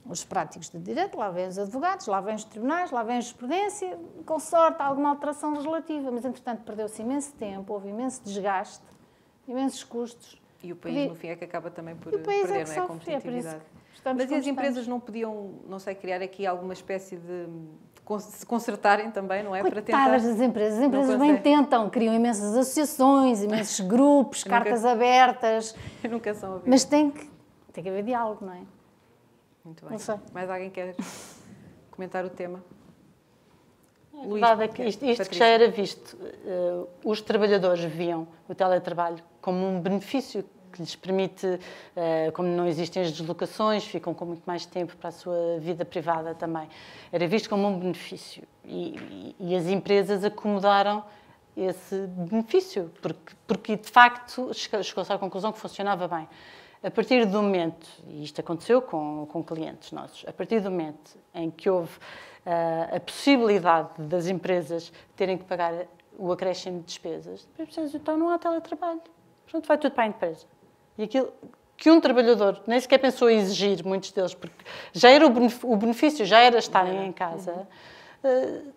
os práticos de direito, lá vêm os advogados, lá vêm os tribunais, lá vem a jurisprudência, com sorte, alguma alteração legislativa, mas, entretanto, perdeu-se imenso tempo, houve imenso desgaste, imensos custos. E o país, no fim, é que acaba também por perder, não é? A competitividade. Mas e as empresas não podiam, não sei, criar aqui alguma espécie de se consertarem também, não é? Coitadas para tentar... das empresas. As empresas bem tentam, criam imensas associações, imensos grupos, cartas abertas. Nunca são ouvidas. Mas tem que haver diálogo, não é? Muito bem. Não sei. Mais alguém quer comentar o tema? A verdade é que isto que já era visto, os trabalhadores viam o teletrabalho como um benefício que lhes permite, como não existem as deslocações, ficam com muito mais tempo para a sua vida privada também. Era visto como um benefício e as empresas acomodaram esse benefício, porque de facto chegou-se à conclusão que funcionava bem. A partir do momento, e isto aconteceu com clientes nossos, a partir do momento em que houve a possibilidade das empresas terem que pagar o acréscimo de despesas, então não há teletrabalho. Portanto, vai tudo para a empresa. E aquilo que um trabalhador nem sequer pensou em exigir, muitos deles, porque já era o benefício, já era estarem em casa,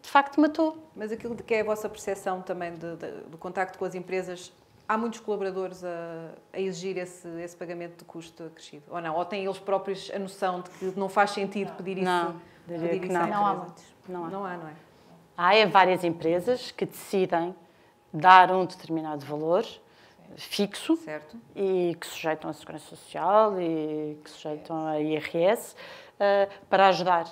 de facto matou. Mas aquilo que é a vossa percepção também do contacto com as empresas, há muitos colaboradores a exigir esse pagamento de custo acrescido? Ou não? Ou têm eles próprios a noção de que não faz sentido pedir isso? Não, diria que não. Não há muitos. Não há, não é? Há várias empresas que decidem dar um determinado valor fixo, certo, e que sujeitam a Segurança Social e que sujeitam a IRS para ajudar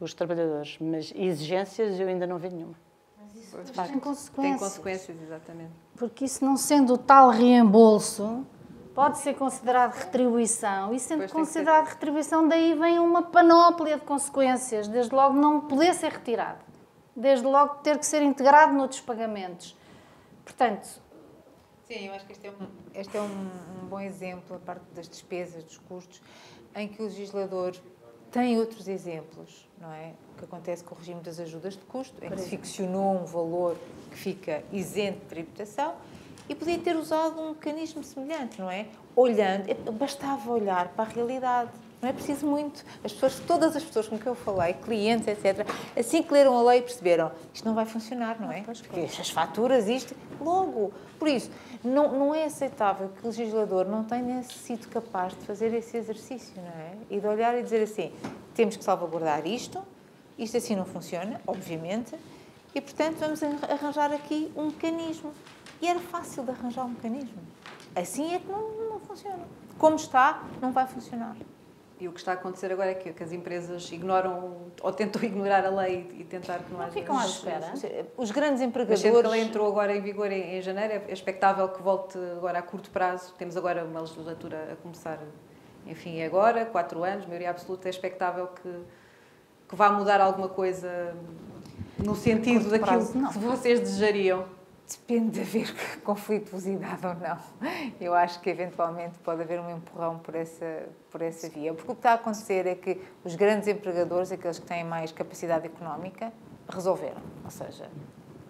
os trabalhadores. Mas exigências eu ainda não vi nenhuma. Mas isso tem consequências. Tem consequências, exatamente. Porque isso não sendo o tal reembolso, pode ser considerado retribuição. E sendo considerado retribuição, daí vem uma panóplia de consequências. Desde logo não poder ser retirado. Desde logo ter que ser integrado noutros pagamentos. Portanto... Sim, eu acho que este é um bom exemplo, a parte das despesas, dos custos, em que o legislador tem outros exemplos, não é? O que acontece com o regime das ajudas de custo, em que se ficcionou um valor que fica isento de tributação e podia ter usado um mecanismo semelhante, não é? Bastava olhar para a realidade. Não é preciso muito. Todas as pessoas com quem eu falei, clientes, etc., assim que leram a lei perceberam, isto não vai funcionar, não é? Porque as faturas, isto, logo. Por isso, não é aceitável que o legislador não tenha sido capaz de fazer esse exercício, não é? E de olhar e dizer assim, temos que salvaguardar isto assim não funciona, obviamente, e, portanto, vamos arranjar aqui um mecanismo. E era fácil de arranjar um mecanismo. Assim é que não funciona. Como está, não vai funcionar. E o que está a acontecer agora é que as empresas ignoram ou tentam ignorar a lei e tentar que não haja... ficam à espera. Os grandes empregadores... Mas sendo que a lei entrou agora em vigor em janeiro, é expectável que volte agora a curto prazo. Temos agora uma legislatura a começar, enfim, agora, 4 anos, maioria absoluta, é expectável que vá mudar alguma coisa no sentido daquilo que vocês desejariam. Depende de haver conflituosidade ou não. Eu acho que, eventualmente, pode haver um empurrão por essa via. Porque o que está a acontecer é que os grandes empregadores, aqueles que têm mais capacidade económica, resolveram. Ou seja,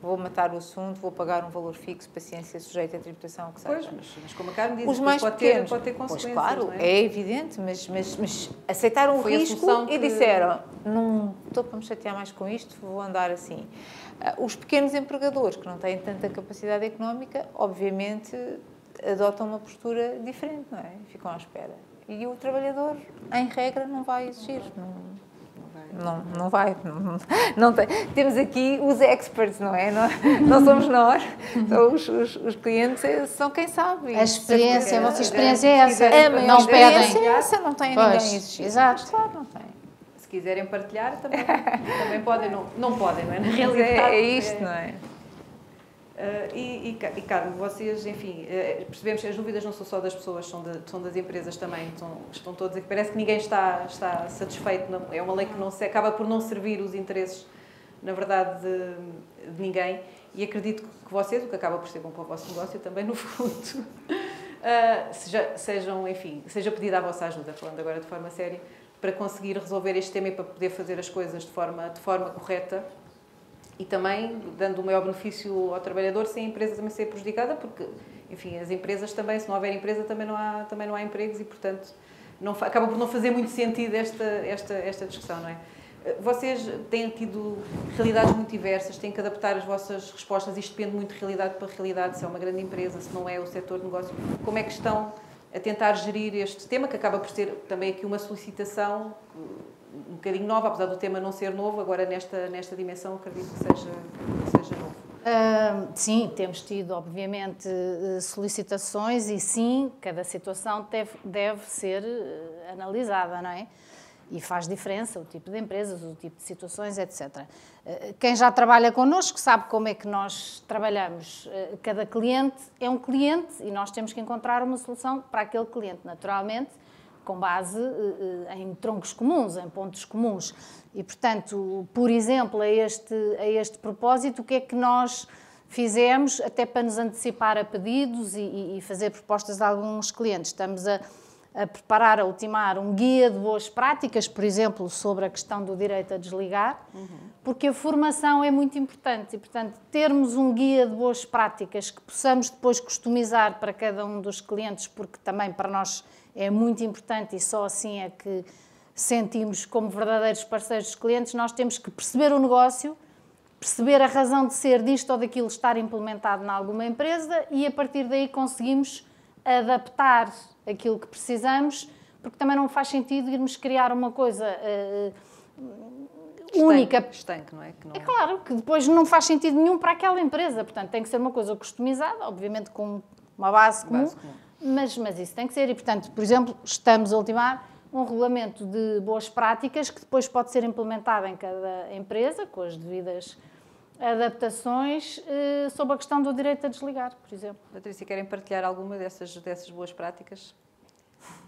vou matar o assunto, vou pagar um valor fixo, paciência, sujeita à tributação, o que seja. Pois, mas como a Carmen disse, os mais pode ter consequências. Pois, claro, não é? é evidente, mas aceitaram o risco e disseram, não estou para me chatear mais com isto, vou andar assim. Os pequenos empregadores, que não têm tanta capacidade económica, obviamente adotam uma postura diferente, não é? Ficam à espera. E o trabalhador, em regra, não vai exigir. não vai. Não tem. Temos aqui os experts, não é? Não somos nós. Então, os clientes são quem sabe. A experiência, a vossa experiência é essa. Não pedem. Essa não tem Pois, ninguém exigir. exato. Claro, não tem. Se quiserem partilhar, também podem, não podem, não é? Na Mas realidade. é isto, não é? E Carlos, vocês, enfim, percebemos que as dúvidas não são só das pessoas, são das empresas também, estão todos aqui. Parece que ninguém está satisfeito, é uma lei que acaba por não servir os interesses, na verdade, de ninguém. E acredito que vocês, o que acaba por ser bom para o vosso negócio também, no fundo, seja pedida a vossa ajuda, falando agora de forma séria, para conseguir resolver este tema e para poder fazer as coisas de forma correta. E também dando o maior benefício ao trabalhador, sem a empresa também ser prejudicada, porque, enfim, as empresas também, se não houver empresa, também não há empregos e, portanto, acaba por não fazer muito sentido esta discussão, não é? Vocês têm tido realidades muito diversas, têm que adaptar as vossas respostas, isto depende muito de realidade para realidade, se é uma grande empresa, se não é o setor de negócio. Como é que estão a tentar gerir este tema, que acaba por ser também aqui uma solicitação um bocadinho nova, apesar do tema não ser novo, agora nesta dimensão acredito que seja novo. Sim, temos tido, obviamente, solicitações e sim, cada situação deve ser analisada, não é? E faz diferença o tipo de empresas, o tipo de situações, etc. Quem já trabalha connosco sabe como é que nós trabalhamos. Cada cliente é um cliente e nós temos que encontrar uma solução para aquele cliente, naturalmente, com base em troncos comuns, em pontos comuns. E, portanto, por exemplo, a este propósito, o que é que nós fizemos, até para nos antecipar a pedidos e fazer propostas a alguns clientes? Estamos a preparar, a ultimar um guia de boas práticas, por exemplo, sobre a questão do direito a desligar, porque a formação é muito importante e, portanto, termos um guia de boas práticas que possamos depois customizar para cada um dos clientes, porque também para nós é muito importante e só assim é que sentimos como verdadeiros parceiros dos clientes, nós temos que perceber o negócio, perceber a razão de ser disto ou daquilo estar implementado em alguma empresa e a partir daí conseguimos adaptar aquilo que precisamos, porque também não faz sentido irmos criar uma coisa única. Estanque, não é? É claro que depois não faz sentido nenhum para aquela empresa, portanto tem que ser uma coisa customizada, obviamente com uma base comum. Mas isso tem que ser e, portanto, por exemplo, estamos a ultimar um regulamento de boas práticas que depois pode ser implementado em cada empresa, com as devidas adaptações, sobre a questão do direito a desligar, por exemplo. Patrícia, querem partilhar alguma dessas boas práticas?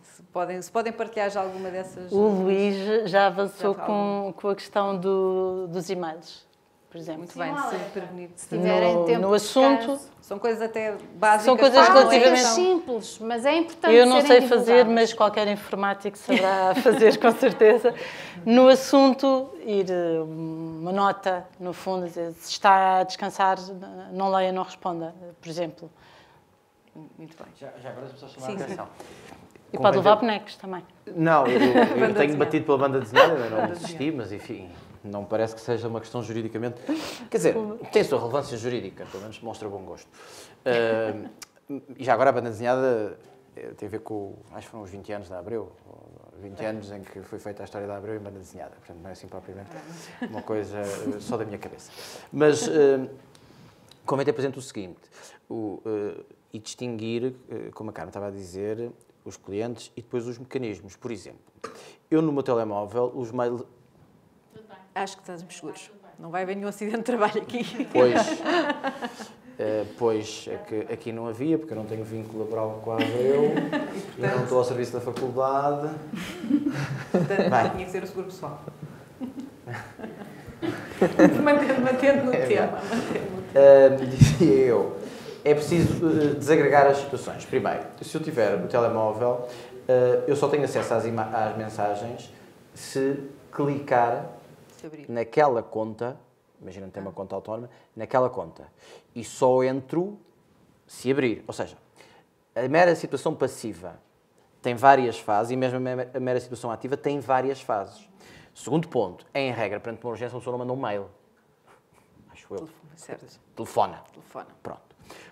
Se podem partilhar já alguma dessas... O Luís já avançou com a questão dos e-mails, por exemplo. Muito bem, se prevenir. Se tiverem tempo no assunto... São coisas até básicas. São coisas relativamente simples, mas é importante. Eu não sei fazer, mas qualquer informático saberá fazer com certeza. No assunto, ir uma nota no fundo, dizer, se está a descansar, não leia, não responda, por exemplo. Muito bem. Já agora as pessoas chamaram a atenção. E pode levar bonecos também. Não, eu tenho batido pela banda desenhada, ainda não desisti, mas enfim, não parece que seja uma questão juridicamente... Quer dizer, tem sua relevância jurídica, pelo menos mostra bom gosto. E já agora a banda desenhada tem a ver com, acho que foram os 20 anos da Abreu, 20 anos em que foi feita a história da Abreu em banda desenhada, portanto não é assim propriamente uma coisa só da minha cabeça. Mas convém ter presente o seguinte, e distinguir, como a Carmen estava a dizer, os clientes e depois os mecanismos. Por exemplo, eu no meu telemóvel, os mails... Acho que estamos seguros. Não vai haver nenhum acidente de trabalho aqui. Pois é que aqui não havia, porque eu não tenho vínculo laboral com a Abreu e não estou ao serviço da faculdade. Portanto, tinha que ser o seguro pessoal. Mantendo no tema. Dizia eu, é preciso desagregar as situações. Primeiro, se eu tiver o telemóvel, eu só tenho acesso às mensagens se clicar naquela conta, imagina que tem uma conta autónoma, naquela conta. E só entro se abrir. Ou seja, a mera situação passiva tem várias fases e mesmo a mera situação ativa tem várias fases. Segundo ponto, em regra, perante uma urgência, uma pessoa não manda um mail. Acho eu. Certo. Telefona. Pronto.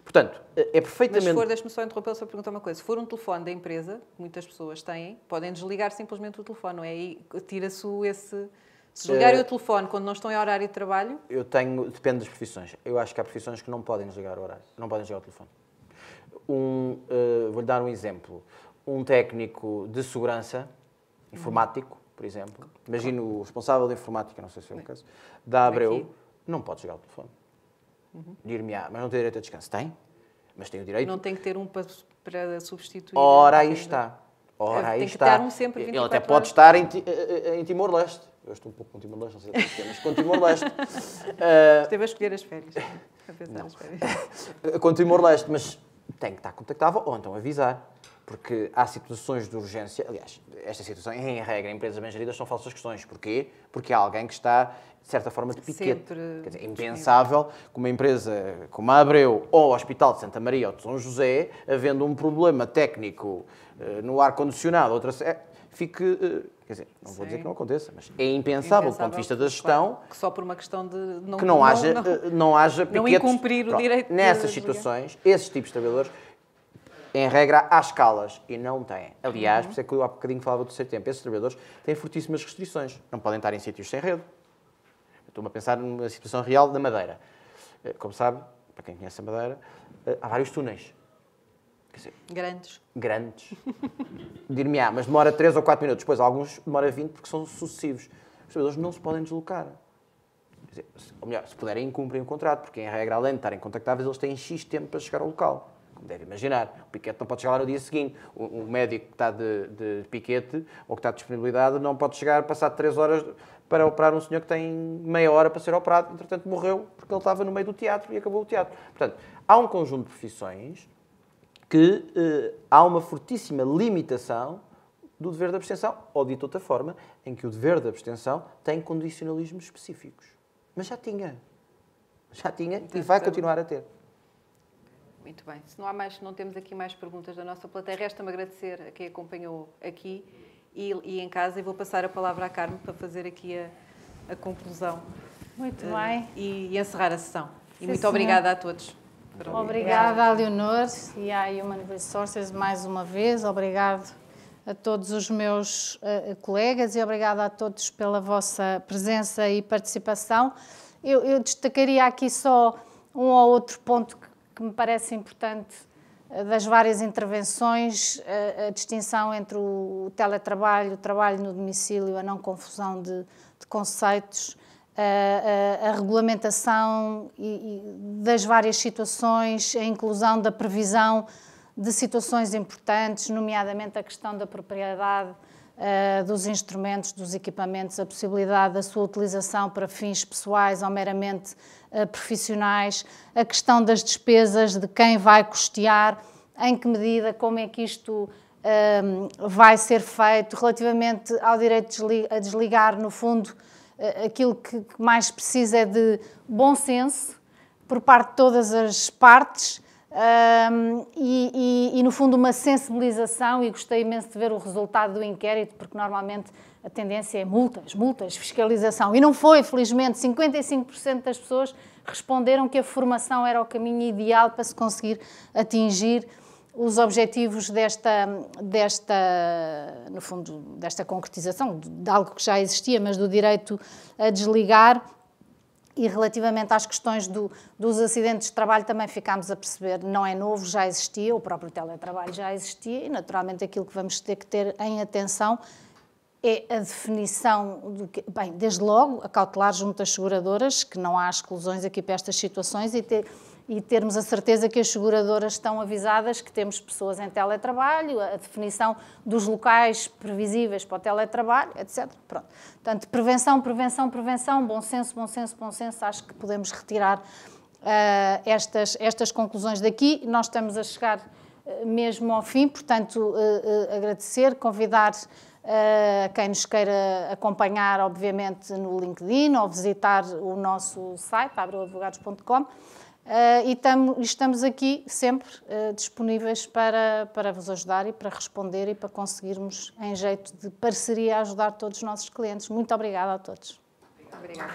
Portanto, é perfeitamente... Mas se for, deixe-me só interrompê-lo para perguntar uma coisa. Se for um telefone da empresa, que muitas pessoas têm, podem desligar simplesmente o telefone, não é? E tira-se Se desligarem o telefone quando não estão em horário de trabalho? Depende das profissões. Eu acho que há profissões que não podem desligar o horário, não podem desligar o telefone. Vou-lhe dar um exemplo. Um técnico de segurança, informático, por exemplo, imagino o responsável de informática, não sei se é o caso, da Abreu, não pode desligar o telefone. Dir-me-á, mas não tem direito a descanso. Tem, mas tem o direito... Não tem que ter um para substituir... Ora, aí está. Tem que ter um sempre 24 Ele até pode estar em Timor-Leste. Eu estou um pouco com Timor-Leste, não sei porquê, mas com Timor-Leste. Esteve a escolher as férias. A pensar nas férias. Com Timor-Leste, mas tem que estar contactável ou então avisar. Porque há situações de urgência, aliás, esta situação, em regra, em empresas bem geridas, são falsas questões. Porquê? Porque há alguém que está, de certa forma, de piquete. Quer dizer, é impensável que uma empresa como a Abreu ou o Hospital de Santa Maria ou de São José, havendo um problema técnico no ar-condicionado, fique... Quer dizer, não vou dizer que não aconteça, mas é impensável do ponto de vista da gestão... Claro, que só por uma questão de não haja piquetes. Não incumprir o direito nessas situações, esses tipos de trabalhadores... Em regra, há escalas e não têm. Aliás, por isso é que eu há bocadinho falava do terceiro tempo, esses trabalhadores têm fortíssimas restrições. Não podem estar em sítios sem rede. Estou-me a pensar numa situação real da Madeira. Como sabe, para quem conhece a Madeira, há vários túneis. Quer dizer, grandes. Dir-me-á, mas demora 3 ou 4 minutos. Depois, alguns demora 20 porque são sucessivos. Os trabalhadores não se podem deslocar. Quer dizer, ou melhor, se puderem, cumprem o contrato, porque, em regra, além de estarem contactáveis, eles têm X tempo para chegar ao local. Como deve imaginar, o piquete não pode chegar lá no dia seguinte. O médico que está de piquete ou que está de disponibilidade não pode chegar passado 3 horas para operar um senhor que tem meia hora para ser operado. Entretanto, morreu porque ele estava no meio do teatro e acabou o teatro. Portanto, há um conjunto de profissões que há uma fortíssima limitação do dever de abstenção, ou dito de outra forma, em que o dever de abstenção tem condicionalismos específicos. Mas já tinha e vai continuar a ter. Muito bem. Se não temos aqui mais perguntas da nossa plateia, resta-me agradecer a quem acompanhou aqui e em casa, e vou passar a palavra à Carme para fazer aqui a conclusão. Muito bem. E encerrar a sessão. E muito senhora. obrigada a todos. Obrigada à Leonor e à Human Resources mais uma vez. Obrigado a todos os meus colegas e obrigada a todos pela vossa presença e participação. Eu destacaria aqui só um ou outro ponto que me parece importante das várias intervenções, a distinção entre o teletrabalho, o trabalho no domicílio, a não confusão de conceitos, a regulamentação das várias situações, a inclusão da previsão de situações importantes, nomeadamente a questão da propriedade dos instrumentos, dos equipamentos, a possibilidade da sua utilização para fins pessoais ou meramente profissionais, a questão das despesas, de quem vai custear, em que medida, como é que isto vai ser feito, relativamente ao direito a desligar, no fundo, aquilo que mais precisa é de bom senso por parte de todas as partes e, no fundo, uma sensibilização, e gostei imenso de ver o resultado do inquérito, porque normalmente a tendência é multas, fiscalização. E não foi, felizmente, 55% das pessoas responderam que a formação era o caminho ideal para se conseguir atingir os objetivos no fundo, desta concretização, de algo que já existia, mas do direito a desligar. E relativamente às questões dos acidentes de trabalho também ficámos a perceber, não é novo, já existia, o próprio teletrabalho já existia e naturalmente aquilo que vamos ter que ter em atenção é a definição do que, bem, desde logo, a cautelar junto das seguradoras, que não há exclusões aqui para estas situações e termos a certeza que as seguradoras estão avisadas que temos pessoas em teletrabalho, a definição dos locais previsíveis para o teletrabalho, etc. Pronto. Portanto, prevenção, bom senso, acho que podemos retirar estas conclusões daqui. Nós estamos a chegar mesmo ao fim, portanto, agradecer, convidar quem nos queira acompanhar, obviamente, no LinkedIn ou visitar o nosso site, abreuadvogados.com. E estamos aqui sempre disponíveis para vos ajudar e para responder e para conseguirmos, em jeito de parceria, ajudar todos os nossos clientes. Muito obrigada a todos. Obrigada.